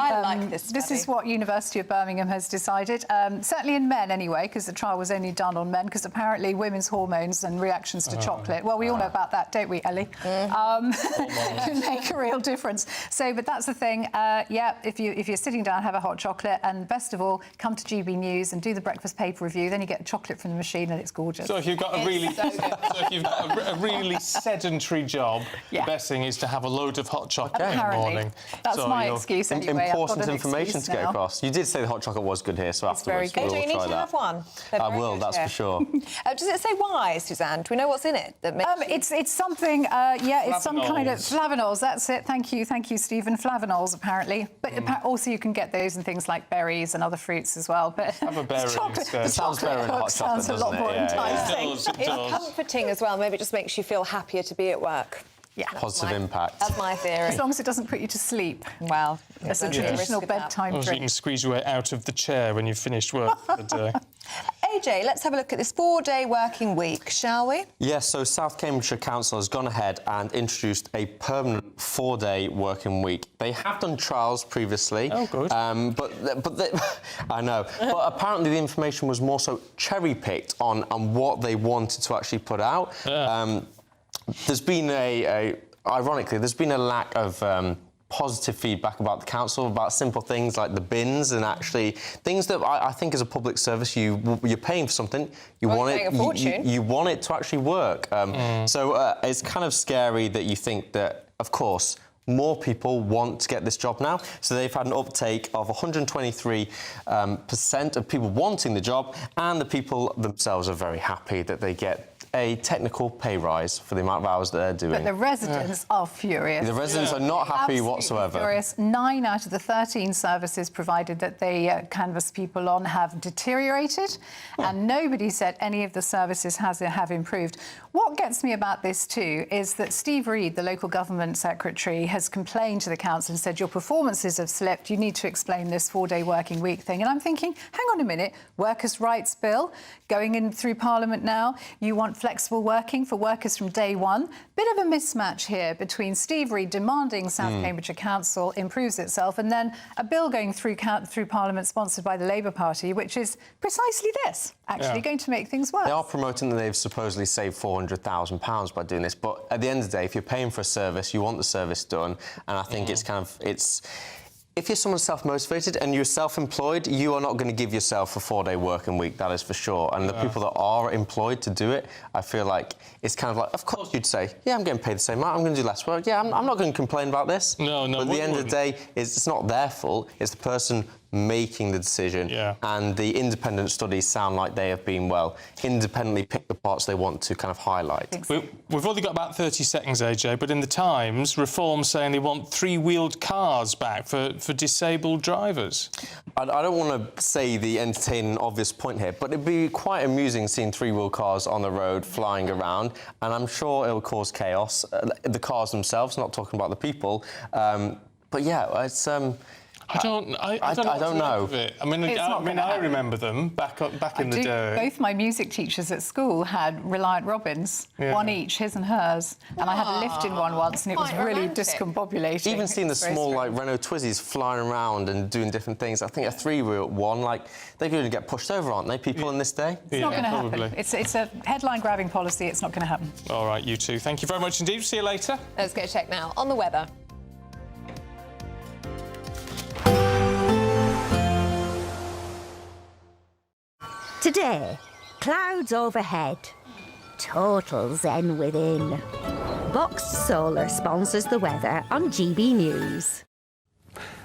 this is what University of Birmingham has decided. Certainly in men, anyway, because the trial was only done on men. Because apparently, women's hormones and reactions to chocolate. Well, we all know about that, don't we, Ellie? Can make a real difference. So, but that's the thing. If you're sitting down, have a hot chocolate, and best of all, come to GB News and do the breakfast paper review. Then you get chocolate from the machine, and it's gorgeous. So if you've got a really sedentary job, the best thing is to have a load of hot chocolate in the morning. That's my excuse anyway. Important information to get across. You did say the hot chocolate was good here, so afterwards we'll try that. Do you need to have one? I will, that's for sure. Does it say why, Suzanne? Do we know what's in it? That makes it's something. It's some kind of flavanols. That's it. Thank you, Stephen. Flavanols, apparently, but also you can get those in things like berries and other fruits as well. But have a berry instead. It sounds better in hot chocolate, sounds a lot more enticing. It's comforting as well. Maybe it just makes you feel happier to be at work. Yeah, positive impact. That's my theory. As long as it doesn't put you to sleep. Well, it's a traditional bedtime drink. You can squeeze your way out of the chair when you've finished work for the day. AJ, let's have a look at this 4-day working week, shall we? Yes, so South Cambridgeshire Council has gone ahead and introduced a permanent 4-day working week. They have done trials previously. Oh, good. I know. But apparently the information was more so cherry-picked on what they wanted to actually put out. Yeah. There's been ironically, there's been a lack of positive feedback about the council, about simple things like the bins and actually things that I think as a public service, you're paying for something, you want it to actually work. So it's kind of scary that you think that of course, more people want to get this job now. So they've had an uptake of 123% of people wanting the job, and the people themselves are very happy that they get a technical pay rise for the amount of hours that they're doing. But the residents are furious. The residents are not happy whatsoever. Furious. 9 out of the 13 services provided that they canvass people on have deteriorated, and nobody said any of the services have improved. What gets me about this too is that Steve Reed, the local government secretary, has complained to the council and said your performances have slipped. You need to explain this 4-day working week thing. And I'm thinking, hang on a minute, workers' rights bill going in through Parliament now. You want flexible working for workers from day one. Bit of a mismatch here between Steve Reed demanding South Cambridgeshire Council improves itself, and then a bill going through Parliament sponsored by the Labour Party, which is precisely this, actually going to make things worse. They are promoting that they've supposedly saved £400,000 by doing this, but at the end of the day, if you're paying for a service, you want the service done, and I think if you're someone self-motivated and you're self-employed, you are not going to give yourself a 4-day working week, that is for sure. And the people that are employed to do it, I feel like it's kind of like, of course you'd say, yeah, I'm getting paid the same amount, I'm going to do less work. Yeah, I'm not going to complain about this. No. But at the end of the day, it's not their fault, it's the person making the decision. And the independent studies sound like they have been, well, independently picked the parts they want to kind of highlight. We've only got about 30 seconds, AJ, but in the Times, Reform saying they want 3-wheeled cars back for disabled drivers. I don't want to say the entertaining obvious point here, but it'd be quite amusing seeing 3-wheel cars on the road flying around, and I'm sure it'll cause chaos. The cars themselves, not talking about the people. But yeah, it's... I don't know. I mean, I remember them back in the day. Both my music teachers at school had Reliant Robins, one each, his and hers, and I had a lift in one once, and it was really discombobulating. Even seeing the small, like, Renault Twizzys flying around and doing different things, I think a 3-wheel one, like, they're going to get pushed over, aren't they, people in this day? It's not going to happen. It's a headline-grabbing policy. It's not going to happen. All right, you two. Thank you very much indeed. See you later. Let's go check now on the weather. Today, clouds overhead, total zen within. Box Solar sponsors the weather on GB News.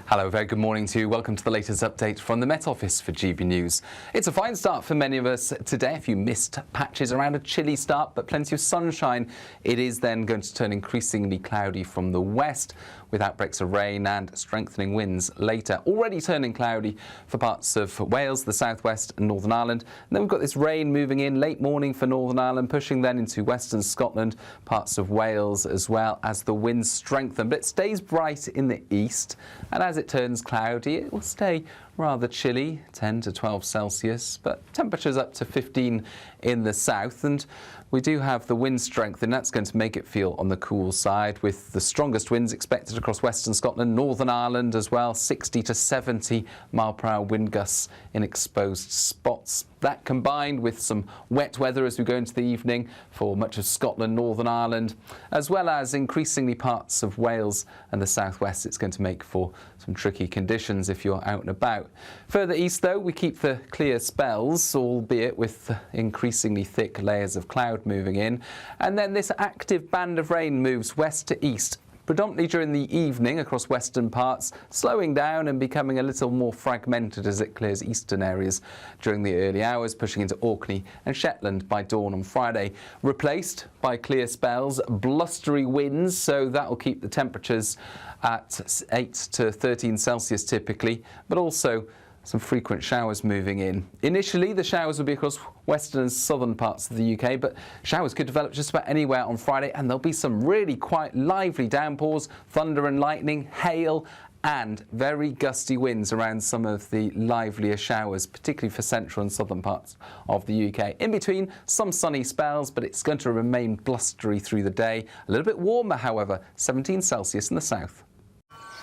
Hello, very good morning to you. Welcome to the latest update from the Met Office for GB News. It's a fine start for many of us today. A few mist patches around, a chilly start, but plenty of sunshine. It is then going to turn increasingly cloudy from the west, with outbreaks of rain and strengthening winds later. Already turning cloudy for parts of Wales, the southwest and Northern Ireland. And then we've got this rain moving in late morning for Northern Ireland, pushing then into western Scotland, parts of Wales as well as the winds strengthen. But it stays bright in the east, and as it turns cloudy, it will stay rather chilly, 10 to 12 Celsius, but temperatures up to 15 in the south. And we do have the wind strength, and that's going to make it feel on the cool side, with the strongest winds expected across western Scotland, Northern Ireland as well, 60 to 70 mile-per-hour wind gusts in exposed spots. That combined with some wet weather as we go into the evening for much of Scotland, Northern Ireland, as well as increasingly parts of Wales and the southwest, it's going to make for some tricky conditions if you're out and about. Further east, though, we keep the clear spells, albeit with increasingly thick layers of cloud moving in. And then this active band of rain moves west to east, predominantly during the evening across western parts, slowing down and becoming a little more fragmented as it clears eastern areas during the early hours, pushing into Orkney and Shetland by dawn on Friday. Replaced by clear spells, blustery winds, so that will keep the temperatures at 8 to 13 Celsius typically, but also some frequent showers moving in. Initially, the showers will be across western and southern parts of the UK, but showers could develop just about anywhere on Friday, and there'll be some really quite lively downpours, thunder and lightning, hail, and very gusty winds around some of the livelier showers, particularly for central and southern parts of the UK. In between, some sunny spells, but it's going to remain blustery through the day. A little bit warmer, however, 17 Celsius in the south.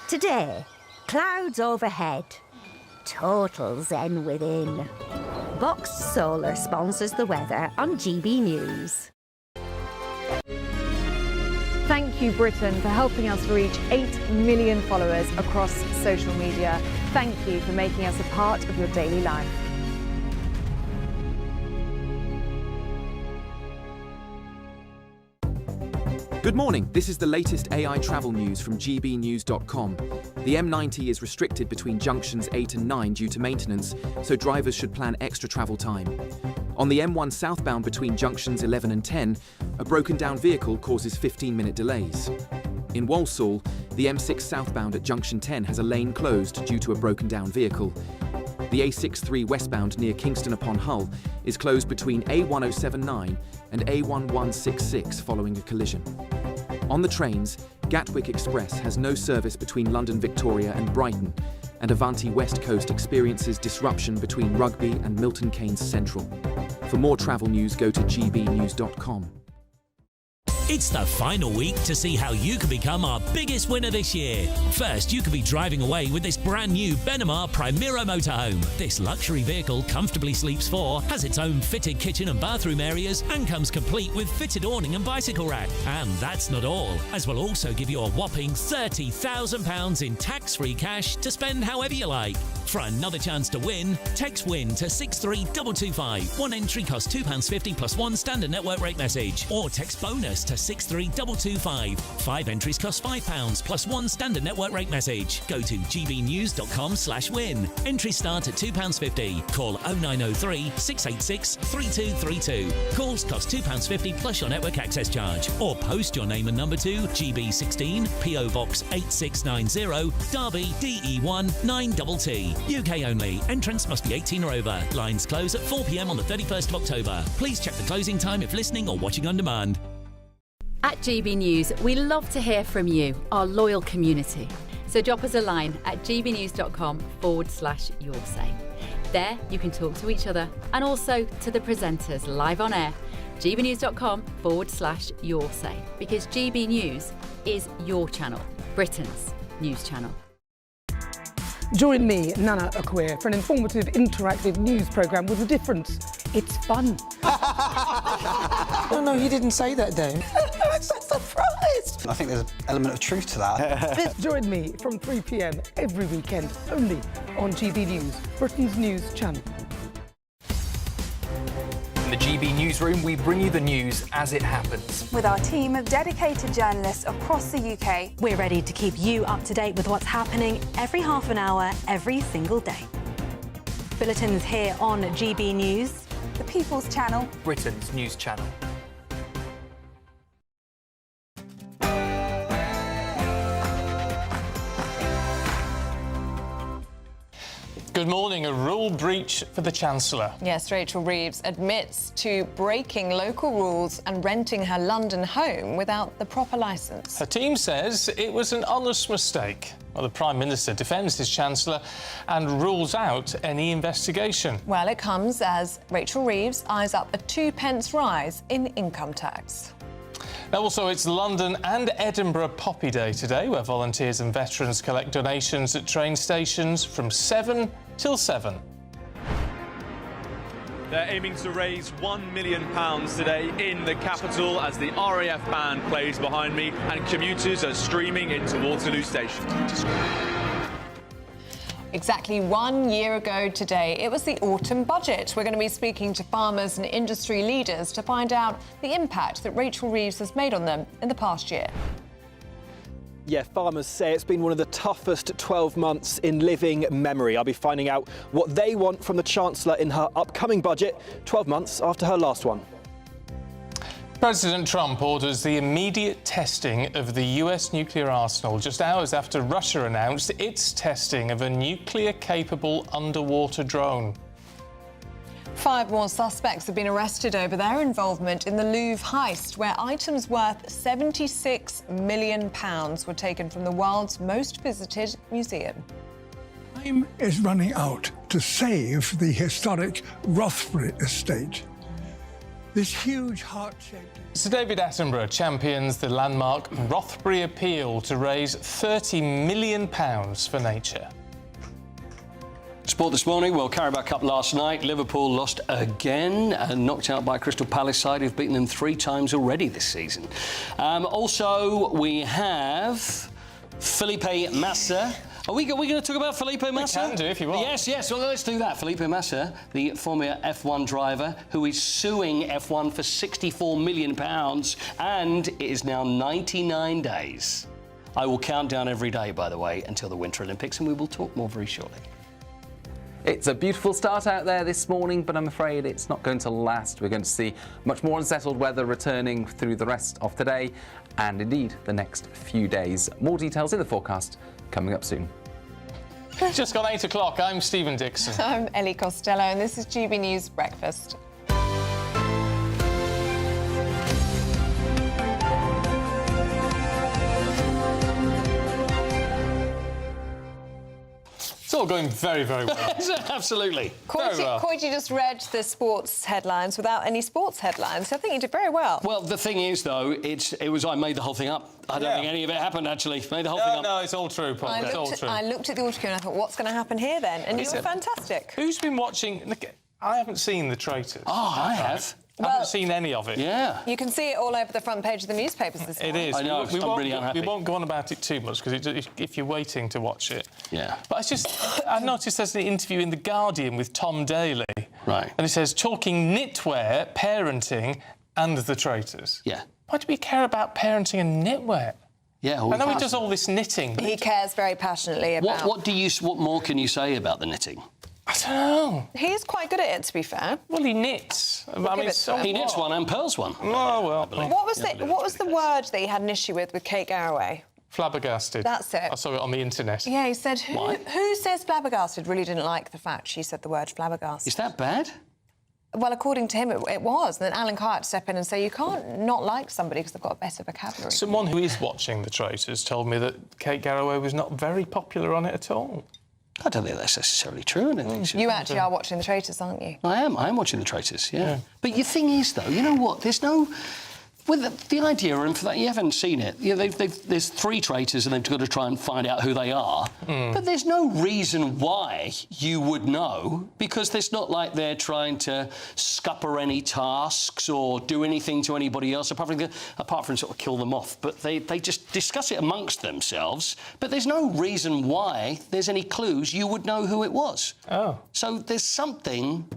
Today, clouds overhead, total zen within. Box Solar sponsors the weather on GB News. Thank you, Britain, for helping us reach 8 million followers across social media. Thank you for making us a part of your daily life. Good morning, this is the latest AI travel news from gbnews.com. The M90 is restricted between junctions 8 and 9 due to maintenance, so drivers should plan extra travel time. On the M1 southbound between junctions 11 and 10, a broken down vehicle causes 15-minute delays. In Walsall, the M6 southbound at junction 10 has a lane closed due to a broken down vehicle. The A63 westbound near Kingston upon Hull is closed between A1079 and A1166 following a collision. On the trains, Gatwick Express has no service between London Victoria and Brighton, and Avanti West Coast experiences disruption between Rugby and Milton Keynes Central. For more travel news, go to gbnews.com. It's the final week to see how you can become our biggest winner this year. First, you could be driving away with this brand new Benamar Primera motorhome. This luxury vehicle comfortably sleeps 4, has its own fitted kitchen and bathroom areas, and comes complete with fitted awning and bicycle rack. And that's not all, as we'll also give you a whopping £30,000 in tax-free cash to spend however you like. For another chance to win, text WIN to 63225. One entry costs £2.50 plus one standard network rate message. Or text BONUS to 63225. 5 entries cost £5 plus one standard network rate message. Go to gbnews.com/win. Entries start at £2.50. Call 0903 686 3232. Calls cost £2.50 plus your network access charge. Or post your name and number to GB16 PO Box 8690 Derby DE1 9TT. UK only. Entrance must be 18 or over. Lines close at 4 p.m. on the 31st of October. Please check the closing time if listening or watching on demand. At GB News, we love to hear from you, our loyal community. So drop us a line at gbnews.com/yoursay. There you can talk to each other and also to the presenters live on air. gbnews.com/yoursay, because GB News is your channel, Britain's news channel. Join me, Nana Akweer, for an informative, interactive news programme with a difference. It's fun. No, he didn't say that, though. I'm so surprised. I think there's an element of truth to that. Join me from 3 p.m. every weekend, only on GB News, Britain's news channel. In the GB Newsroom, we bring you the news as it happens. With our team of dedicated journalists across the UK, we're ready to keep you up to date with what's happening every half an hour, every single day. Bulletins here on GB News, the People's Channel, Britain's news channel. Good morning. A rule breach for the Chancellor. Yes, Rachel Reeves admits to breaking local rules and renting her London home without the proper licence. Her team says it was an honest mistake. Well, the Prime Minister defends his Chancellor and rules out any investigation. Well, it comes as Rachel Reeves eyes up a 2p rise in income tax. Now, also, it's London and Edinburgh Poppy Day today, where volunteers and veterans collect donations at train stations from 7 till 7. They're aiming to raise £1 million today in the capital as the RAF band plays behind me and commuters are streaming into Waterloo Station. Exactly 1 year ago today, it was the autumn budget. We're going to be speaking to farmers and industry leaders to find out the impact that Rachel Reeves has made on them in the past year. Yeah, farmers say it's been one of the toughest 12 months in living memory. I'll be finding out what they want from the Chancellor in her upcoming budget, 12 months after her last one. President Trump orders the immediate testing of the US nuclear arsenal just hours after Russia announced its testing of a nuclear-capable underwater drone. 5 more suspects have been arrested over their involvement in the Louvre heist, where items worth £76 million were taken from the world's most visited museum. Time is running out to save the historic Rothbury estate. This huge heart-shaped... Sir David Attenborough champions the landmark Rothbury appeal to raise £30 million for nature. Sport this morning, well, Carabao Cup last night. Liverpool lost again and knocked out by Crystal Palace side who've beaten them 3 times already this season. Also, we have Felipe Massa Are we going to talk about Felipe Massa? We can do if you want. Yes. Well, let's do that. Felipe Massa, the former F1 driver, who is suing F1 for £64 million, and it is now 99 days. I will count down every day, by the way, until the Winter Olympics, and we will talk more very shortly. It's a beautiful start out there this morning, but I'm afraid it's not going to last. We're going to see much more unsettled weather returning through the rest of today and indeed the next few days. More details in the forecast coming up soon. Just gone 8 o'clock. I'm Stephen Dixon. I'm Ellie Costello, and this is GB News Breakfast. It's all going very, very well. Absolutely. Very well. Coyty just read the sports headlines without any sports headlines. I think you did very well. Well, the thing is, though, I made the whole thing up. I don't think any of it happened, actually. Made the whole thing up. No, it's all true, Paul. It's all true. I looked at the autocue and I thought, what's going to happen here then? And you were fantastic. Who's been watching? Look, I haven't seen The Traitors. Oh, I have. I haven't seen any of it. Yeah. You can see it all over the front page of the newspapers this morning. It is. I know, I'm really unhappy. We won't go on about it too much, because if you're waiting to watch it... Yeah. But it's just... I've noticed there's an interview in The Guardian with Tom Daley. Right. And it says, talking knitwear, parenting and The Traitors. Yeah. Why do we care about parenting and knitwear? Yeah. I know he does all this knitting. He cares very passionately about... What more can you say about the knitting? I don't know. He's quite good at it, to be fair. Well, he knits. He knits one and pearls one. Oh, well. What was the word that he had an issue with Kate Garraway? Flabbergasted. That's it. I saw it on the internet. Yeah, he said, who says flabbergasted really didn't like the fact she said the word flabbergasted. Is that bad? Well, according to him, it was. And then Alan Carr had to step in and say, you can't not like somebody because they've got a better vocabulary. Someone who is watching The Traitors told me that Kate Garraway was not very popular on it at all. I don't think that's necessarily true. You actually are watching The Traitors, aren't you? I am watching The Traitors, yeah. But the thing is, though, you know what? There's no... With the idea, and for that, you haven't seen it. You know, there's 3 traitors, and they've got to try and find out who they are. But there's no reason why you would know, because it's not like they're trying to scupper any tasks or do anything to anybody else, apart from sort of kill them off. But they just discuss it amongst themselves. But there's no reason why there's any clues you would know who it was. Oh. So there's something...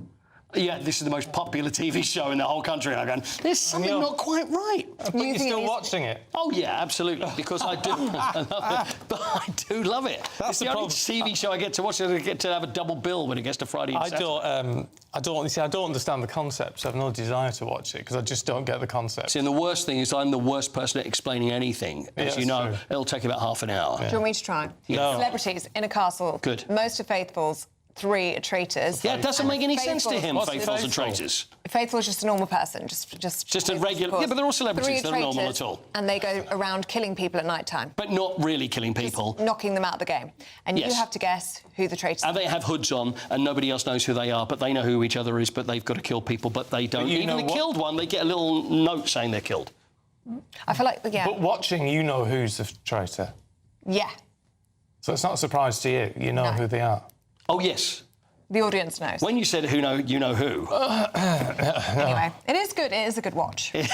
Yeah, this is the most popular TV show in the whole country. And I'm going, there's something not quite right. But you're still watching it? Oh, yeah, absolutely, because I do. I love it. But I do love it. It's the only TV show I get to watch. I get to have a double bill when it gets to Friday and Saturday. I don't understand the concept, so I've no desire to watch it, because I just don't get the concept. See, and the worst thing is I'm the worst person at explaining anything. As you know, it'll take about half an hour. Do you want me to try? No. Celebrities in a castle. Good. Most are faithfuls. 3 are traitors. Yeah, it doesn't make any sense to him, faithfuls and traitors. Faithful is just a normal person, just a regular... Yeah, but they're all celebrities. 3 They're not normal traitors, at all. And they go around killing people at night time. But not really killing people. Just knocking them out of the game. And you have to guess who the traitors are. And they have hoods on, and nobody else knows who they are, but they know who each other is, but they've got to kill people, but they don't. Even the killed one, they get a little note saying they're killed. I feel like, yeah. But watching, you know who's the traitor. Yeah. So it's not a surprise to you. You know who they are. Oh, yes. The audience knows. When you said you know who. Anyway, it is good. It is a good watch. That's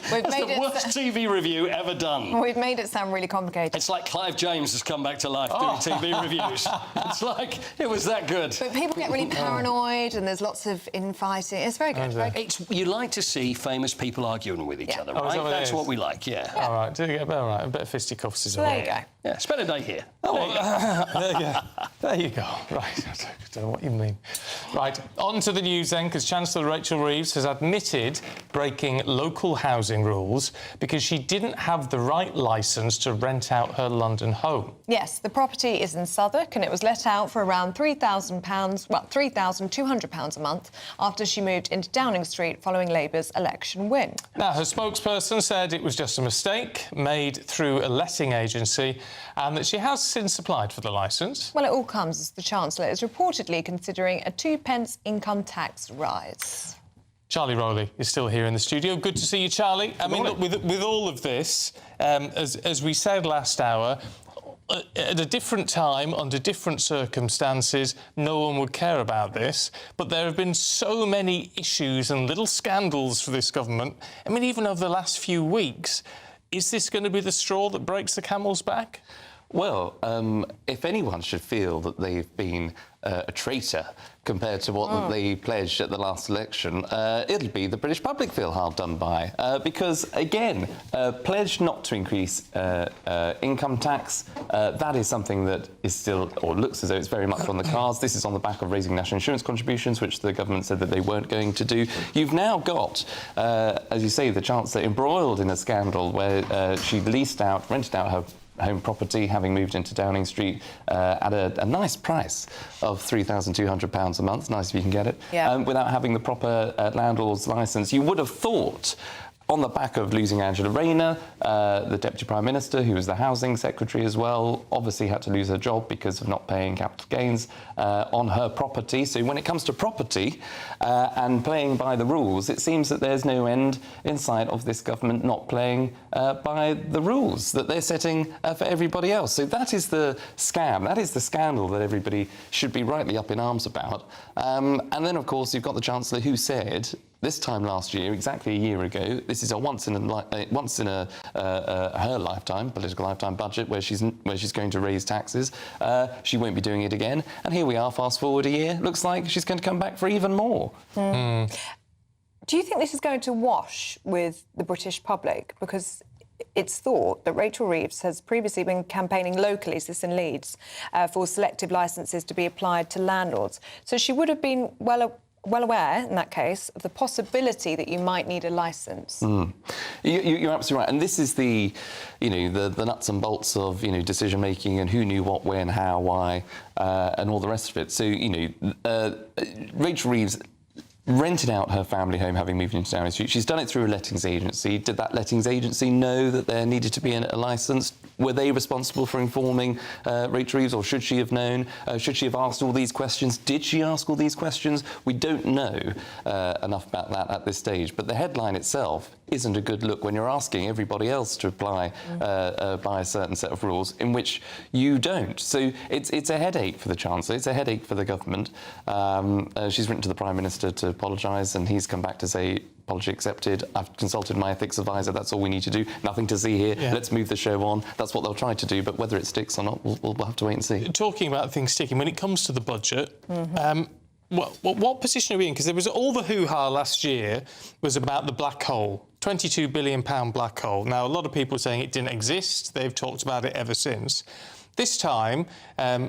the worst TV review ever done. We've made it sound really complicated. It's like Clive James has come back to life doing TV reviews. It's like, it was that good. But people get really paranoid and there's lots of infighting. It's very good. Very good. You like to see famous people arguing with each other, right? That's what we like, yeah. All right, all right. A bit of fisticuffs is all There right. you go. Yeah, spend a day here. There you go. Right, I don't know what you mean. Right, on to the news then, because Chancellor Rachel Reeves has admitted breaking local housing rules because she didn't have the right licence to rent out her London home. Yes, the property is in Southwark and it was let out for around £3,200 a month after she moved into Downing Street following Labour's election win. Now, her spokesperson said it was just a mistake made through a letting agency and that she has since applied for the licence. Well, it all comes as the Chancellor is reportedly considering a 2p income tax rise. Charlie Rowley is still here in the studio. Good to see you, Charlie. I mean, look, with all of this, as we said last hour, at a different time, under different circumstances, no one would care about this. But there have been so many issues and little scandals for this government. I mean, even over the last few weeks, is this going to be the straw that breaks the camel's back? Well, if anyone should feel that they've been a traitor compared to what they pledged at the last election, it'll be the British public feel hard done by. Because, again, pledged not to increase income tax, that is something that is still, or looks as though it's very much on the cards. This is on the back of raising national insurance contributions, which the government said that they weren't going to do. You've now got, as you say, the Chancellor embroiled in a scandal where she rented out her home property, having moved into Downing Street at a nice price of £3,200 a month. Nice if you can get it. Yeah. Without having the proper landlord's licence. You would have thought, on the back of losing Angela Rayner, the Deputy Prime Minister, who was the Housing Secretary as well, obviously had to lose her job because of not paying capital gains on her property. So when it comes to property and playing by the rules, it seems that there's no end in sight of this government not playing by the rules that they're setting for everybody else. So that is the scam, that is the scandal that everybody should be rightly up in arms about. And then, of course, you've got the Chancellor who said, this time last year, exactly a year ago, this is a once in her lifetime, political lifetime budget where she's going to raise taxes. She won't be doing it again. And here we are, fast forward a year, looks like she's going to come back for even more. Do you think this is going to wash with the British public? Because it's thought that Rachel Reeves has previously been campaigning locally, this in Leeds, for selective licences to be applied to landlords. So she would have been well aware, in that case, of the possibility that you might need a licence. You're absolutely right. And this is the nuts and bolts of, decision-making and who knew what, when, how, why, and all the rest of it. So, Rachel Reeves rented out her family home having moved into Downing Street. She's done it through a lettings agency. Did that lettings agency know that there needed to be a licence? Were they responsible for informing Rachel Reeves, or should she have known? Should she have asked all these questions? Did she ask all these questions? We don't know enough about that at this stage. But the headline itself isn't a good look when you're asking everybody else to apply by a certain set of rules in which you don't. So it's a headache for the Chancellor. It's a headache for the government. She's written to the Prime Minister to apologise, and he's come back to say, apology accepted, I've consulted my ethics advisor, that's all we need to do. Nothing to see here, let's move the show on. That's what they'll try to do, but whether it sticks or not, we'll have to wait and see. Talking about things sticking, when it comes to the budget, what position are we in? Because there was all the hoo-ha last year was about the black hole, £22 billion black hole. Now, a lot of people are saying it didn't exist. They've talked about it ever since. This time,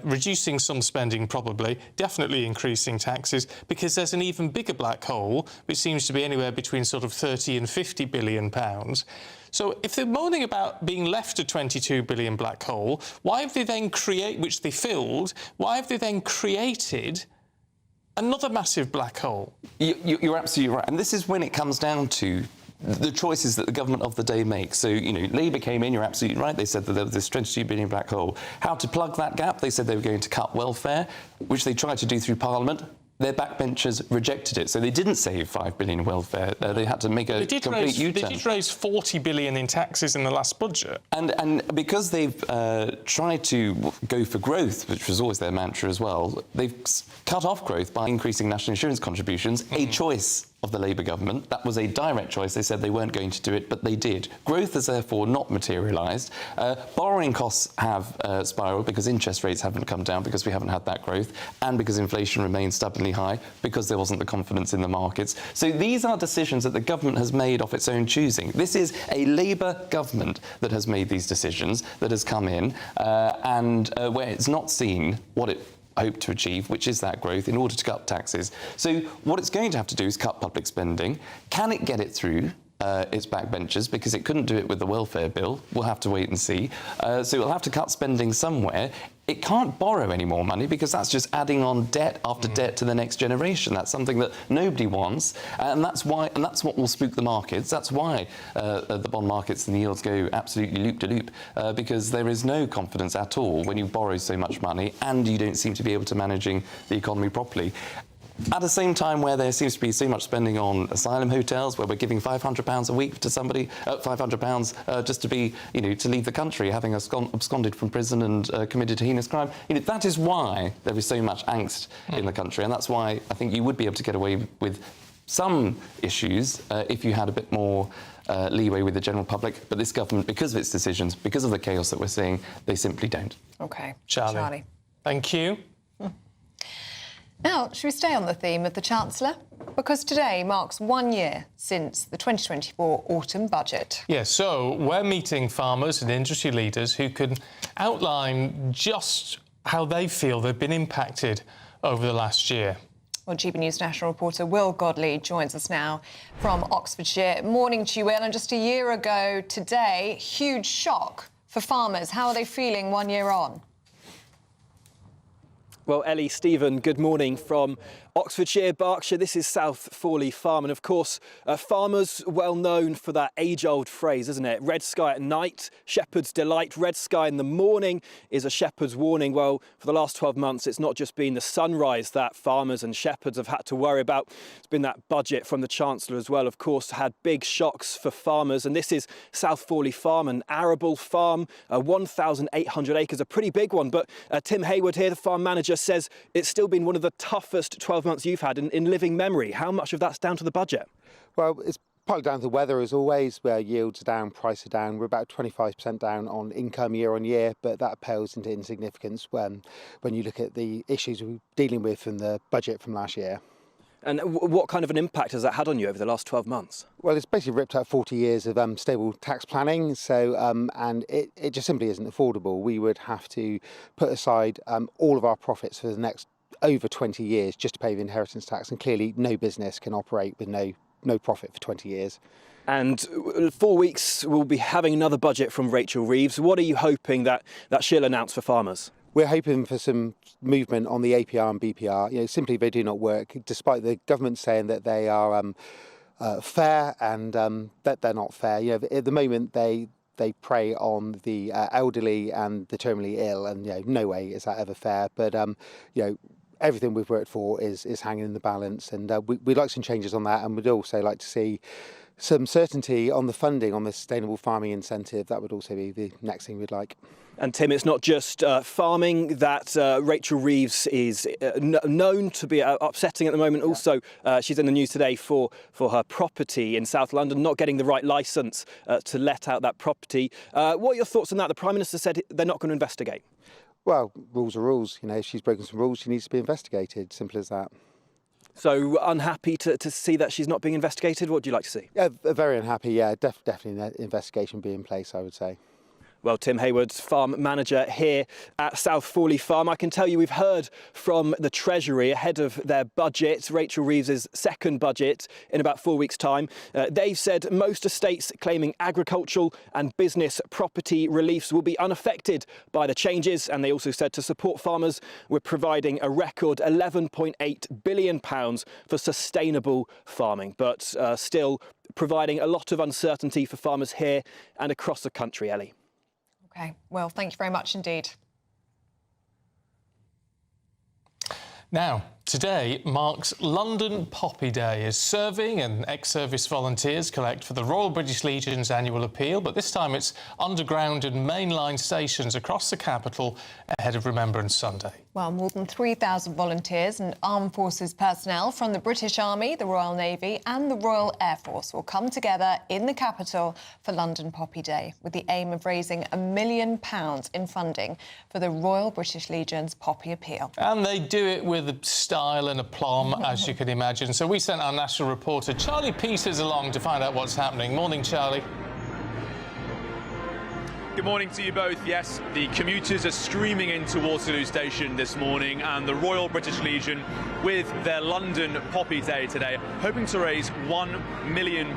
reducing some spending probably, definitely increasing taxes, because there's an even bigger black hole, which seems to be anywhere between sort of 30 and 50 billion pounds. So if they're moaning about being left a 22 billion black hole, why have they then which they filled, why have they then created another massive black hole? You're absolutely right. And this is when it comes down to the choices that the government of the day makes. So, Labour came in, you're absolutely right, they said that there was this 22 billion black hole. How to plug that gap? They said they were going to cut welfare, which they tried to do through Parliament. Their backbenchers rejected it, so they didn't save £5 billion in welfare. They had to make a complete U-turn. They did raise £40 billion in taxes in the last budget. And because they've tried to go for growth, which was always their mantra as well, they've cut off growth by increasing national insurance contributions, a choice of the Labour government. That was a direct choice. They said they weren't going to do it, but they did. Growth has therefore not materialised. Borrowing costs have spiralled because interest rates haven't come down, because we haven't had that growth, and because inflation remains stubbornly high, because there wasn't the confidence in the markets. So these are decisions that the government has made of its own choosing. This is a Labour government that has made these decisions, that has come in, and where it's not seen what it hope to achieve, which is that growth, in order to cut taxes. So what it's going to have to do is cut public spending. Can it get it through its backbenchers? Because it couldn't do it with the welfare bill. We'll have to wait and see. So it'll have to cut spending somewhere. It can't borrow any more money, because that's just adding on debt after debt to the next generation. That's something that nobody wants, and that's what will spook the markets. That's why the bond markets and the yields go absolutely loop-de-loop, because there is no confidence at all when you borrow so much money and you don't seem to be able to managing the economy properly. At the same time where there seems to be so much spending on asylum hotels, where we're giving £500 a week to somebody, £500 just to be, to leave the country, having absconded from prison and committed a heinous crime. That is why there is so much angst in the country, and that's why I think you would be able to get away with some issues if you had a bit more leeway with the general public. But this government, because of its decisions, because of the chaos that we're seeing, they simply don't. OK. Charlie. Thank you. Now, should we stay on the theme of the Chancellor? Because today marks 1 year since the 2024 autumn budget. Yeah, so we're meeting farmers and industry leaders who can outline just how they feel they've been impacted over the last year. Well, GB News national reporter Will Godley joins us now from Oxfordshire. Morning to you, Will. And just a year ago today, huge shock for farmers. How are they feeling 1 year on? Well, Ellie, Stephen, good morning from Oxfordshire, Berkshire. This is South Fawley Farm. And of course, farmers well known for that age-old phrase, isn't it? Red sky at night, shepherd's delight. Red sky in the morning is a shepherd's warning. Well, for the last 12 months, it's not just been the sunrise that farmers and shepherds have had to worry about. It's been that budget from the Chancellor as well, of course, had big shocks for farmers. And this is South Fawley Farm, an arable farm, 1,800 acres, a pretty big one. But Tim Hayward here, the farm manager, says it's still been one of the toughest 12 months you've had in living memory. How much of that's down to the budget? Well, it's partly down to the weather as always, where yields are down, prices are down. We're about 25% down on income year on year, but that pales into insignificance when you look at the issues we're dealing with in the budget from last year. And what kind of an impact has that had on you over the last 12 months? Well, it's basically ripped out 40 years of stable tax planning, so and it just simply isn't affordable. We would have to put aside all of our profits for the next over 20 years just to pay the inheritance tax, and clearly no business can operate with no profit for 20 years. And 4 weeks, we'll be having another budget from Rachel Reeves. What are you hoping that she'll announce for farmers? We're hoping for some movement on the APR and BPR. You know, simply they do not work, despite the government saying that they are fair and that they're not fair. You know, at the moment they prey on the elderly and the terminally ill, and you know, no way is that ever fair. But you know, everything we've worked for is hanging in the balance, and we'd like some changes on that, and we'd also like to see some certainty on the funding on the sustainable farming incentive. That would also be the next thing we'd like. And Tim, it's not just farming that Rachel Reeves is known to be upsetting at the moment. Yeah. Also, she's in the news today for her property in South London, not getting the right licence to let out that property. What are your thoughts on that? The Prime Minister said they're not going to investigate. Well, rules are rules. You know, if she's broken some rules, she needs to be investigated. Simple as that. So unhappy to see that she's not being investigated? What do you like to see? Yeah, very unhappy, yeah. Definitely an investigation be in place, I would say. Well, Tim Hayward's farm manager here at South Fawley Farm. I can tell you we've heard from the Treasury ahead of their budget, Rachel Reeves' second budget, in about 4 weeks' time. They've said most estates claiming agricultural and business property reliefs will be unaffected by the changes. And they also said to support farmers, we're providing a record £11.8 billion for sustainable farming. But still providing a lot of uncertainty for farmers here and across the country, Ellie. OK, well, thank you very much indeed. Now, today marks London Poppy Day as serving and ex-service volunteers collect for the Royal British Legion's annual appeal, but this time it's underground and mainline stations across the capital ahead of Remembrance Sunday. Well, more than 3,000 volunteers and armed forces personnel from the British Army, the Royal Navy and the Royal Air Force will come together in the capital for London Poppy Day with the aim of raising £1 million in funding for the Royal British Legion's Poppy Appeal. And they do it with style and aplomb, as you can imagine. So we sent our national reporter Charlie Peters along to find out what's happening. Morning, Charlie. Good morning to you both. Yes, the commuters are streaming into Waterloo Station this morning, and the Royal British Legion with their London Poppy Day today, hoping to raise £1 million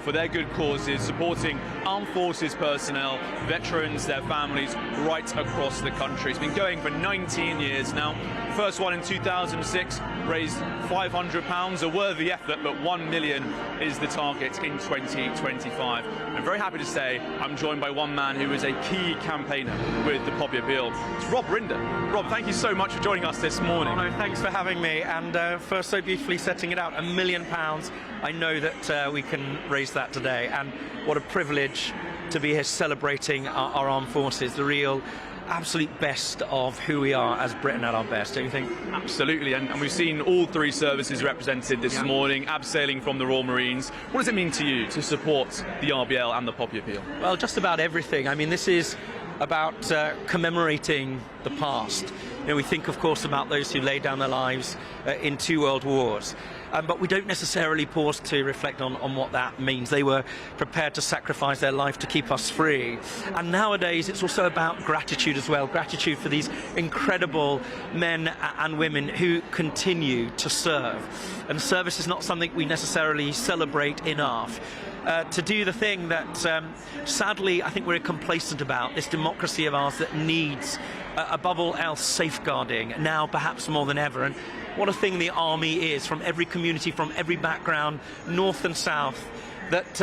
for their good causes, supporting armed forces personnel, veterans, their families right across the country. It's been going for 19 years now. First one in 2006, raised £500, a worthy effort, but £1 million is the target in 2025. I'm very happy to say I'm joined by one man who is a key campaigner with the Poppy Appeal. It's Rob Rinder. Rob, thank you so much for joining us this morning. Oh, no, thanks for having me, and for so beautifully setting it out. £1 million. I know that we can raise that today, and what a privilege to be here celebrating our armed forces, the real absolute best of who we are as Britain at our best, don't you think? Absolutely, and we've seen all three services represented this morning, abseiling from the Royal Marines. What does it mean to you to support the RBL and the Poppy Appeal? Well, just about everything. I mean, this is about commemorating the past. You know, we think, of course, about those who laid down their lives in 2 world wars. But we don't necessarily pause to reflect on what that means. They were prepared to sacrifice their life to keep us free. And nowadays, it's also about gratitude as well. Gratitude for these incredible men and women who continue to serve. And service is not something we necessarily celebrate enough. To do the thing that, sadly, I think we're complacent about, this democracy of ours that needs, above all else, safeguarding, now perhaps more than ever. And what a thing the army is, from every community, from every background, north and south, that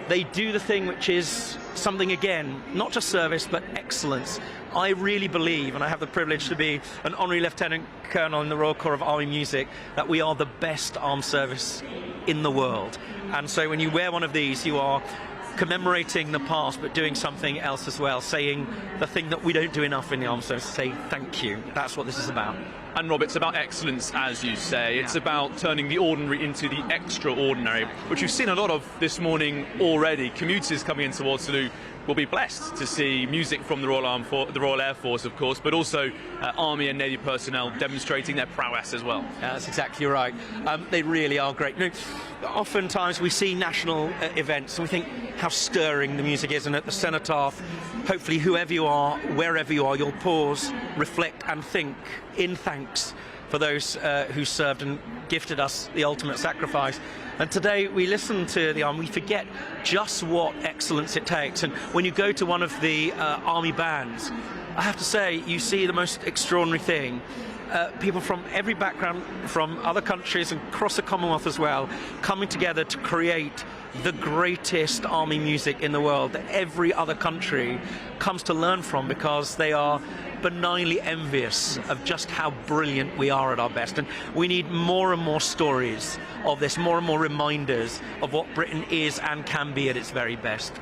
they do the thing which is something, again, not just service, but excellence. I really believe, and I have the privilege to be an honorary lieutenant colonel in the Royal Corps of Army Music, that we are the best armed service in the world. And so when you wear one of these, you are commemorating the past, but doing something else as well, saying the thing that we don't do enough in the armed service, say thank you. That's what this is about. And Rob, it's about excellence, as you say. It's about turning the ordinary into the extraordinary, which we've seen a lot of this morning already. Commuters coming into Waterloo will be blessed to see music from the Royal Air Force, of course, but also Army and Navy personnel demonstrating their prowess as well. Yeah, that's exactly right. They really are great. You know, oftentimes we see national events and we think how stirring the music is, and at the cenotaph, hopefully whoever you are, wherever you are, you'll pause, reflect and think in thanks for those who served and gifted us the ultimate sacrifice. And today we listen to the Army, we forget just what excellence it takes. And when you go to one of the Army bands, I have to say, you see the most extraordinary thing. People from every background, from other countries and across the Commonwealth as well, coming together to create the greatest army music in the world that every other country comes to learn from, because they are benignly envious of just how brilliant we are at our best. And we need more and more stories of this, more and more reminders of what Britain is and can be at its very best.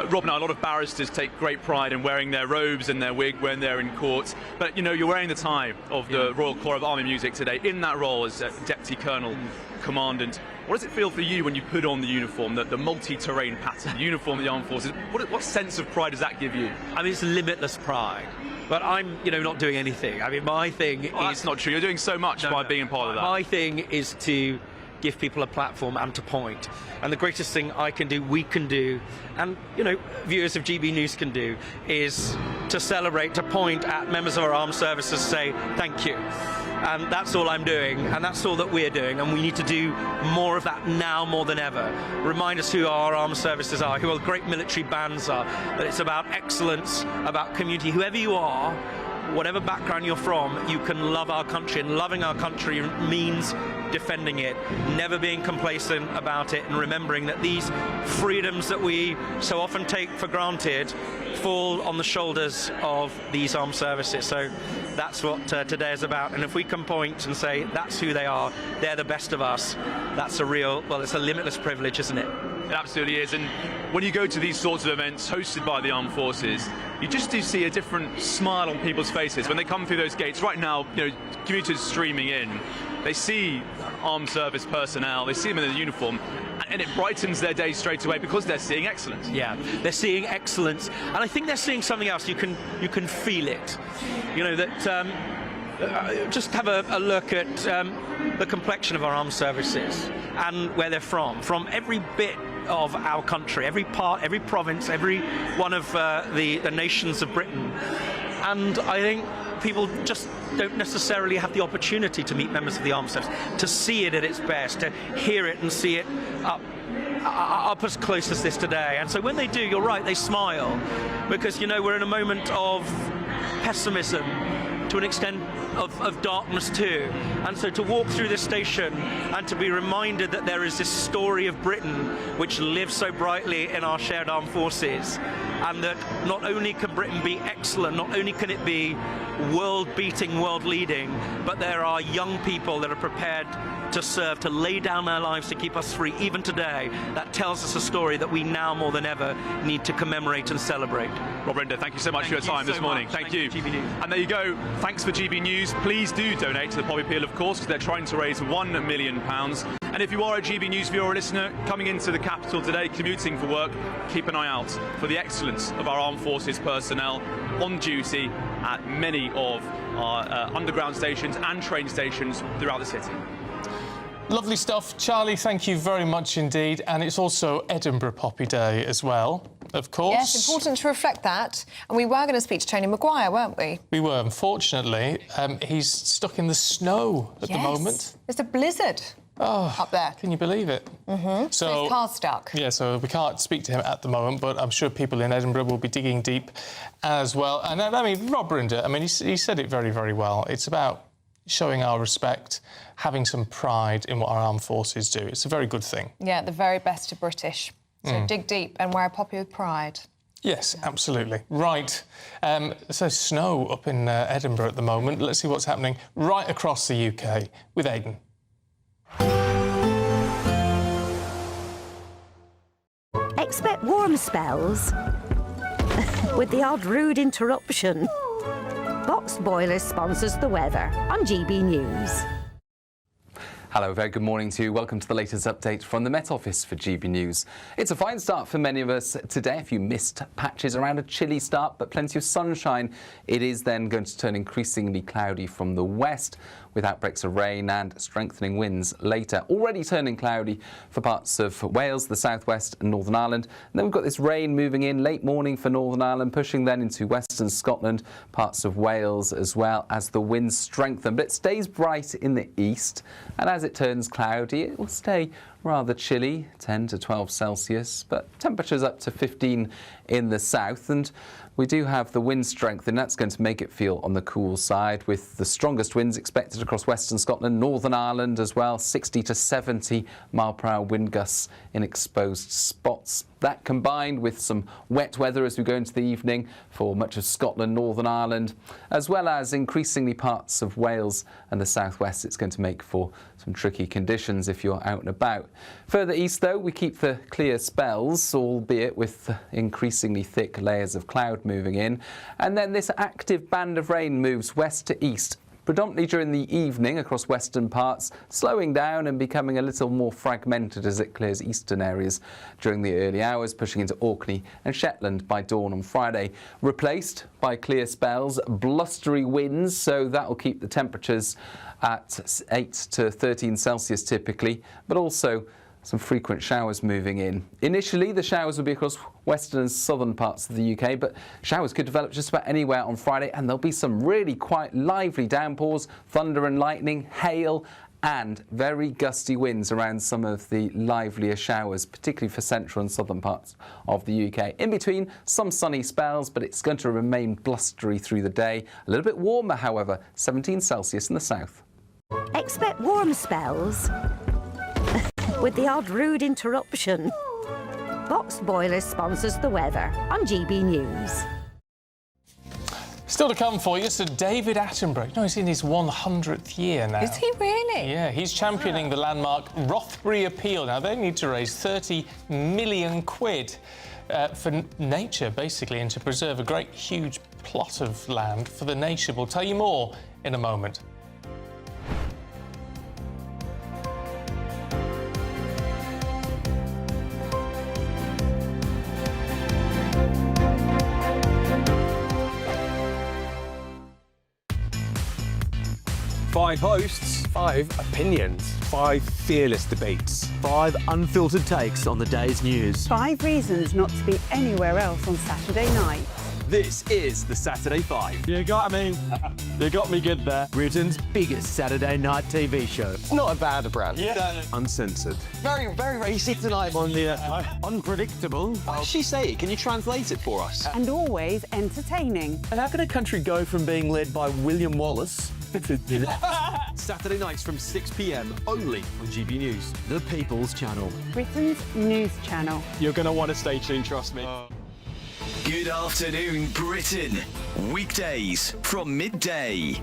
Rob, now a lot of barristers take great pride in wearing their robes and their wig when they're in court, but you know, you're wearing the tie of the Royal Corps of Army Music today in that role as Deputy Colonel Commandant. What does it feel for you when you put on the uniform, the multi-terrain pattern, the uniform of the Armed Forces? What sense of pride does that give you? I mean, it's limitless pride. But I'm, not doing anything. I mean, my thing is... That's not true. You're doing so much by being part of that. My thing is to give people a platform and to point. And the greatest thing I can do, we can do, and, viewers of GB News can do, is to celebrate, to point at members of our armed services, say, thank you. And that's all I'm doing, and that's all that we're doing, and we need to do more of that now more than ever. Remind us who our armed services are, who our great military bands are, that it's about excellence, about community. Whoever you are, whatever background you're from, you can love our country, and loving our country means defending it, never being complacent about it, and remembering that these freedoms that we so often take for granted fall on the shoulders of these armed services. So that's what today is about. And if we can point and say that's who they are, they're the best of us, that's it's a limitless privilege, isn't it? It absolutely is. And when you go to these sorts of events hosted by the armed forces, you just do see a different smile on people's faces when they come through those gates. Right now, commuters streaming in, they see armed service personnel, they see them in the uniform, and it brightens their day straight away because they're seeing excellence. Yeah, they're seeing excellence, and I think they're seeing something else. You can feel it. Just have a look at the complexion of our armed services and where they're from every bit of our country, every part, every province, every one of the nations of Britain. And I think people just don't necessarily have the opportunity to meet members of the armed services, to see it at its best, to hear it and see it up as close as this today. And so when they do, you're right, they smile, because we're in a moment of pessimism, to an extent of darkness too. And so to walk through this station and to be reminded that there is this story of Britain which lives so brightly in our shared armed forces, and that not only can Britain be excellent, not only can it be world-beating, world-leading, but there are young people that are prepared to serve, to lay down their lives to keep us free, even today. That tells us a story that we now more than ever need to commemorate and celebrate. Rob Rinder, thank you so much for your time this morning. Thank you. GB News. And there you go. Thanks for GB News. Please do donate to the Poppy Peel, of course, because they're trying to raise £1 million. And if you are a GB News viewer or listener coming into the capital today, commuting for work, keep an eye out for the excellence of our armed forces personnel on duty at many of our underground stations and train stations throughout the city. Lovely stuff. Charlie, thank you very much indeed. And it's also Edinburgh Poppy Day as well, of course. Yes, important to reflect that. And we were going to speak to Tony Maguire, weren't we? We were, unfortunately. He's stuck in the snow at the moment. There's a blizzard up there. Can you believe it? Mm-hmm. So his car's stuck. Yeah, so we can't speak to him at the moment, but I'm sure people in Edinburgh will be digging deep as well. And I mean, Rob Rinder, I mean, he said it very, very well. It's about showing our respect, having some pride in what our armed forces do. It's a very good thing. Yeah, the very best of British. So dig deep and wear a poppy with pride. Yes, absolutely. Right. So snow up in Edinburgh at the moment. Let's see what's happening right across the UK with Aidan. Expect warm spells with the odd rude interruption. Box Boilers sponsors the weather on GB News. Hello, very good morning to you. Welcome to the latest update from the Met Office for GB News. It's a fine start for many of us today. A few mist patches around a chilly start, but plenty of sunshine. It is then going to turn increasingly cloudy from the west, with outbreaks of rain and strengthening winds later. Already turning cloudy for parts of Wales, the southwest and Northern Ireland. And then we've got this rain moving in late morning for Northern Ireland, pushing then into western Scotland, parts of Wales as well as the winds strengthen. But it stays bright in the east, and as it turns cloudy, it will stay rather chilly, 10 to 12 Celsius, but temperatures up to 15 in the south. And we do have the wind strength, and that's going to make it feel on the cool side, with the strongest winds expected across western Scotland, Northern Ireland as well, 60 to 70 mile-per-hour wind gusts in exposed spots. That combined with some wet weather as we go into the evening for much of Scotland, Northern Ireland, as well as increasingly parts of Wales and the southwest, it's going to make for some tricky conditions if you're out and about. Further east, though, we keep the clear spells, albeit with increasingly thick layers of cloud moving in. And then this active band of rain moves west to east, predominantly during the evening across western parts, slowing down and becoming a little more fragmented as it clears eastern areas during the early hours, pushing into Orkney and Shetland by dawn on Friday. Replaced by clear spells, blustery winds, so that will keep the temperatures at 8 to 13 Celsius typically, but also some frequent showers moving in. Initially, the showers will be across western and southern parts of the UK, but showers could develop just about anywhere on Friday, and there'll be some really quite lively downpours, thunder and lightning, hail, and very gusty winds around some of the livelier showers, particularly for central and southern parts of the UK. In between, some sunny spells, but it's going to remain blustery through the day. A little bit warmer, however, 17 Celsius in the south. Expect warm spells with the odd rude interruption. Box Boilers sponsors the weather on GB News. Still to come for you, Sir David Attenborough. No, he's in his 100th year now. Is he really? Yeah, he's championing the landmark Rothbury appeal. Now, they need to raise 30 million quid for nature, basically, and to preserve a great, huge plot of land for the nation. We'll tell you more in a moment. Five hosts, 5 opinions, 5 fearless debates, 5 unfiltered takes on the day's news. 5 reasons not to be anywhere else on Saturday night. This is the Saturday 5. You got me. You got me good there. Britain's biggest Saturday night TV show. It's not a bad brand. Yeah. Uncensored. Very, very racy tonight on the unpredictable. What did she say? Can you translate it for us? And always entertaining. And how can a country go from being led by William Wallace to Saturday nights from 6 p.m. only on GB News. The People's Channel. Britain's news channel. You're going to want to stay tuned, trust me. Good afternoon, Britain. Weekdays from midday.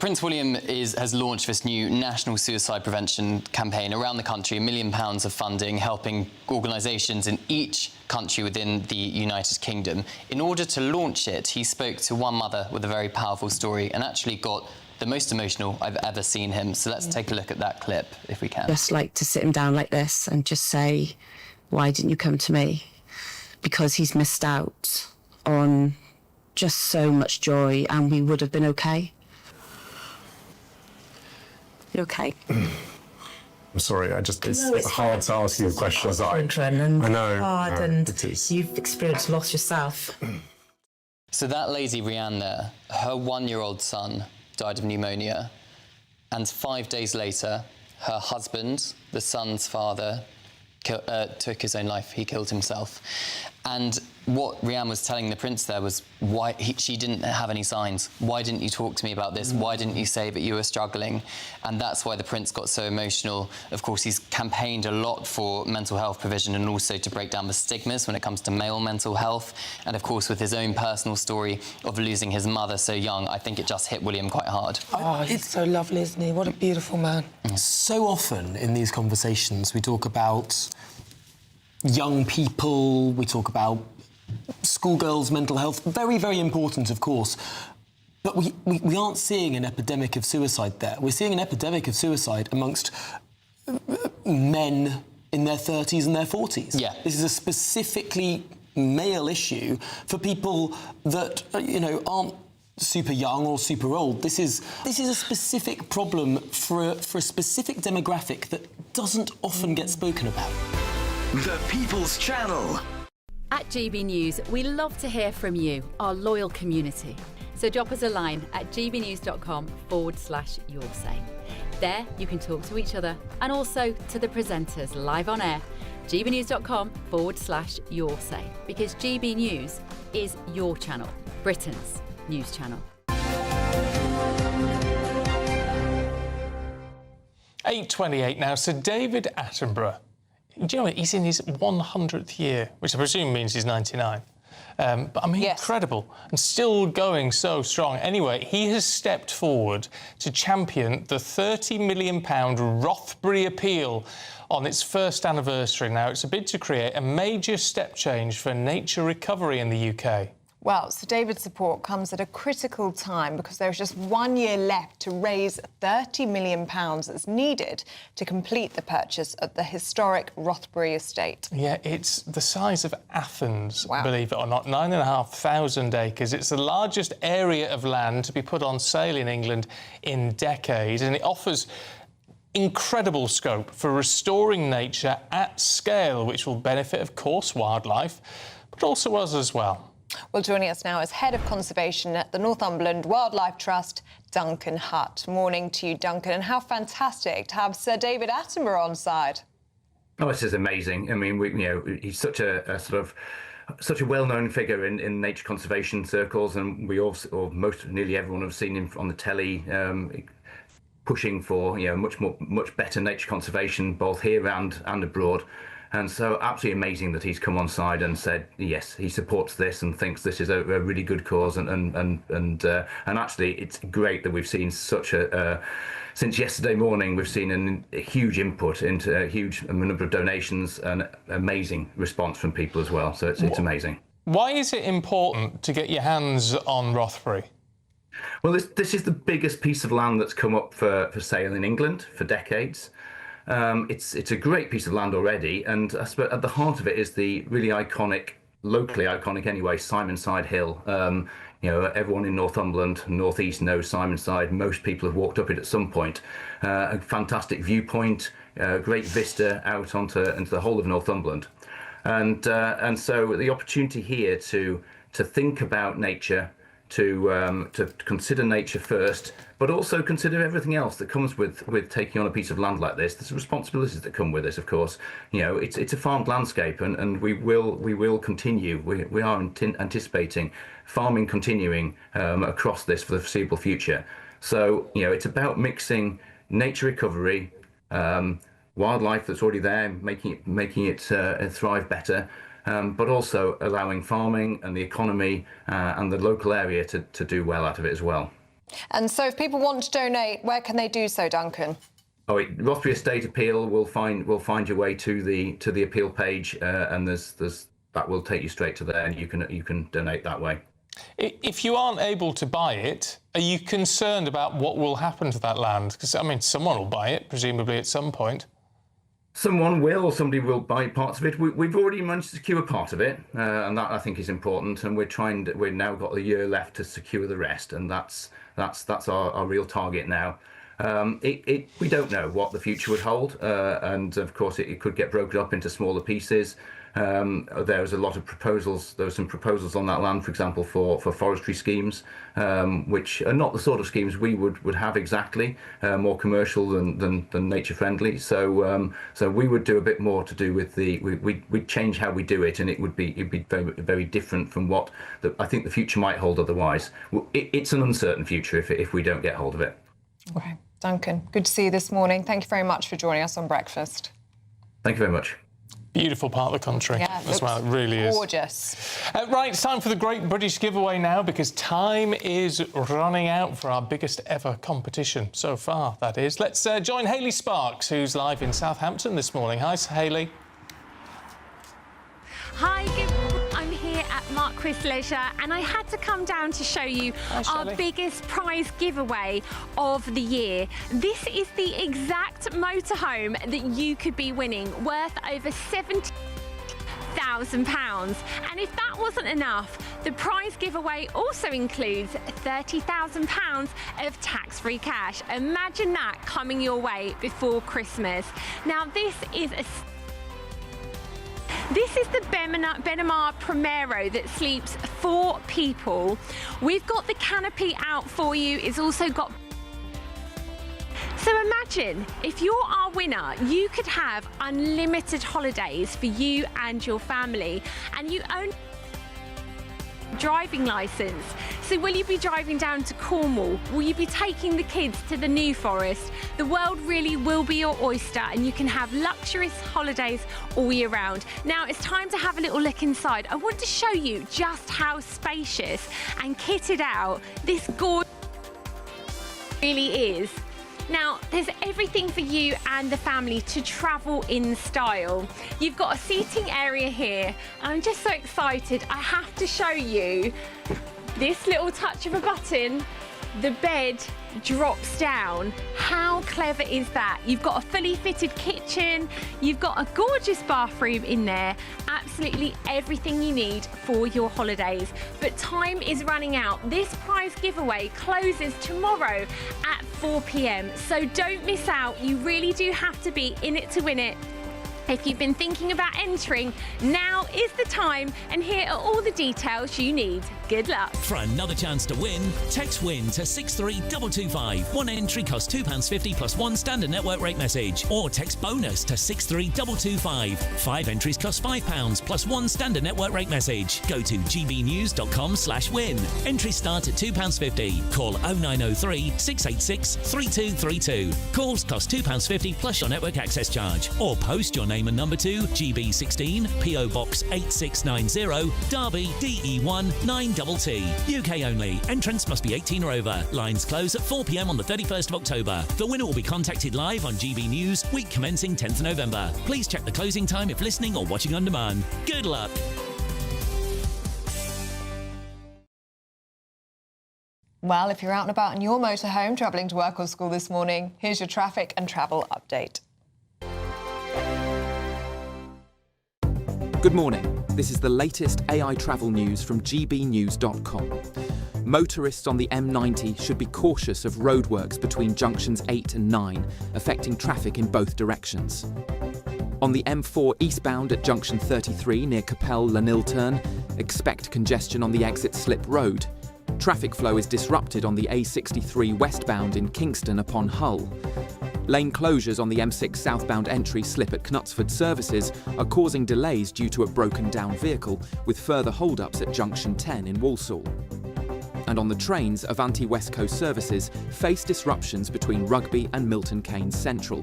Prince William has launched this new national suicide prevention campaign around the country, £1 million of funding, helping organisations in each country within the United Kingdom. In order to launch it, he spoke to one mother with a very powerful story and actually got the most emotional I've ever seen him. So let's take a look at that clip, if we can. Just like to sit him down like this and just say, why didn't you come to me? Because he's missed out on just so much joy and we would have been okay. You okay? I'm sorry, it's No, hard to ask you questions. I know. Hard, and you've experienced loss yourself. So that lady, Rianne there, her 1-year-old son died of pneumonia, and 5 days later, her husband, the son's father, took his own life. He killed himself. And what Rianne was telling the prince there was why she didn't have any signs. Why didn't you talk to me about this? Why didn't you say that you were struggling? And that's why the prince got so emotional. Of course, he's campaigned a lot for mental health provision and also to break down the stigmas when it comes to male mental health. And of course, with his own personal story of losing his mother so young, I think it just hit William quite hard. Oh, he's so lovely, isn't he? What a beautiful man. So often in these conversations, we talk about young people, we talk about schoolgirls' mental health, very, very important, of course. But we aren't seeing an epidemic of suicide there. We're seeing an epidemic of suicide amongst men in their 30s and their 40s. Yeah. This is a specifically male issue for people that, aren't super young or super old. This is a specific problem for a specific demographic that doesn't often get spoken about. The People's Channel. At GB News, we love to hear from you, our loyal community. So drop us a line at gbnews.com/yoursay. There you can talk to each other and also to the presenters live on air. gbnews.com/yoursay, because GB News is your channel, Britain's news channel. 8:28 now. So David Attenborough, do you know what? He's in his 100th year, which I presume means he's 99. But I mean, incredible, and still going so strong. Anyway, he has stepped forward to champion the £30 million Rothbury appeal on its first anniversary. Now, it's a bid to create a major step change for nature recovery in the UK. Well, so David's support comes at a critical time because there's just 1 year left to raise £30 million that's needed to complete the purchase of the historic Rothbury estate. Yeah, it's the size of Athens, believe it or not, 9,500 acres. It's the largest area of land to be put on sale in England in decades, and it offers incredible scope for restoring nature at scale, which will benefit, of course, wildlife, but also us as well. Well, joining us now is Head of Conservation at the Northumberland Wildlife Trust, Duncan Hutt. Morning to you, Duncan, and how fantastic to have Sir David Attenborough on side. Oh, this is amazing. I mean, he's such a such a well-known figure in nature conservation circles, and we all, or nearly everyone, have seen him on the telly pushing for much better nature conservation both here and abroad. And so absolutely amazing that he's come on side and said, yes, he supports this and thinks this is a really good cause. And actually, it's great that we've seen such since yesterday morning, we've seen a huge input into a huge number of donations and amazing response from people as well. So it's amazing. Why is it important to get your hands on Rothbury? Well, this is the biggest piece of land that's come up for sale in England for decades. It's a great piece of land already, and I suppose at the heart of it is the really iconic, locally iconic anyway, Simonside Hill. Everyone in Northumberland, North East knows Simonside. Most people have walked up it at some point. A fantastic viewpoint, great vista out into the whole of Northumberland, and so the opportunity here to think about nature, to consider nature first, but also consider everything else that comes with taking on a piece of land like this. There's responsibilities that come with this, of course. It's a farmed landscape, and we will continue. We are anticipating farming continuing across this for the foreseeable future. So it's about mixing nature recovery, wildlife that's already there, making it thrive better, but also allowing farming and the economy and the local area to do well out of it as well. And so if people want to donate, where can they do so, Duncan? Rothbury Estate Appeal will find your way to the appeal page, and there's that will take you straight to there, and you can donate that way. If you aren't able to buy it, are you concerned about what will happen to that land? Because, I mean, someone will buy it, presumably at some point. Someone will, or somebody will buy parts of it. We've already managed to secure part of it, and that I think is important. And we've now got a year left to secure the rest, and that's our real target now. We don't know what the future would hold, and of course it could get broken up into smaller pieces. There's a lot of proposals. There were some proposals on that land, for example, for forestry schemes, which are not the sort of schemes we would have exactly, more commercial than nature friendly. So we would do a bit more to do with we'd change how we do it, and it'd be very, very different from what I think the future might hold otherwise. It's an uncertain future if we don't get hold of it. Okay, Duncan, good to see you this morning. Thank you very much for joining us on Breakfast. Thank you very much. Beautiful part of the country as well, it really is. Gorgeous. Right, it's time for the Great British Giveaway now, because time is running out for our biggest ever competition so far, that is. Let's join Hayley Sparks, who's live in Southampton this morning. Hi, Hayley. Hi, I'm here at Marquis Leisure, and I had to come down to show you our biggest prize giveaway of the year. This is the exact motorhome that you could be winning, worth over £70,000. And if that wasn't enough, the prize giveaway also includes £30,000 of tax-free cash. Imagine that coming your way before Christmas. Now, this is the Benamar Primero that sleeps 4 people. We've got the canopy out for you. It's also got... So imagine, if you're our winner, you could have unlimited holidays for you and your family, and you own driving licence. So will you be driving down to Cornwall? Will you be taking the kids to the New Forest? The world really will be your oyster, and you can have luxurious holidays all year round. Now it's time to have a little look inside. I want to show you just how spacious and kitted out this gorgeous really is. Now, there's everything for you and the family to travel in style. You've got a seating area here, and I'm just so excited. I have to show you this little touch of a button. The bed drops down. How clever is that? You've got a fully fitted kitchen, you've got a gorgeous bathroom in there, absolutely everything you need for your holidays. But time is running out. This prize giveaway closes tomorrow at 4 p.m. So don't miss out. You really do have to be in it to win it. If you've been thinking about entering, now is the time, and here are all the details you need. Good luck. For another chance to win, text WIN to 63225. One entry costs £2.50 plus one standard network rate message, or text BONUS to 63225. 5 entries cost £5 plus one standard network rate message. Go to gbnews.com/win. Entries start at £2.50. Call 0903 686 3232. Calls cost £2.50 plus your network access charge, or post your name and number to GB16 PO Box 8690 Derby DE1 9TT. UK only. Entrants must be 18 or over. Lines close at 4 p.m. on the 31st of October. The winner will be contacted live on GB News, week commencing 10th of November. Please check the closing time if listening or watching on demand. Good luck. Well, if you're out and about in your motorhome travelling to work or school this morning, here's your traffic and travel update. Good morning. This is the latest AI travel news from gbnews.com. Motorists on the M90 should be cautious of roadworks between junctions 8 and 9, affecting traffic in both directions. On the M4 eastbound at junction 33 near Capel-Lanilturn, expect congestion on the exit Slip Road. Traffic flow is disrupted on the A63 westbound in Kingston upon Hull. Lane closures on the M6 southbound entry slip at Knutsford services are causing delays due to a broken down vehicle, with further hold-ups at junction 10 in Walsall. And on the trains, Avanti West Coast services face disruptions between Rugby and Milton Keynes Central.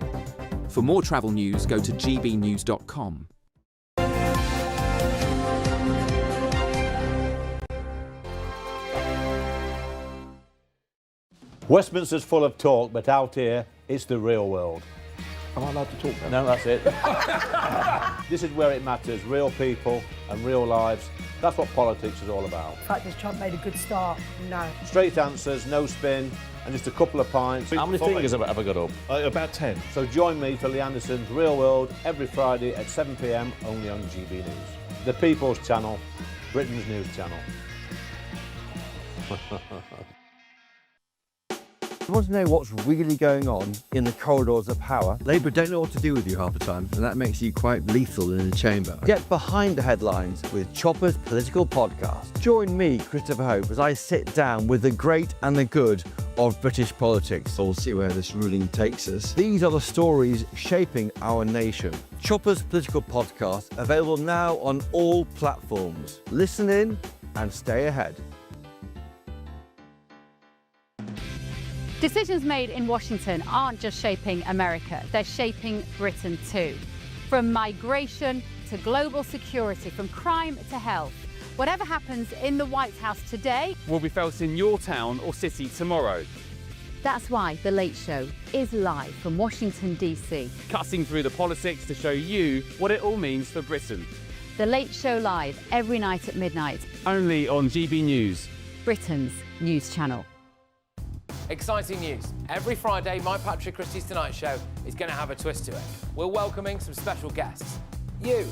For more travel news, go to gbnews.com. Westminster's full of talk, but out here, it's the real world. Am I allowed to talk now? No, that's it. This is where it matters, real people and real lives. That's what politics is all about. The fact that Trump made a good start, no. Straight answers, no spin, and just a couple of pints. How many fingers have I got up? About 10. So join me for Lee Anderson's Real World every Friday at 7 p.m, only on GB News. The People's Channel, Britain's news channel. You want to know what's really going on in the corridors of power? Labour don't know what to do with you half the time, and that makes you quite lethal in a chamber. Get behind the headlines with Chopper's Political Podcast. Join me, Christopher Hope, as I sit down with the great and the good of British politics. We'll see where this ruling takes us. These are the stories shaping our nation. Chopper's Political Podcast, available now on all platforms. Listen in and stay ahead. Decisions made in Washington aren't just shaping America, they're shaping Britain too. From migration to global security, from crime to health. Whatever happens in the White House today will be felt in your town or city tomorrow. That's why The Late Show is live from Washington, D.C. Cutting through the politics to show you what it all means for Britain. The Late Show live every night at midnight. Only on GB News, Britain's news channel. Exciting news. Every Friday, my Patrick Christie's Tonight Show is going to have a twist to it. We're welcoming some special guests. You.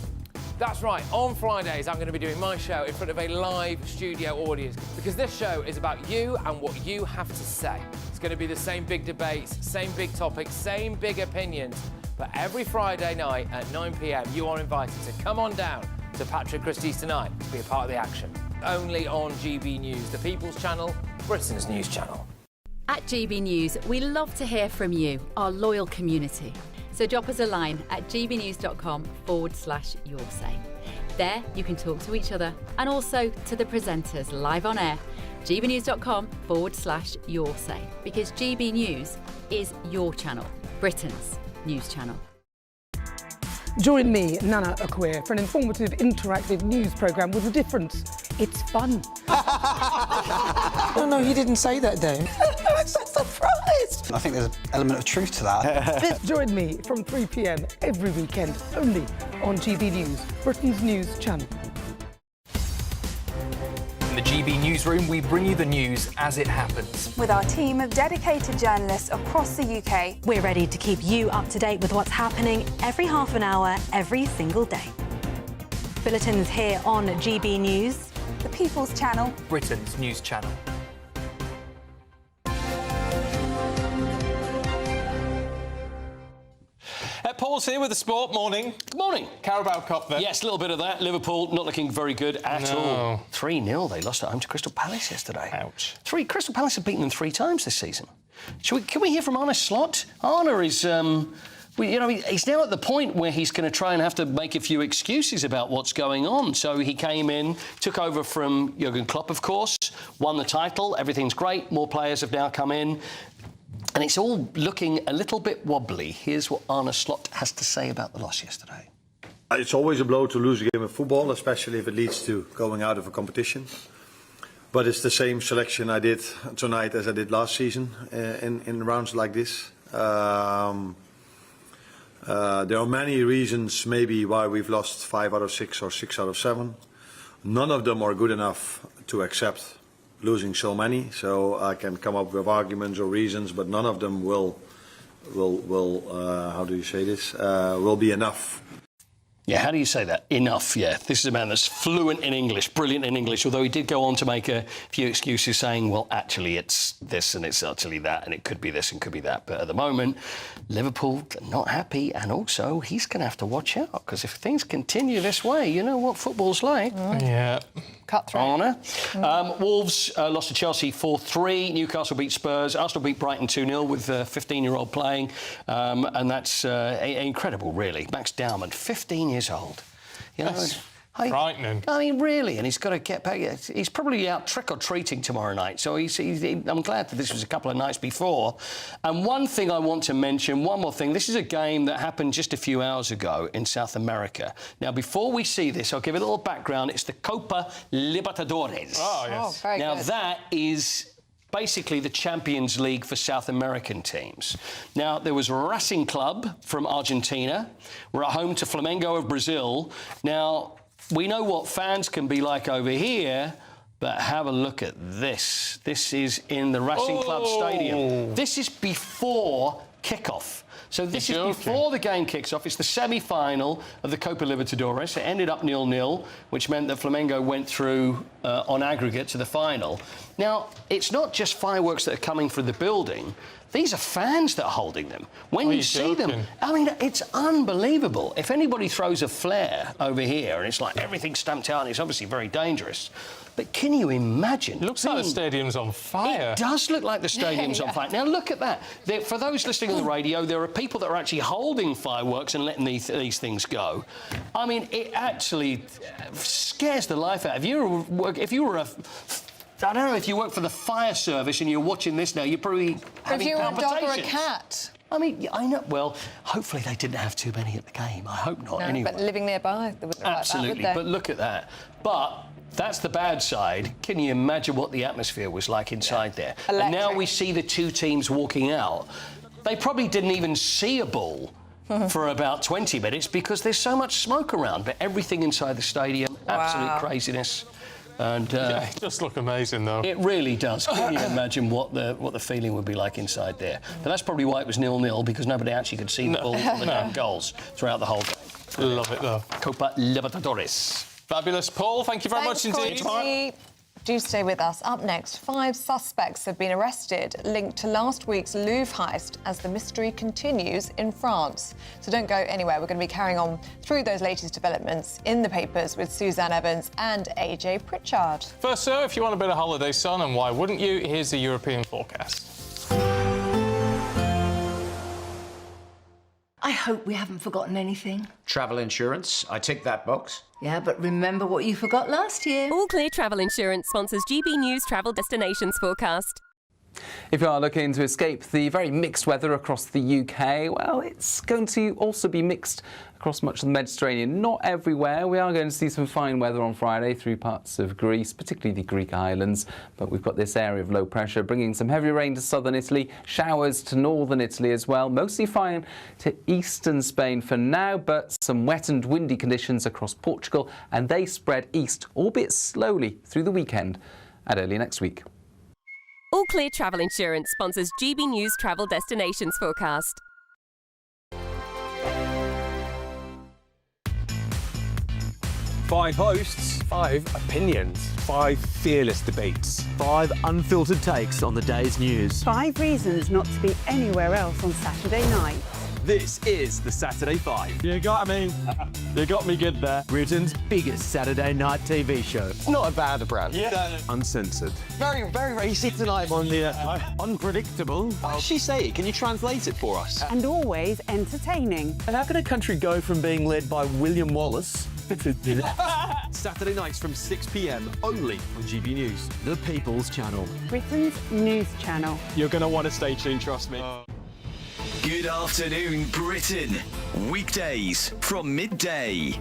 That's right, on Fridays I'm going to be doing my show in front of a live studio audience because this show is about you and what you have to say. It's going to be the same big debates, same big topics, same big opinions. But every Friday night at 9 p.m, you are invited to come on down to Patrick Christie's Tonight to be a part of the action. Only on GB News, the People's Channel, Britain's news channel. At GB News, we love to hear from you, our loyal community. So drop us a line at gbnews.com/your say. There you can talk to each other and also to the presenters live on air. gbnews.com/your say, because GB News is your channel, Britain's news channel. Join me, Nana Akwe, for an informative, interactive news programme with a difference. It's fun. No, he didn't say that, though. I'm so surprised. I think there's an element of truth to that. Join me from 3 p.m. every weekend, only on GB News, Britain's news channel. In the GB Newsroom, we bring you the news as it happens. With our team of dedicated journalists across the UK, we're ready to keep you up to date with what's happening every half an hour, every single day. Bulletins here on GB News, the People's Channel, Britain's news channel. Paul's here with the sport. Morning. Good morning. Carabao Cup then. Yes, a little bit of that. Liverpool not looking very good at all. 3-0. They lost at home to Crystal Palace yesterday. Ouch. Crystal Palace have beaten them 3 times this season. Can we hear from Arne Slot? Arne is... he's now at the point where he's going to try and have to make a few excuses about what's going on. So he came in, took over from Jurgen Klopp, of course, won the title. Everything's great. More players have now come in. And it's all looking a little bit wobbly. Here's what Arne Slot has to say about the loss yesterday. It's always a blow to lose a game of football, especially if it leads to going out of a competition. But it's the same selection I did tonight as I did last season in rounds like this. There are many reasons maybe why we've lost 5 out of 6 or 6 out of 7. None of them are good enough to accept losing so many, so I can come up with arguments or reasons, but none of them will how do you say this, will be enough. Yeah, how do you say that? Enough, yeah. This is a man that's fluent in English, brilliant in English, although he did go on to make a few excuses saying, well, actually, it's this and it's actually that, and it could be this and could be that. But at the moment, Liverpool not happy, and also he's going to have to watch out, because if things continue this way, you know what football's like. Yeah. Cutthroat. Arne. Wolves lost to Chelsea 4-3. Newcastle beat Spurs. Arsenal beat Brighton 2-0 with a 15-year-old playing. And that's incredible, really. Max Dowman, 15 years old. You know, that's frightening. I mean, really, and he's got to get back. He's probably out trick-or-treating tomorrow night, so I'm glad that this was a couple of nights before. And one thing I want to mention, one more thing, this is a game that happened just a few hours ago in South America. Now, before we see this, I'll give it a little background. It's the Copa Libertadores. Oh, yes. Oh, very now, good. that is basically the Champions League for South American teams. Now, there was Racing Club from Argentina. We're at home to Flamengo of Brazil. Now, we know what fans can be like over here, but have a look at this. This is in the Racing Club Stadium. This is before kickoff. So this is before the game kicks off. It's the semi-final of the Copa Libertadores. It ended up 0-0, which meant that Flamengo went through on aggregate to the final. Now, it's not just fireworks that are coming from the building. These are fans that are holding them. When you see them, I mean, it's unbelievable. If anybody throws a flare over here and it's like everything's stamped out and it's obviously very dangerous. But can you imagine? It looks like the stadium's on fire. It does look like the stadium's on fire. Now, look at that. For those listening on the radio, there are people that are actually holding fireworks and letting these things go. I mean, it actually scares the life out of you. If you were a... I don't know, if you work for the fire service and you're watching this now, you're probably having If you were a palpitations. dog or a cat. I mean, I know. Well, hopefully they didn't have too many at the game. I hope not, No, anyway. but living nearby, they wouldn't Absolutely, like that, would but look at that. But that's the bad side. Can you imagine what the atmosphere was like inside there? And now we see the two teams walking out. They probably didn't even see a ball for about 20 minutes because there's so much smoke around. But everything inside the stadium, absolute craziness. And it does look amazing, though. It really does. Can you imagine what the feeling would be like inside there? But that's probably why it was 0-0, because nobody actually could see the ball or the damn goals throughout the whole game. Love it, though. Copa Libertadores. Fabulous. Paul, thank you very much indeed. Corey. Do stay with us. Up next, 5 suspects have been arrested linked to last week's Louvre heist as the mystery continues in France. So don't go anywhere. We're going to be carrying on through those latest developments in the papers with Suzanne Evans and AJ Pritchard. First, sir, if you want a bit of holiday sun, and why wouldn't you, here's the European forecast. I hope we haven't forgotten anything. Travel insurance, I tick that box. Yeah, but remember what you forgot last year. All Clear Travel Insurance sponsors GB News Travel Destinations Forecast. If you are looking to escape the very mixed weather across the UK, well, it's going to also be mixed across much of the Mediterranean. Not everywhere. We are going to see some fine weather on Friday through parts of Greece, particularly the Greek islands. But we've got this area of low pressure bringing some heavy rain to southern Italy, showers to northern Italy as well. Mostly fine to eastern Spain for now, but some wet and windy conditions across Portugal, and they spread east, albeit slowly, through the weekend and early next week. All Clear Travel Insurance sponsors GB News Travel Destinations Forecast. 5 hosts, 5 opinions, 5 fearless debates, 5 unfiltered takes on the day's news. 5 reasons not to be anywhere else on Saturday night. This is the Saturday 5. You got me good there. Britain's biggest Saturday night TV show. It's not a bad brand. Yeah. Uncensored. Very, very racist tonight on the... Unpredictable. What does she say? Can you translate it for us? And always entertaining. And how can a country go from being led by William Wallace Saturday nights from 6 p.m. only on GB News. The People's Channel. Britain's news channel. You're going to want to stay tuned, trust me. Good afternoon, Britain. Weekdays from midday.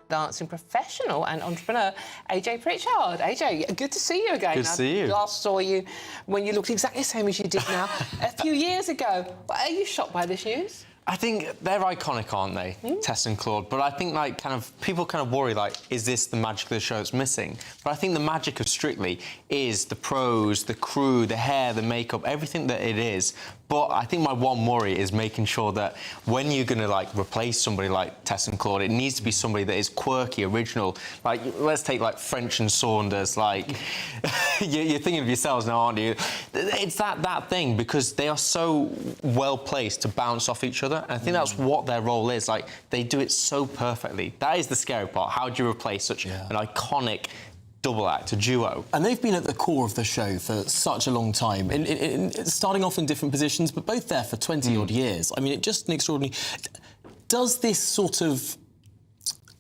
Dancing professional and entrepreneur AJ Pritchard. AJ, good to see you again. Good to see you. Last saw you when you looked exactly the same as you did now a few years ago. Are you shocked by this news? I think they're iconic, aren't they, Tess and Claude? But I think, like, people kind of worry, like, is this the magic of the show that's missing? But I think the magic of Strictly is the pros, the crew, the hair, the makeup, everything that it is. But I think my one worry is making sure that when you're going to, like, replace somebody like Tess and Claude, it needs to be somebody that is quirky, original. Like, let's take, like, French and Saunders. Like, you're thinking of yourselves now, aren't you? It's that thing, because they are so well-placed to bounce off each other. And I think that's what their role is. Like, they do it so perfectly. That is the scary part. How do you replace such an iconic double act, a duo? And they've been at the core of the show for such a long time, starting off in different positions, but both there for 20-odd years. I mean, it's just an extraordinary... Does this sort of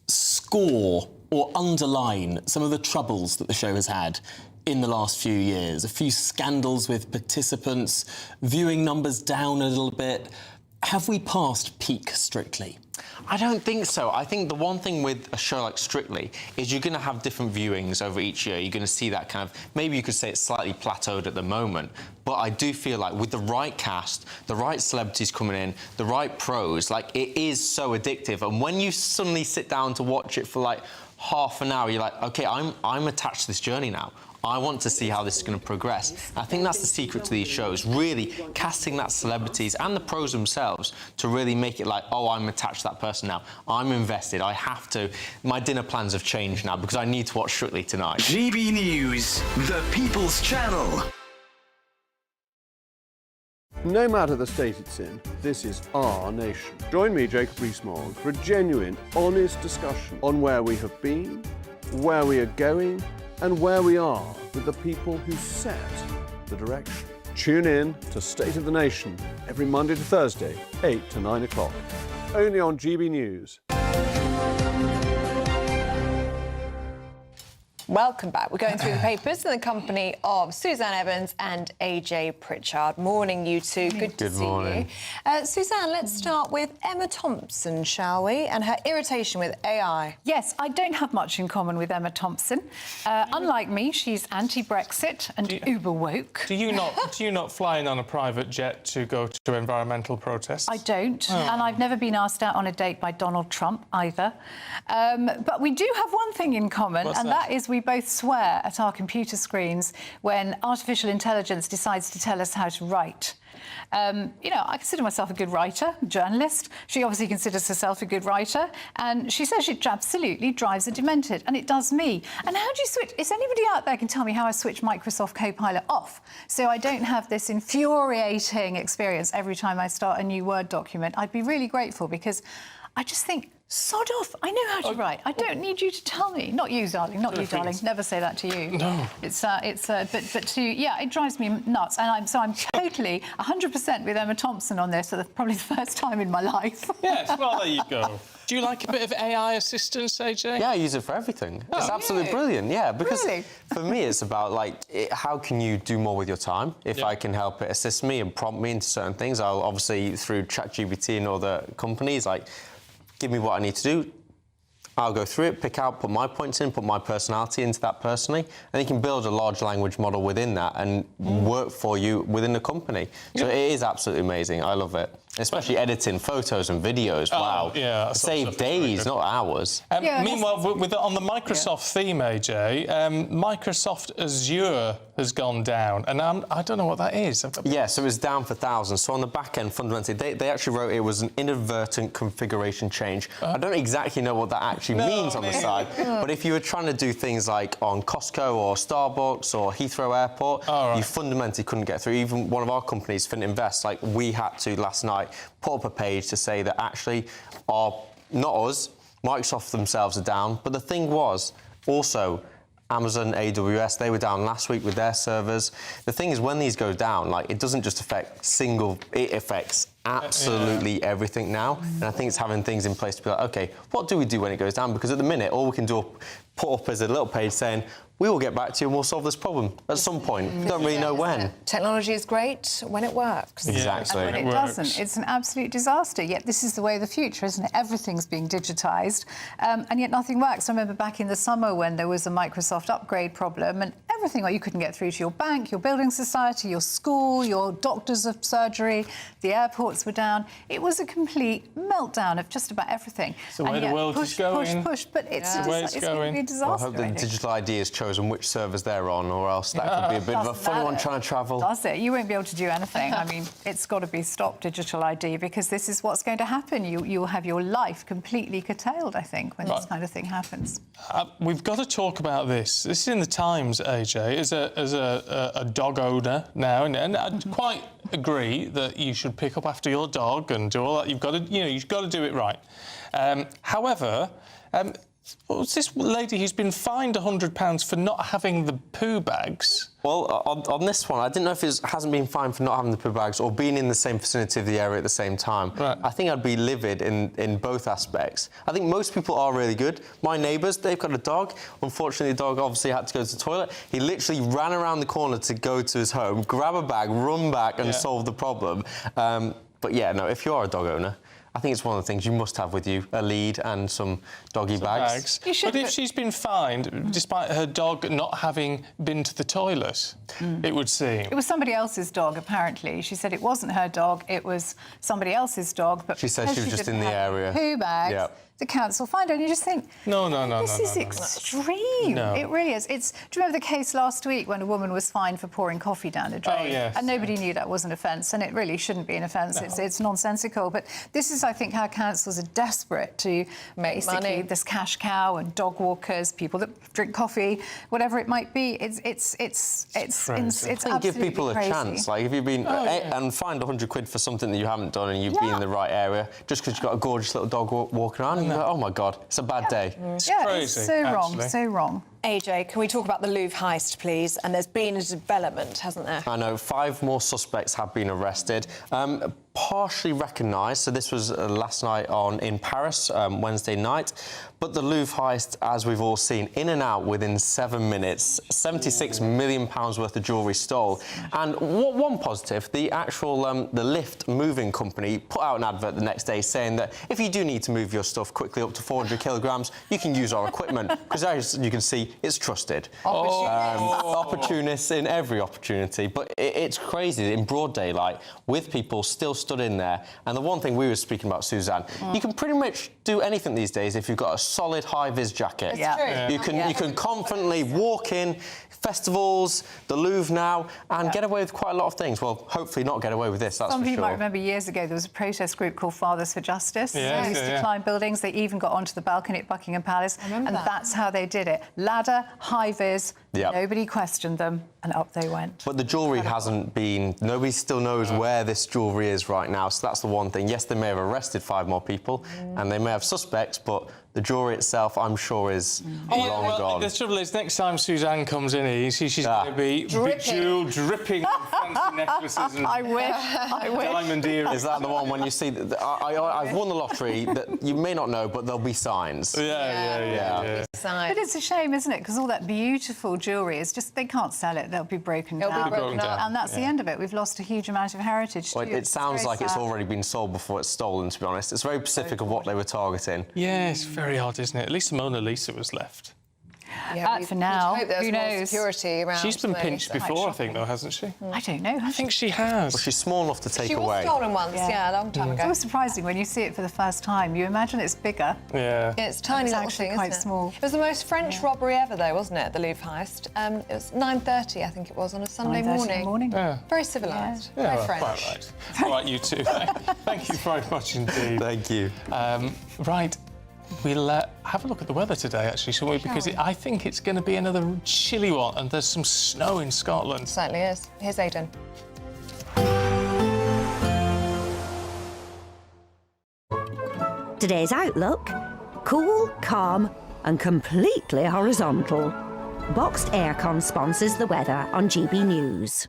score or underline some of the troubles that the show has had in the last few years? A few scandals with participants, viewing numbers down a little bit. have we passed peak Strictly? I don't think so. I think the one thing with a show like Strictly is you're going to have different viewings over each year. You're going to see that kind of... Maybe you could say it's slightly plateaued at the moment, but I do feel like with the right cast, the right celebrities coming in, the right pros, like, it is so addictive. And when you suddenly sit down to watch it for, like, half an hour, you're like, OK, I'm attached to this journey now. I want to see how this is going to progress. I think that's the secret to these shows, really casting that celebrities and the pros themselves to really make it like, oh, I'm attached to that person now. I'm invested. I have to. My dinner plans have changed now because I need to watch Strictly tonight. GB News, the People's Channel. No matter the state it's in, this is our nation. Join me, Jacob Rees-Mogg, for a genuine, honest discussion on where we have been, where we are going, and where we are with the people who set the direction. Tune in to State of the Nation every Monday to Thursday, 8 to 9 o'clock. Only on GB News. Welcome back. We're going through the papers in the company of Suzanne Evans and AJ Pritchard. Morning, you two. Good to see you. Suzanne, let's start with Emma Thompson, shall we? And her irritation with AI. Yes, I don't have much in common with Emma Thompson. Unlike me, she's anti-Brexit and uber woke. Do you not fly in on a private jet to go to environmental protests? I don't, and I've never been asked out on a date by Donald Trump either. But we do have one thing in common, and that is we both swear at our computer screens when artificial intelligence decides to tell us how to write. You know, I consider myself a good writer, journalist. She obviously considers herself a good writer, and she says it absolutely drives her demented, and it does me. And how do you switch? Is anybody out there can tell me how I switch Microsoft Copilot off so I don't have this infuriating experience every time I start a new Word document? I'd be really grateful, because I just think, sod off. I know how to write. I don't need you to tell me. Not you, darling. Not you, darling. Never say that to you. No. But to yeah, it drives me nuts. And I'm totally 100% with Emma Thompson on this. So that's probably the first time in my life. Yes. Well, there you go. Do you like a bit of AI assistance, AJ? Yeah, I use it for everything. It's absolutely brilliant, yeah, because for me it's about, like, how can you do more with your time? If I can help it assist me and prompt me into certain things, I'll obviously, through ChatGPT and other companies, like, give me what I need to do. I'll go through it, pick out, put my points in, put my personality into that personally, and you can build a large language model within that and work for you within the company. So it is absolutely amazing. I love it. Especially editing photos and videos. Wow. Yeah. Save days, not hours. Meanwhile, on the Microsoft theme, AJ, Microsoft Azure has gone down, and I don't know what that is. Yeah, so it was down for thousands. So on the back end, fundamentally, they actually wrote it was an inadvertent configuration change. I don't exactly know what that actually means on the side, but if you were trying to do things like on Costco or Starbucks or Heathrow Airport, you fundamentally couldn't get through. Even one of our companies, Fininvest, like, we had to last night put up a page to say that actually not us, Microsoft themselves are down, but the thing was also Amazon, AWS, they were down last week with their servers. The thing is, when these go down, like, it doesn't just affect it affects absolutely everything now. And I think it's having things in place to be like, OK, what do we do when it goes down? Because at the minute, all we can do put up is a little page saying, we will get back to you and we'll solve this problem at some point. Don't really know when. Technology is great when it works. Exactly. And when it doesn't, it's an absolute disaster. Yet this is the way of the future, isn't it? Everything's being digitised, and yet nothing works. I remember back in the summer when there was a Microsoft upgrade problem, and everything, you couldn't get through to your bank, your building society, your school, your doctors of surgery, the airports were down. It was a complete meltdown of just about everything. So where the world is going. Push, but it's going to be a disaster. Well, I hope the digital ID has chosen which servers they're on, or else that could be a bit of a funny one trying to travel. Does it? You won't be able to do anything. I mean, it's got to be stopped, digital ID, because this is what's going to happen. You'll have your life completely curtailed, I think, when this kind of thing happens. We've got to talk about this. This is in the Times, AJ, as a dog owner now, and I quite agree that you should pick up after your dog and do all that. You've got to do it right. However, what's this lady who's been fined £100 for not having the poo bags? Well, on this one, I didn't know if it hasn't been fined for not having the poo bags or being in the same vicinity of the area at the same time. Right. I think I'd be livid in both aspects. I think most people are really good. My neighbours, they've got a dog. Unfortunately, the dog obviously had to go to the toilet. He literally ran around the corner to go to his home, grab a bag, run back and solve the problem. But yeah, no, if you are a dog owner, I think it's one of the things you must have with you, a lead and some doggy bags. But if she's been fined, despite her dog not having been to the toilet, it would seem. It was somebody else's dog, apparently. She said it wasn't her dog, it was somebody else's dog. But She said she was just in the area. Poo bags. Yep. The council fined her, and you just think, this is extreme. No. It really is. Do you remember the case last week when a woman was fined for pouring coffee down a drain? Oh, yes. And nobody knew that was an offence, and it really shouldn't be an offence. No. It's nonsensical. But this is, I think, how councils are desperate to basically money. this cash cow and dog walkers, people that drink coffee, whatever it might be. It's absolutely give people crazy. a chance. Like, if you've been and fined 100 quid for something that you haven't done and you've been in the right area, just because you've got a gorgeous little dog walking around, you go, oh my God, it's a bad day. It's yeah, crazy, it's so wrong, actually. so wrong. AJ, can we talk about the Louvre heist, please? And there's been a development, hasn't there? I know, 5 more suspects have been arrested. Partially recognised, so this was last night in Paris, Wednesday night. But the Louvre heist, as we've all seen, in and out within 7 minutes. £76 million worth of jewellery stole. And one positive, the actual the lift moving company put out an advert the next day saying that if you do need to move your stuff quickly up to 400 kilograms, you can use our equipment, because as you can see, it's trusted. Opportunists in every opportunity. But it's crazy, in broad daylight, with people still stood in there. And the one thing we were speaking about, Suzanne, you can pretty much do anything these days if you've got a solid high-vis jacket. You can confidently walk in festivals, the Louvre now, and get away with quite a lot of things. Well, hopefully not get away with this, that's Some for people sure. might remember years ago there was a protest group called Fathers for Justice. Yes, They used to climb buildings. They even got onto the balcony at Buckingham Palace. And that's how they did it. Ladder, high-vis, nobody questioned them, and up they went. But the jewellery hasn't been... Nobody still knows where this jewellery is right now, so that's the one thing. Yes, they may have arrested 5 more people, and they may have suspects, but the jewellery itself, I'm sure, is long gone. The trouble is, next time Suzanne comes in, she's going to be bejewelled, dripping in fancy necklaces and I wish. diamond earrings. Is that the one when you see... I've won the lottery, that you may not know, but there'll be signs. Yeah. But it's a shame, isn't it? Because all that beautiful jewellery is just... They can't sell it. They'll be broken down. It'll be broken down. And that's the end of it. We've lost a huge amount of heritage, Well, too. it sounds like it's already been sold before it's stolen, to be honest. It's very specific of what they were targeting. Yeah, it's very odd, isn't it? At least the Mona Lisa was left. For now, hope there's who more knows? security around. She's been pinched before, I think, though, hasn't she? I don't know. I think she has. Well, she's small enough to take She away. was stolen once, a long time It's ago. always surprising when you see it for the first time. You imagine it's bigger. Yeah. It's tiny It's little actually thing, quite isn't it? small. It was the most French robbery ever, though, wasn't it? The Louvre heist. It was 9:30, I think it was, on a Sunday 9:30 morning. in the morning. Yeah. Very civilised. Yeah, Very French. quite right. All right, you two. Thank you very much indeed. Thank you. Right. We'll have a look at the weather today, actually, shall we? Because I think it's going to be another chilly one, and there's some snow in Scotland. Certainly is. Here's Aidan. Today's outlook: cool, calm and completely horizontal. Boxed Aircon sponsors the weather on GB News.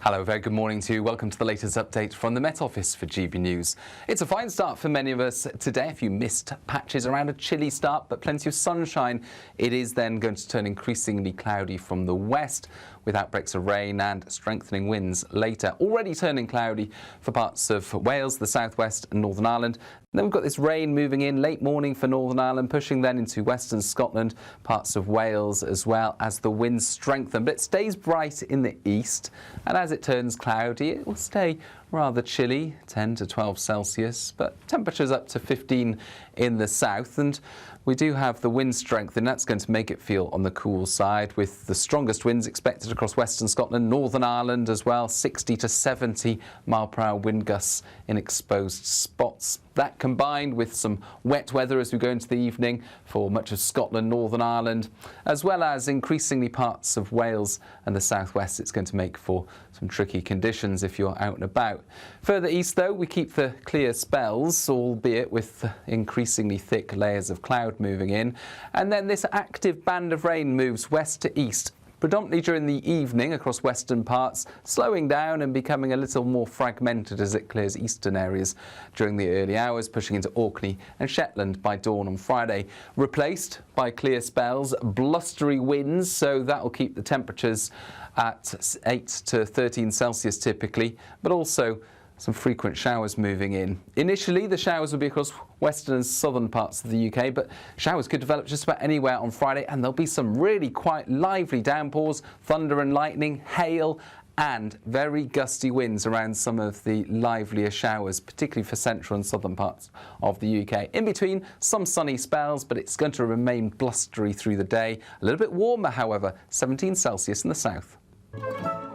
Hello, very good morning to you. Welcome to the latest update from the Met Office for GB News. It's a fine start for many of us today. A few mist patches around a chilly start, but plenty of sunshine. It is then going to turn increasingly cloudy from the west, with outbreaks of rain and strengthening winds later. Already turning cloudy for parts of Wales, the southwest and Northern Ireland. And then we've got this rain moving in late morning for Northern Ireland, pushing then into western Scotland, parts of Wales as well as the winds strengthen. But it stays bright in the east, and as it turns cloudy, it will stay rather chilly, 10 to 12 Celsius, but temperatures up to 15 in the south. And we do have the wind strength, and that's going to make it feel on the cool side, with the strongest winds expected across western Scotland, Northern Ireland as well, 60 to 70 mile-per-hour wind gusts in exposed spots. That combined with some wet weather as we go into the evening for much of Scotland, Northern Ireland, as well as increasingly parts of Wales and the southwest, it's going to make for some tricky conditions if you're out and about. Further east, though, we keep the clear spells, albeit with increasingly thick layers of cloud moving in. And then this active band of rain moves west to east, predominantly during the evening across western parts, slowing down and becoming a little more fragmented as it clears eastern areas during the early hours, pushing into Orkney and Shetland by dawn on Friday. Replaced by clear spells, blustery winds, so that will keep the temperatures at 8 to 13 Celsius typically, but also some frequent showers moving in. Initially, the showers will be across western and southern parts of the UK, but showers could develop just about anywhere on Friday, and there'll be some really quite lively downpours, thunder and lightning, hail, and very gusty winds around some of the livelier showers, particularly for central and southern parts of the UK. In between, some sunny spells, but it's going to remain blustery through the day. A little bit warmer, however, 17 Celsius in the south.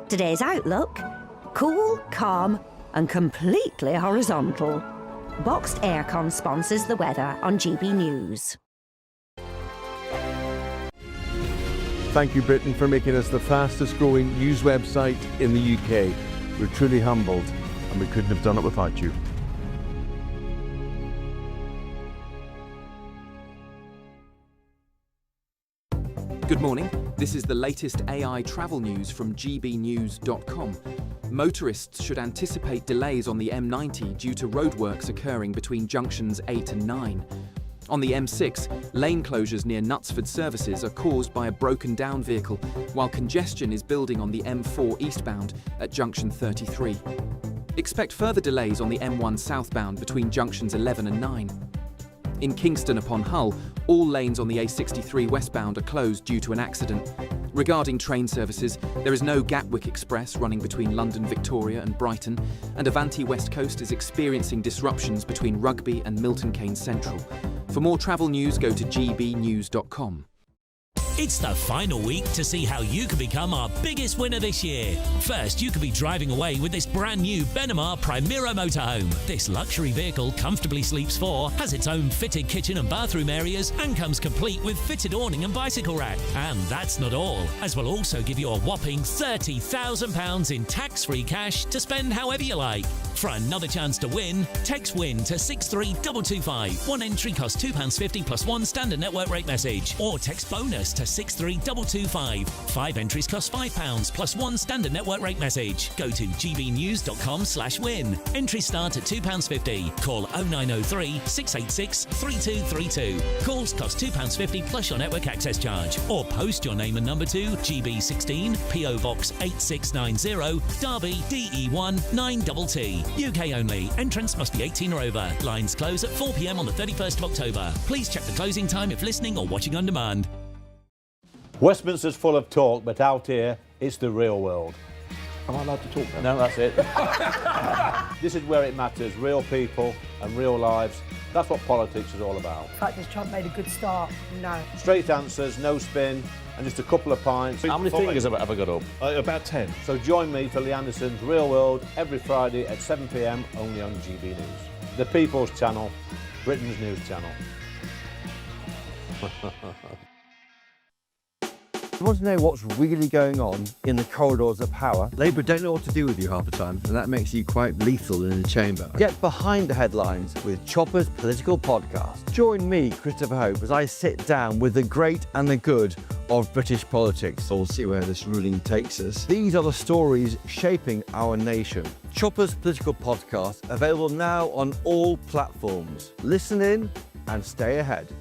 Today's outlook: cool, calm, and completely horizontal. Boxed Aircon sponsors the weather on GB News. Thank you, Britain, for making us the fastest growing news website in the UK. We're truly humbled, and we couldn't have done it without you. Good morning. This is the latest AI travel news from gbnews.com. Motorists should anticipate delays on the M90 due to roadworks occurring between junctions 8 and 9. On the M6, lane closures near Knutsford services are caused by a broken down vehicle, while congestion is building on the M4 eastbound at junction 33. Expect further delays on the M1 southbound between junctions 11 and 9. In Kingston upon Hull, all lanes on the A63 westbound are closed due to an accident. Regarding train services, there is no Gatwick Express running between London Victoria and Brighton, and Avanti West Coast is experiencing disruptions between Rugby and Milton Keynes Central. For more travel news, go to gbnews.com. It's the final week to see how you can become our biggest winner this year. First, you could be driving away with this brand new Benamar Primera motorhome. This luxury vehicle comfortably sleeps 4, has its own fitted kitchen and bathroom areas, and comes complete with fitted awning and bicycle rack. And that's not all, as we'll also give you a whopping £30,000 in tax-free cash to spend however you like. For another chance to win, text WIN to 63225. One entry costs £2.50 plus one standard network rate message, or text BONUS to 63225. 5 entries cost £5 plus one standard network rate message. Go to gbnews.com/win. Entries start at £2.50. Call 0903 686 3232. Calls cost £2.50 plus your network access charge. Or post your name and number to GB16 PO Box 8690 Derby DE1 9TT. UK only. Entrance must be 18 or over. Lines close at 4 p.m. on the 31st of October. Please check the closing time if listening or watching on demand. Westminster's full of talk, but out here, it's the real world. Am I allowed to talk No, now? that's it. This is where it matters, real people and real lives. That's what politics is all about. The fact is Trump made a good start, no. Straight answers, no spin, and just a couple of pints. How many fingers have I got up? About 10. So join me for Lee Anderson's Real World every Friday at 7 p.m. only on GB News. The People's Channel, Britain's news channel. You want to know what's really going on in the corridors of power? Labour don't know what to do with you half the time, and that makes you quite lethal in the chamber. Get behind the headlines with Chopper's political podcast. Join me, Christopher Hope, as I sit down with the great and the good of British politics. We'll see where this ruling takes us. These are the stories shaping our nation. Chopper's political podcast, available now on all platforms. Listen in and stay ahead.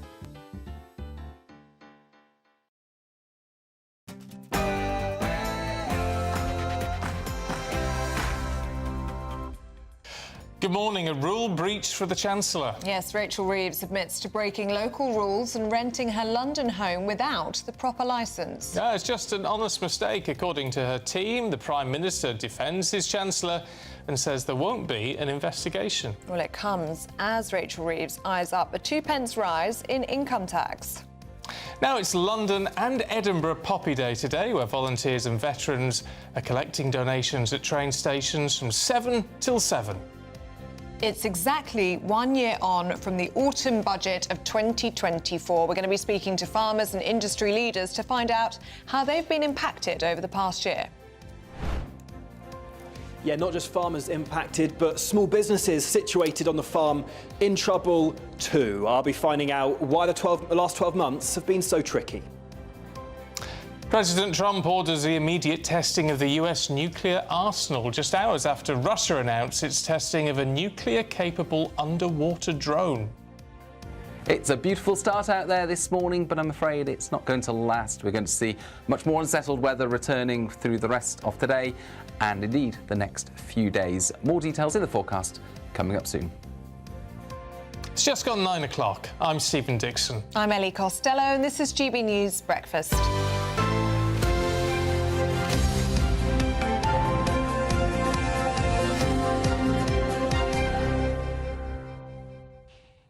Good morning. A rule breach for the Chancellor. Yes, Rachel Reeves admits to breaking local rules and renting her London home without the proper licence. Yeah, it's just an honest mistake, according to her team. The Prime Minister defends his Chancellor and says there won't be an investigation. Well, it comes as Rachel Reeves eyes up a 2p rise in income tax. Now it's London and Edinburgh Poppy Day today, where volunteers and veterans are collecting donations at train stations from 7 till 7. It's exactly 1 year on from the autumn budget of 2024. We're going to be speaking to farmers and industry leaders to find out how they've been impacted over the past year. Yeah, not just farmers impacted, but small businesses situated on the farm in trouble too. I'll be finding out why the last 12 months have been so tricky. President Trump orders the immediate testing of the US nuclear arsenal just hours after Russia announced its testing of a nuclear-capable underwater drone. It's a beautiful start out there this morning, but I'm afraid it's not going to last. We're going to see much more unsettled weather returning through the rest of today and indeed the next few days. More details in the forecast coming up soon. It's just gone 9 o'clock. I'm Stephen Dixon. I'm Ellie Costello, and this is GB News Breakfast.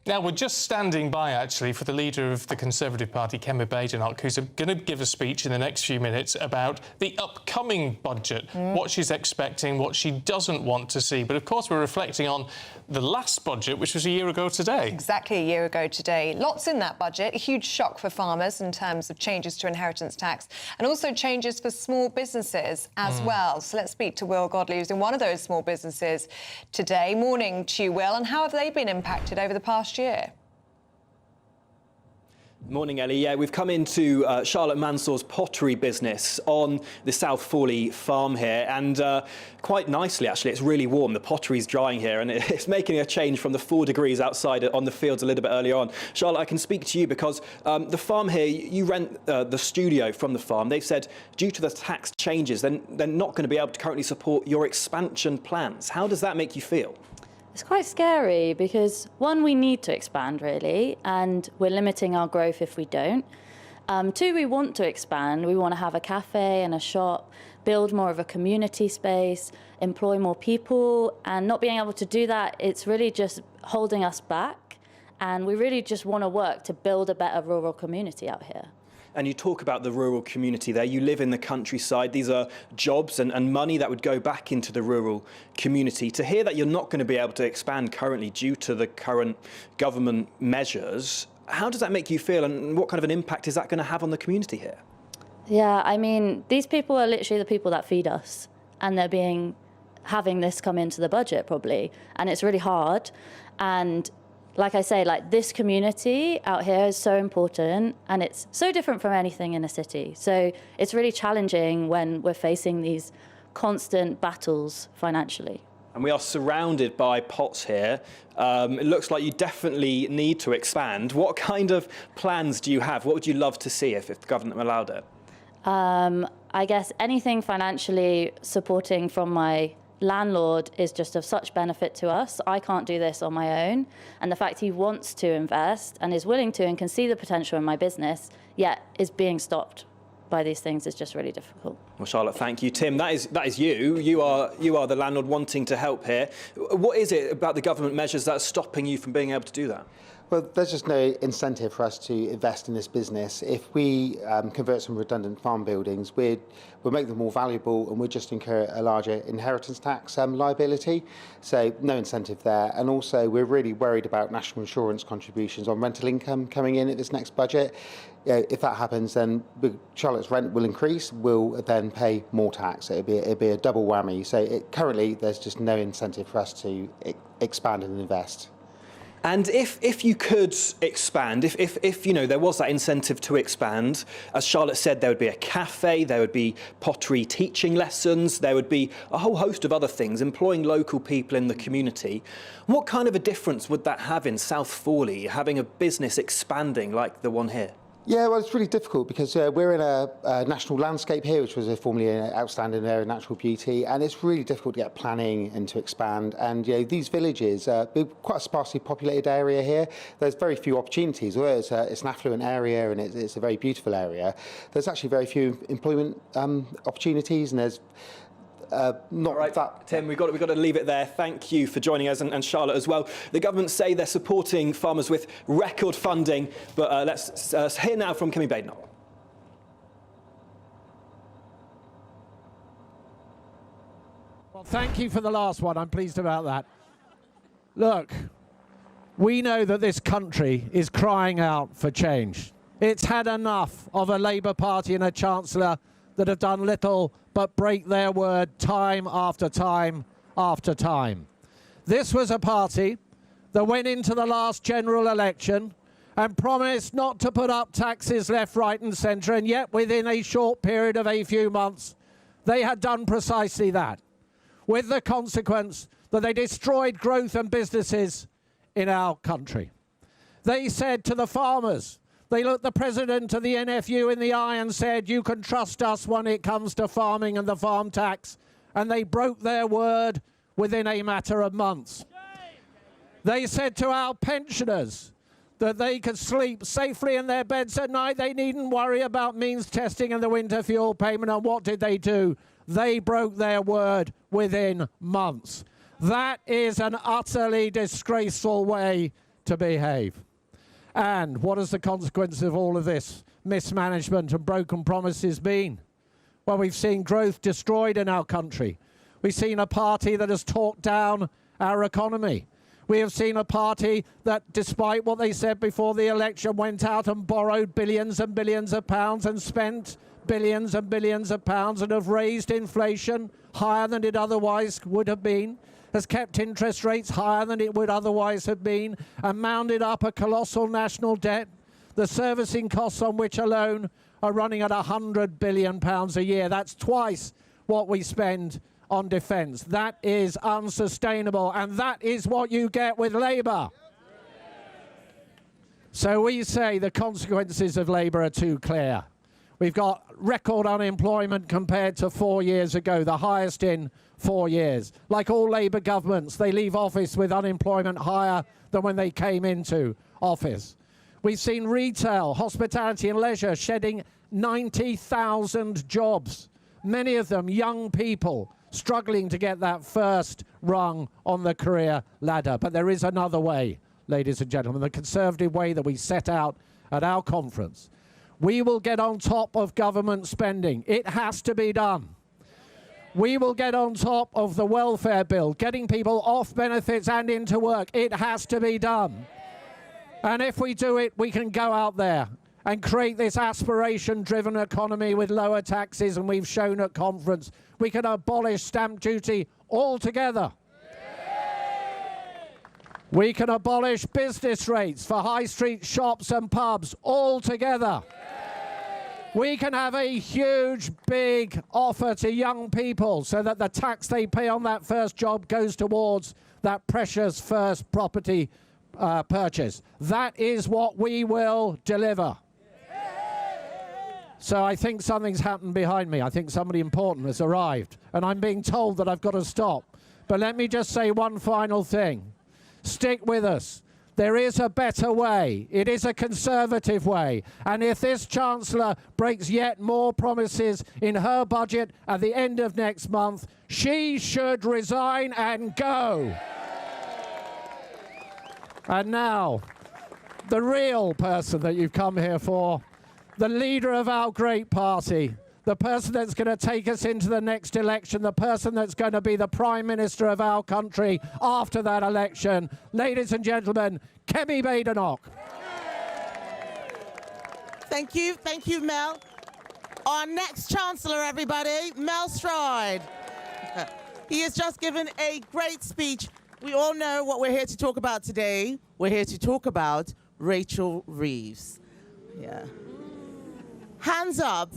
Now, we're just standing by, actually, for the leader of the Conservative Party, Kemi Badenoch, who's going to give a speech in the next few minutes about the upcoming budget, what she's expecting, what she doesn't want to see. But, of course, we're reflecting on the last budget, which was a year ago today. Exactly a year ago today. Lots in that budget. A huge shock for farmers in terms of changes to inheritance tax and also changes for small businesses as well. So let's speak to Will Godley, who's in one of those small businesses today. Morning to you, Will. And how have they been impacted over the past year? Morning, Ellie. Yeah, we've come into Charlotte Mansour's pottery business on the South Fawley farm here, and quite nicely, actually. It's really warm. The pottery's drying here, and it's making a change from the 4 degrees outside on the fields a little bit earlier on. Charlotte, I can speak to you because the farm here, you rent the studio from the farm. They've said due to the tax changes, then they're not going to be able to currently support your expansion plans. How does that make you feel? It's quite scary because, one, we need to expand, really, and we're limiting our growth if we don't. 2, we want to expand. We want to have a cafe and a shop, build more of a community space, employ more people, and not being able to do that, it's really just holding us back. And we really just want to work to build a better rural community out here. And you talk about the rural community there. You live in the countryside. These are jobs and money that would go back into the rural community. To hear that you're not going to be able to expand currently due to the current government measures, how does that make you feel, and what kind of an impact is that going to have on the community here? Yeah, I mean, these people are literally the people that feed us, and they're having this come into the budget probably, and it's really hard. And like I say, like, this community out here is so important, and it's so different from anything in a city. So it's really challenging when we're facing these constant battles financially. And we are surrounded by pots here. It looks like you definitely need to expand. What kind of plans do you have? What would you love to see if the government allowed it? I guess anything financially supporting from my landlord is just of such benefit to us. I can't do this on my own, and the fact he wants to invest and is willing to and can see the potential in my business, yet is being stopped by these things, is just really difficult. Well, Charlotte, thank you. Tim, that is you. You are the landlord wanting to help here. What is it about the government measures that's stopping you from being able to do that? Well, there's just no incentive for us to invest in this business. If we convert some redundant farm buildings, we'll make them more valuable, and we'll just incur a larger inheritance tax liability. So no incentive there. And also, we're really worried about national insurance contributions on rental income coming in at this next budget. If that happens, then Charlotte's rent will increase. We'll then pay more tax. It'll be a double whammy. So currently, there's just no incentive for us to expand and invest. And if you could expand, if you know there was that incentive to expand, as Charlotte said, there would be a cafe, there would be pottery teaching lessons, there would be a whole host of other things, employing local people in the community. What kind of a difference would that have in South Fawley, having a business expanding like the one here? Yeah, well, it's really difficult because we're in a national landscape here, which was formerly an outstanding area of natural beauty, and it's really difficult to get planning and to expand. And these villages, we're quite a sparsely populated area here. There's very few opportunities. Although it's an affluent area and it's a very beautiful area, there's actually very few employment opportunities, and there's not right, that. Tim, we've got to leave it there. Thank you for joining us, and Charlotte as well. The government say they're supporting farmers with record funding, but let's hear now from Kemi Badenoch. Well, thank you for the last one. I'm pleased about that. Look, we know that this country is crying out for change. It's had enough of a Labour Party and a Chancellor that have done little but break their word time after time after time. This was a party that went into the last general election and promised not to put up taxes left, right and centre, and yet within a short period of a few months, they had done precisely that, with the consequence that they destroyed growth and businesses in our country. They said to the farmers, they looked the president of the NFU in the eye and said, you can trust us when it comes to farming and the farm tax. And they broke their word within a matter of months. They said to our pensioners that they could sleep safely in their beds at night. They needn't worry about means testing and the winter fuel payment. And what did they do? They broke their word within months. That is an utterly disgraceful way to behave. And what has the consequence of all of this mismanagement and broken promises been? Well, we've seen growth destroyed in our country. We've seen a party that has talked down our economy. We have seen a party that, despite what they said before the election, went out and borrowed billions and billions of pounds and spent billions and billions of pounds and have raised inflation higher than it otherwise would have been, has kept interest rates higher than it would otherwise have been, and mounted up a colossal national debt, the servicing costs on which alone are running at £100 billion a year. That's twice what we spend on defence. That is unsustainable, and that is what you get with Labour. So we say the consequences of Labour are too clear. We've got record unemployment compared to 4 years ago, the highest in 4 years. Like all Labour governments, they leave office with unemployment higher than when they came into office. We've seen retail, hospitality and leisure shedding 90,000 jobs, many of them young people struggling to get that first rung on the career ladder. But there is another way, ladies and gentlemen, the Conservative way that we set out at our conference. We will get on top of government spending. It has to be done. We will get on top of the welfare bill, getting people off benefits and into work. It has to be done. And if we do it, we can go out there and create this aspiration-driven economy with lower taxes, and we've shown at conference we can abolish stamp duty altogether. We can abolish business rates for high street shops and pubs altogether. We can have a huge, big offer to young people so that the tax they pay on that first job goes towards that precious first property purchase. That is what we will deliver. So I think something's happened behind me. I think somebody important has arrived, and I'm being told that I've got to stop. But let me just say one final thing. Stick with us. There is a better way. It is a Conservative way. And if this Chancellor breaks yet more promises in her budget at the end of next month, she should resign and go. And now, the real person that you've come here for, the leader of our great party, the person that's going to take us into the next election, the person that's going to be the Prime Minister of our country after that election. Ladies and gentlemen, Kemi Badenoch. Thank you, Mel. Our next Chancellor, everybody, Mel Stride. He has just given a great speech. We all know what we're here to talk about today. We're here to talk about Rachel Reeves. Yeah. Hands up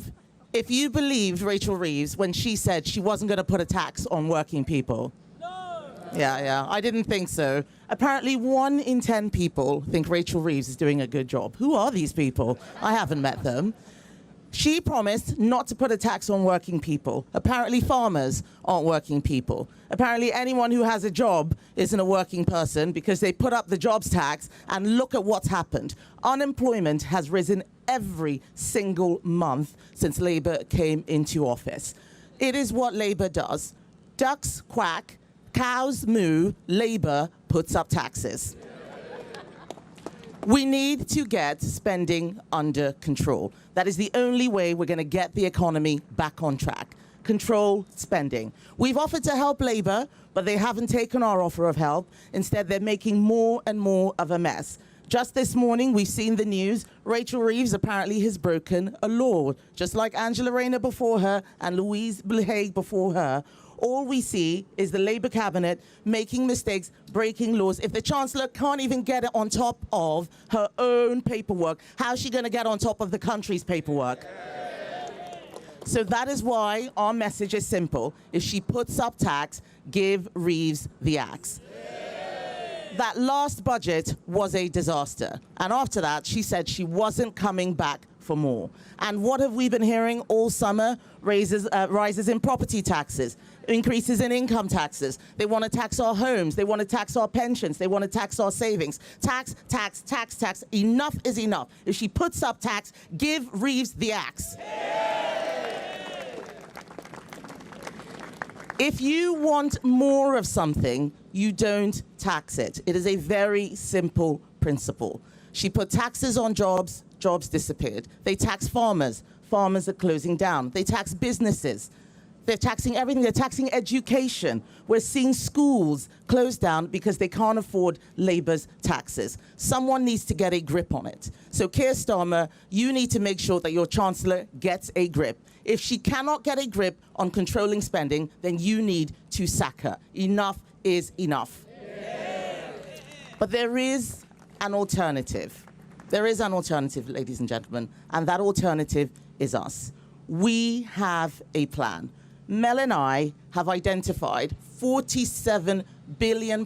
if you believed Rachel Reeves when she said she wasn't going to put a tax on working people. No! Yeah, I didn't think so. Apparently 1 in 10 people think Rachel Reeves is doing a good job. Who are these people? I haven't met them. She promised not to put a tax on working people. Apparently farmers aren't working people. Apparently anyone who has a job isn't a working person because they put up the jobs tax, and look at what's happened. Unemployment has risen every single month since Labour came into office. It is what Labour does. Ducks quack, cows moo, Labour puts up taxes. We need to get spending under control. That is the only way we're going to get the economy back on track. Control spending. We've offered to help Labour, but they haven't taken our offer of help. Instead, they're making more and more of a mess. Just this morning, we've seen the news. Rachel Reeves apparently has broken a law, just like Angela Rayner before her and Louise Haigh before her. All we see is the Labour cabinet making mistakes, breaking laws. If the Chancellor can't even get it on top of her own paperwork, how's she going to get on top of the country's paperwork? So that is why our message is simple. If she puts up tax, give Reeves the axe. that last budget was a disaster. And after that, she said she wasn't coming back for more. And what have we been hearing all summer? Rises in property taxes, increases in income taxes. They want to tax our homes. They want to tax our pensions. They want to tax our savings. Tax, tax, tax, tax. Enough is enough. If she puts up tax, give Reeves the axe. If you want more of something, you don't tax it. It is a very simple principle. She put taxes on jobs, jobs disappeared. They tax farmers, farmers are closing down. They tax businesses. They're taxing everything. They're taxing education. We're seeing schools close down because they can't afford Labour's taxes. Someone needs to get a grip on it. So Keir Starmer, you need to make sure that your Chancellor gets a grip. If she cannot get a grip on controlling spending, then you need to sack her. Enough is enough. But there is an alternative. There is an alternative, ladies and gentlemen, and that alternative is us. We have a plan. Mel and I have identified £47 billion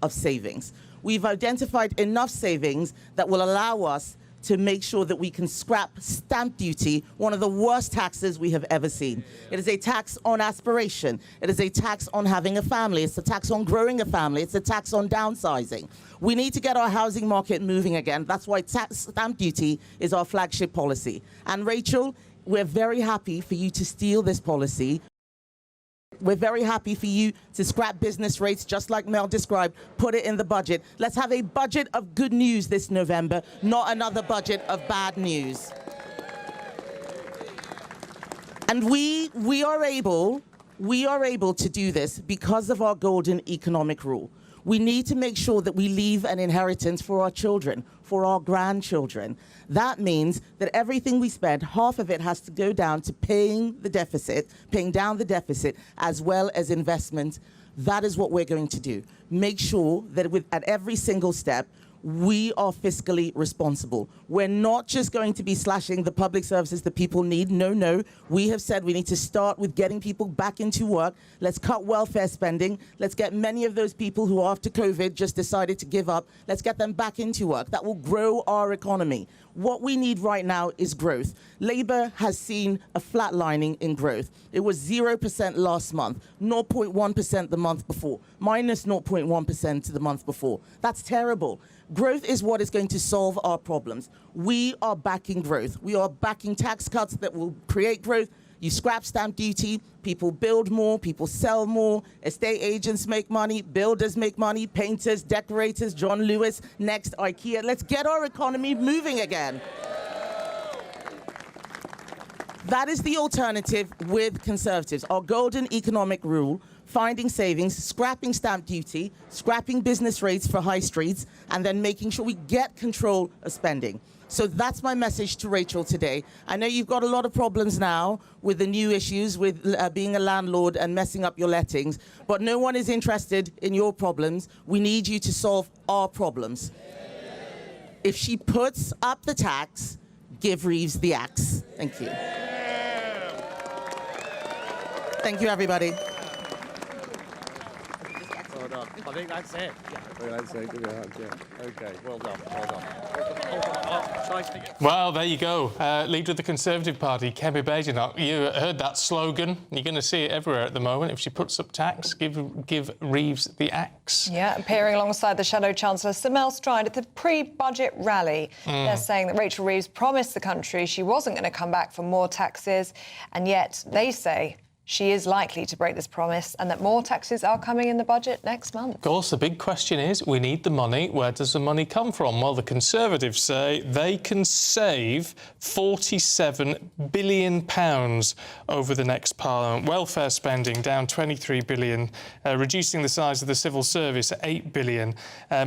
of savings. We've identified enough savings that will allow us to make sure that we can scrap stamp duty, one of the worst taxes we have ever seen. It is a tax on aspiration. It is a tax on having a family. It's a tax on growing a family. It's a tax on downsizing. We need to get our housing market moving again. That's why stamp duty is our flagship policy. And Rachel, we're very happy for you to steal this policy. We're very happy for you to scrap business rates, just like Mel described, put it in the budget. Let's have a budget of good news this November, not another budget of bad news. And we are able to do this because of our golden economic rule. We need to make sure that we leave an inheritance for our children, for our grandchildren. That means that everything we spend, half of it has to go down to paying down the deficit, as well as investment. That is what we're going to do. Make sure that at every single step, we are fiscally responsible. We're not just going to be slashing the public services that people need. No, no. We have said we need to start with getting people back into work. Let's cut welfare spending. Let's get many of those people who after COVID just decided to give up. Let's get them back into work. That will grow our economy. What we need right now is growth. Labour has seen a flatlining in growth. It was 0% last month, 0.1% the month before, minus 0.1% the month before. That's terrible. Growth is what is going to solve our problems. We are backing growth. We are backing tax cuts that will create growth. You scrap stamp duty, people build more, people sell more, estate agents make money, builders make money, painters, decorators, John Lewis, next IKEA. Let's get our economy moving again. That is the alternative with Conservatives. Our golden economic rule, finding savings, scrapping stamp duty, scrapping business rates for high streets, and then making sure we get control of spending. So that's my message to Rachel today. I know you've got a lot of problems now with the new issues with being a landlord and messing up your lettings, but no one is interested in your problems. We need you to solve our problems. If she puts up the tax, give Reeves the axe. Thank you. Thank you, everybody. Well done. I think that's it. That's it. Give me a hand, yeah. Okay, well done, well done. Well, there you go. Leader of the Conservative Party, Kemi Badenoch. You heard that slogan. You're going to see it everywhere at the moment. If she puts up tax, give Reeves the axe. Yeah, appearing alongside the Shadow Chancellor, Sir Mel Stride, at the pre-budget rally. They're saying that Rachel Reeves promised the country she wasn't going to come back for more taxes, and yet they say she is likely to break this promise and that more taxes are coming in the budget next month. Of course, the big question is, we need the money. Where does the money come from? Well, the Conservatives say they can save £47 billion over the next Parliament. Welfare spending down £23 billion, reducing the size of the civil service at £8 billion,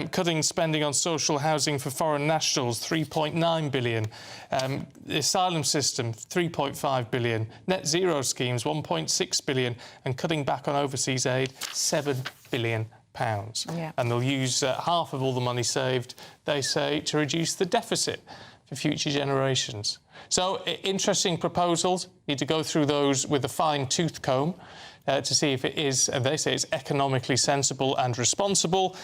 cutting spending on social housing for foreign nationals, £3.9 billion, the asylum system, £3.5 billion, net zero schemes, £1.6 billion, and cutting back on overseas aid, £7 billion. Yeah. And they'll use half of all the money saved, they say, to reduce the deficit for future generations. So, interesting proposals. Need to go through those with a fine-tooth comb to see if it is, and they say it's economically sensible and responsible.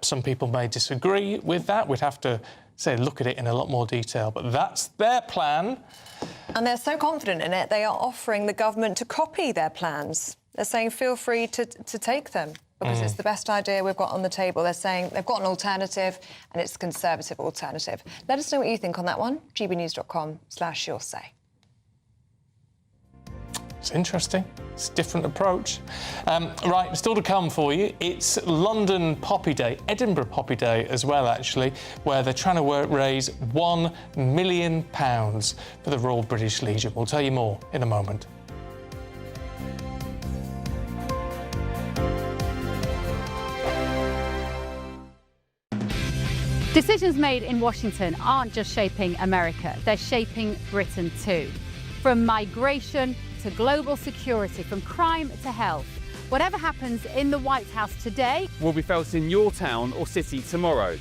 Some people may disagree with that. We'd have to look at it in a lot more detail, but that's their plan. And they're so confident in it, they are offering the government to copy their plans. They're saying, feel free to take them, because it's the best idea we've got on the table. They're saying they've got an alternative, and it's a Conservative alternative. Let us know what you think on that one. gbnews.com/your say. It's interesting. It's a different approach. Right, still to come for you. It's London Poppy Day, Edinburgh Poppy Day as well, actually, where they're trying to raise £1 million for the Royal British Legion. We'll tell you more in a moment. Decisions made in Washington aren't just shaping America, they're shaping Britain too. From migration to global security, from crime to health. Whatever happens in the White House today will be felt in your town or city tomorrow.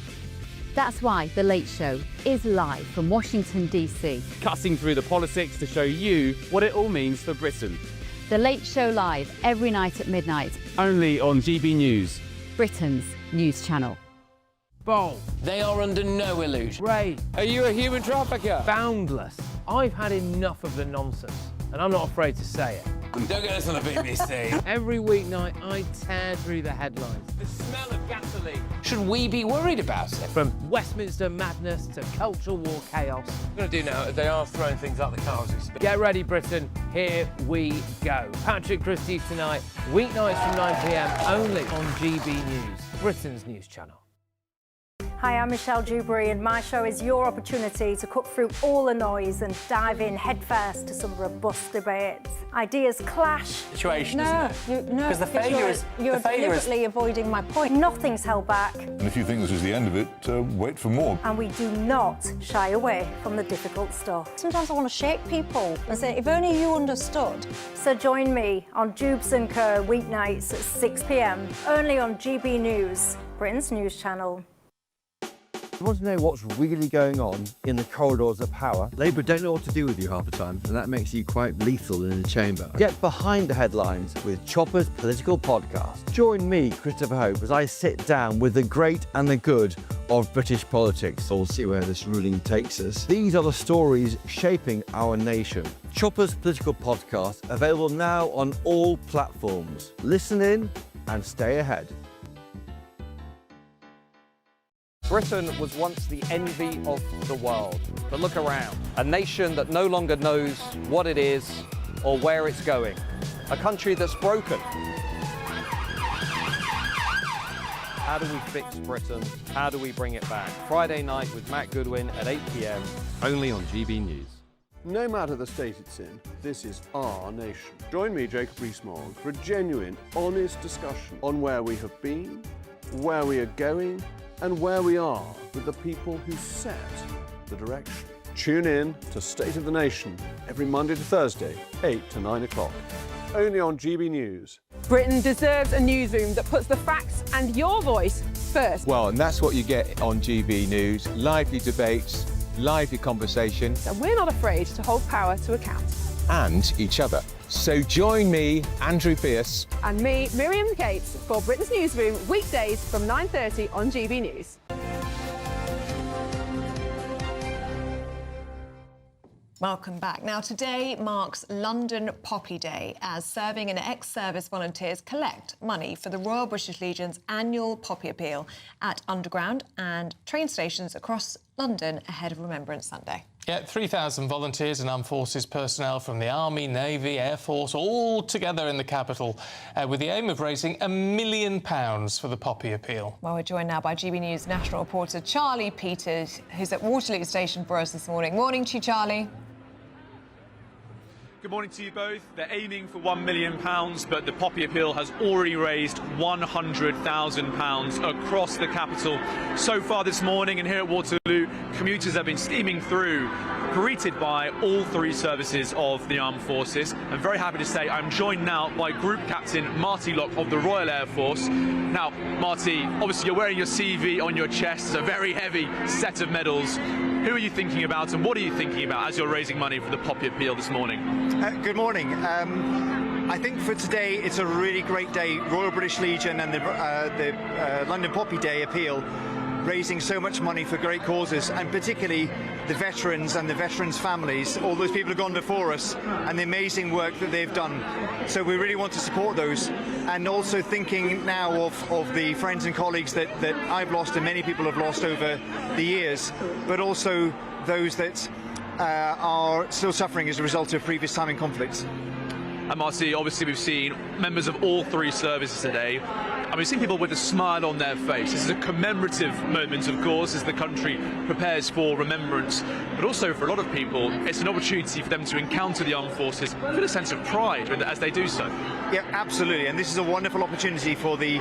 That's why The Late Show is live from Washington, DC. Cutting through the politics to show you what it all means for Britain. The Late Show live every night at midnight. Only on GB News, Britain's news channel. Bold. They are under no illusion. Ray. Are you a human trafficker? Boundless. I've had enough of the nonsense, and I'm not afraid to say it. Don't get this on the BBC. Every weeknight, I tear through the headlines. The smell of gasoline. Should we be worried about it? From Westminster madness to cultural war chaos. What I'm going to do now is they are throwing things out the car as we speak. Get ready, Britain. Here we go. Patrick Christie's tonight, weeknights from 9 p.m, only on GB News, Britain's news channel. Hi, I'm Michelle Dewberry, and my show is your opportunity to cut through all the noise and dive in headfirst to some robust debates. Ideas clash. Situation, No, isn't it? no, Because the failure is... You're deliberately avoiding my point. Nothing's held back. And if you think this is the end of it, wait for more. And we do not shy away from the difficult stuff. Sometimes I want to shake people and say, if only you understood. So join me on Jubes & Co. weeknights at 6 p.m, only on GB News, Britain's news channel. You want to know what's really going on in the corridors of power? Labour don't know what to do with you half the time, and that makes you quite lethal in the chamber. Get behind the headlines with Chopper's political podcast. Join me, Christopher Hope, as I sit down with the great and the good of British politics. We'll see where this ruling takes us. These are the stories shaping our nation. Chopper's political podcast, available now on all platforms. Listen in and stay ahead. Britain was once the envy of the world, but look around. A nation that no longer knows what it is or where it's going. A country that's broken. How do we fix Britain? How do we bring it back? Friday night with Matt Goodwin at 8 p.m, only on GB News. No matter the state it's in, this is our nation. Join me, Jacob Rees-Mogg, for a genuine, honest discussion on where we have been, where we are going, and where we are with the people who set the direction. Tune in to State of the Nation every Monday to Thursday, 8 to 9 o'clock, only on GB News. Britain deserves a newsroom that puts the facts and your voice first. Well, and that's what you get on GB News. Lively debates, lively conversation. And we're not afraid to hold power to account. And each other. So join me, Andrew Pierce. And me, Miriam Cates, for Britain's Newsroom, weekdays from 9:30 on GB News. Welcome back. Now, today marks London Poppy Day, as serving and ex-service volunteers collect money for the Royal British Legion's annual Poppy Appeal at underground and train stations across London ahead of Remembrance Sunday. Yeah, 3,000 volunteers and armed forces personnel from the Army, Navy, Air Force, all together in the capital, with the aim of raising £1 million for the Poppy Appeal. Well, we're joined now by GB News national reporter Charlie Peters, who's at Waterloo Station for us this morning. Morning to you, Charlie. Good morning to you both. They're aiming for £1 million, but the Poppy Appeal has already raised £100,000 across the capital so far this morning. And here at Waterloo, commuters have been steaming through, greeted by all three services of the armed forces. I'm very happy to say I'm joined now by Group Captain Marty Locke of the Royal Air Force. Now, Marty, obviously you're wearing your CV on your chest. It's a very heavy set of medals. Who are you thinking about and what are you thinking about as you're raising money for the Poppy Appeal this morning? Good morning. I think for today it's a really great day. Royal British Legion and the London Poppy Day appeal, raising so much money for great causes, and particularly the veterans and the veterans' families, all those people who've gone before us, and the amazing work that they've done. So we really want to support those, and also thinking now of the friends and colleagues that I've lost and many people have lost over the years, but also those that are still suffering as a result of previous time in conflicts. And Marty, obviously we've seen members of all three services today, and we've seen people with a smile on their face. This is a commemorative moment, of course, as the country prepares for remembrance, but also for a lot of people, it's an opportunity for them to encounter the armed forces with a sense of pride as they do so. Yeah, absolutely, and this is a wonderful opportunity for the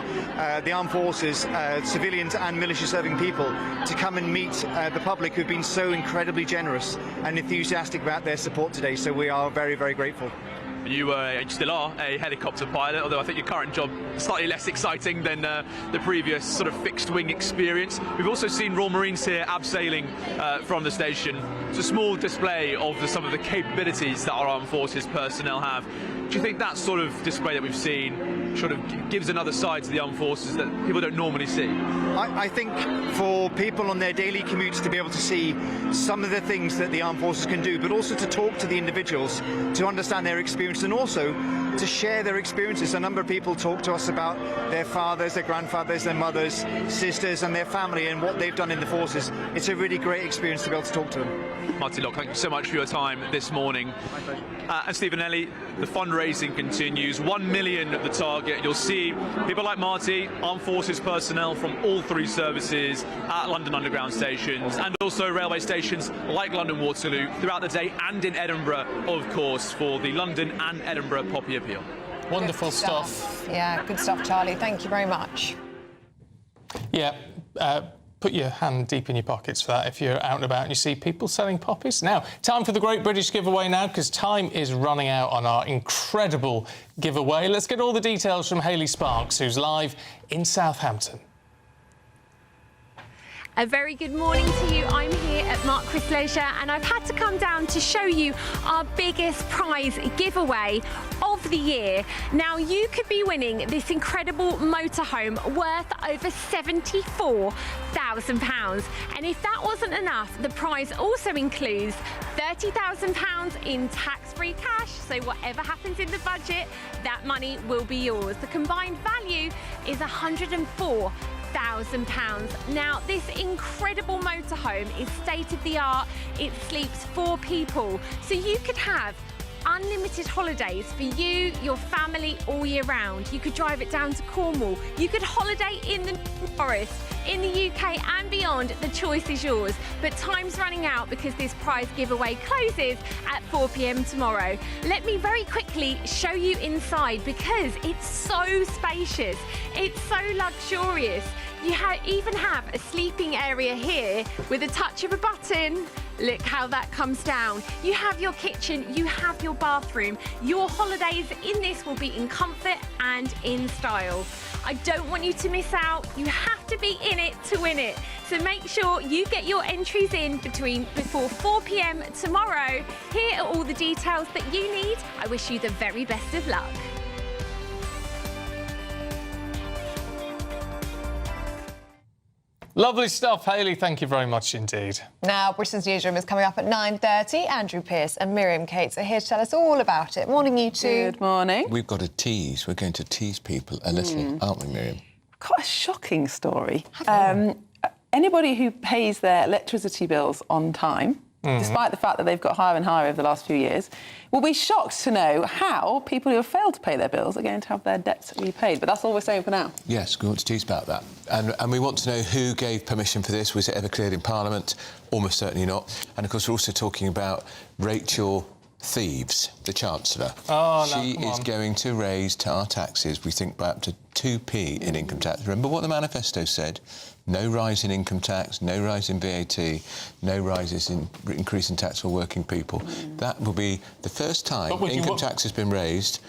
armed forces, civilians and militia-serving people, to come and meet the public who've been so incredibly generous and enthusiastic about their support today, so we are very, very grateful. You still are a helicopter pilot, although I think your current job is slightly less exciting than the previous sort of fixed-wing experience. We've also seen Royal Marines here abseiling from the station. It's a small display of some of the capabilities that our armed forces personnel have. Do you think that sort of display that we've seen sort of gives another side to the armed forces that people don't normally see? I think for people on their daily commutes to be able to see some of the things that the armed forces can do, but also to talk to the individuals, to understand their experience, and also to share their experiences. A number of people talk to us about their fathers, their grandfathers, their mothers, sisters and their family and what they've done in the forces. It's a really great experience to be able to talk to them. Marty Locke, thank you so much for your time this morning. And Stephen Ellie, the fundraising continues. 1 million at the target. You'll see people like Marty, armed forces personnel from all three services at London Underground stations, and also railway stations like London Waterloo throughout the day, and in Edinburgh, of course, for the London and Edinburgh Poppy Appeal. Wonderful stuff. Yeah, good stuff, Charlie. Thank you very much. Yeah, put your hand deep in your pockets for that if you're out and about and you see people selling poppies. Now, time for the Great British Giveaway now, because time is running out on our incredible giveaway. Let's get all the details from Hayley Sparks, who's live in Southampton. A very good morning to you. I'm here at Marquis Leisure and I've had to come down to show you our biggest prize giveaway of the year. Now, you could be winning this incredible motorhome worth over £74,000. And if that wasn't enough, the prize also includes £30,000 in tax-free cash. So whatever happens in the budget, that money will be yours. The combined value is £104,000. Now, this incredible motorhome is state-of-the-art. It sleeps 4 people, so you could have unlimited holidays for you, your family, all year round. You could drive it down to Cornwall. You could holiday in the forest, in the UK and beyond. The choice is yours. But time's running out because this prize giveaway closes at 4 p.m. tomorrow. Let me very quickly show you inside because it's so spacious. It's so luxurious. You even have a sleeping area here with a touch of a button. Look how that comes down. You have your kitchen, you have your bathroom. Your holidays in this will be in comfort and in style. I don't want you to miss out. You have to be in it to win it. So make sure you get your entries in before 4 p.m. tomorrow. Here are all the details that you need. I wish you the very best of luck. Lovely stuff, Hayley. Thank you very much indeed. Now, Britain's Newsroom is coming up at 9:30. Andrew Pearce and Miriam Cates are here to tell us all about it. Morning, you two. Good morning. We've got a tease. We're going to tease people a little, aren't we, Miriam? Quite a shocking story. Anybody who pays their electricity bills on time, despite the fact that they've got higher and higher over the last few years, will be shocked to know how people who have failed to pay their bills are going to have their debts repaid. But that's all we're saying for now. Yes, we want to tease about that. And we want to know who gave permission for this. Was it ever cleared in Parliament? Almost certainly not. And, of course, we're also talking about Rachel Thieves, the Chancellor. She is going to raise our taxes, we think, by up to 2p in income tax. Remember what the manifesto said? No rise in income tax, no rise in VAT, no rises in increase in tax for working people. That will be the first time income tax has been raised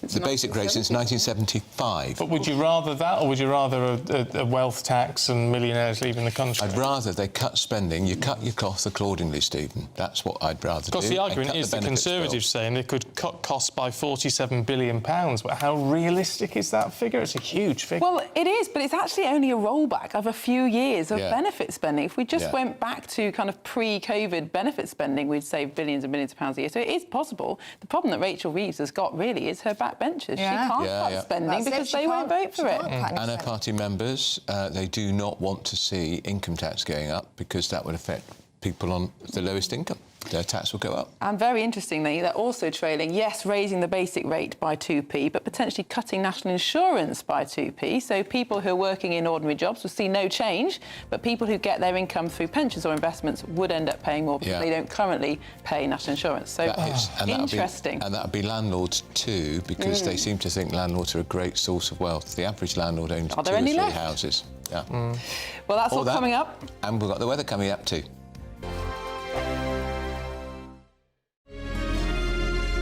The basic rate since 1975. But would you rather that, or would you rather a wealth tax and millionaires leaving the country? I'd rather they cut spending. You cut your cloth accordingly, Stephen. That's what I'd rather do. Of course, the argument is the Conservatives saying they could cut costs by £47 billion. But how realistic is that figure? It's a huge figure. Well, it is, but it's actually only a rollback of a few years of benefit spending. If we just went back to kind of pre-COVID benefit spending, we'd save billions and billions of pounds a year. So it is possible. The problem that Rachel Reeves has got really is her backbenchers. She can't cut spending because they won't vote for it. And her party members, they do not want to see income tax going up because that would affect people on the lowest income. Their tax will go up. And very interestingly, they're also trailing, yes, raising the basic rate by 2p, but potentially cutting national insurance by 2p. So people who are working in ordinary jobs will see no change, but people who get their income through pensions or investments would end up paying more because they don't currently pay national insurance. So interesting. And that would be landlords too, because they seem to think landlords are a great source of wealth. The average landlord owns 2 or 3 houses. Yeah. Well, that's all coming up. And we've got the weather coming up too.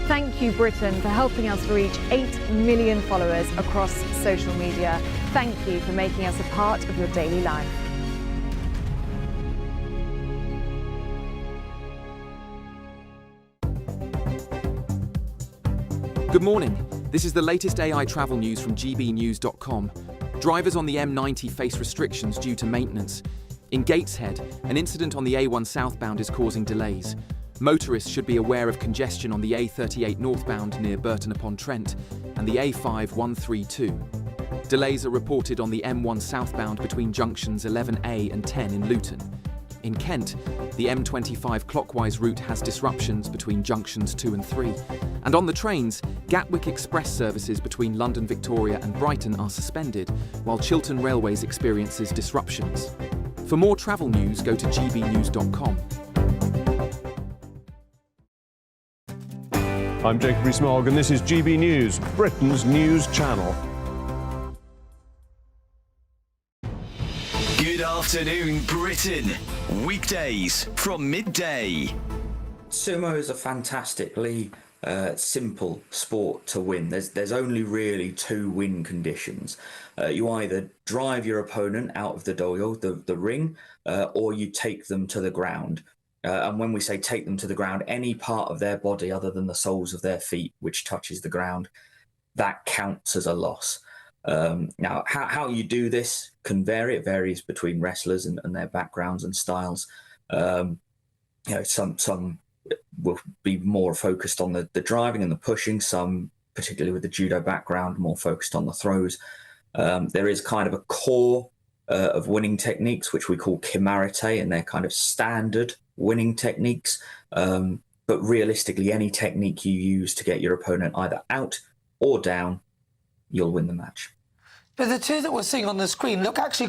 Thank you, Britain, for helping us reach 8 million followers across social media. Thank you for making us a part of your daily life. Good morning. This is the latest AI travel news from gbnews.com. Drivers on the M90 face restrictions due to maintenance. In Gateshead, an incident on the A1 southbound is causing delays. Motorists should be aware of congestion on the A38 northbound near Burton-upon-Trent and the A5132. Delays are reported on the M1 southbound between junctions 11A and 10 in Luton. In Kent, the M25 clockwise route has disruptions between junctions 2 and 3. And on the trains, Gatwick Express services between London Victoria and Brighton are suspended, while Chiltern Railways experiences disruptions. For more travel news, go to gbnews.com. I'm Jacob Rees-Mogg and this is GB News, Britain's news channel. Good afternoon, Britain. Weekdays from midday. Sumo is a fantastically simple sport to win. There's only really 2 win conditions. You either drive your opponent out of the doyo, the ring, or you take them to the ground. And when we say take them to the ground, any part of their body other than the soles of their feet which touches the ground, that counts as a loss. Now, how you do this can vary. It varies between wrestlers and their backgrounds and styles. Some will be more focused on the driving and the pushing. Some, particularly with the judo background, more focused on the throws. There is kind of a core of winning techniques, which we call kimarite, and they're kind of standard winning techniques. But realistically, any technique you use to get your opponent either out or down, you'll win the match. But the 2 that we're seeing on the screen look actually quite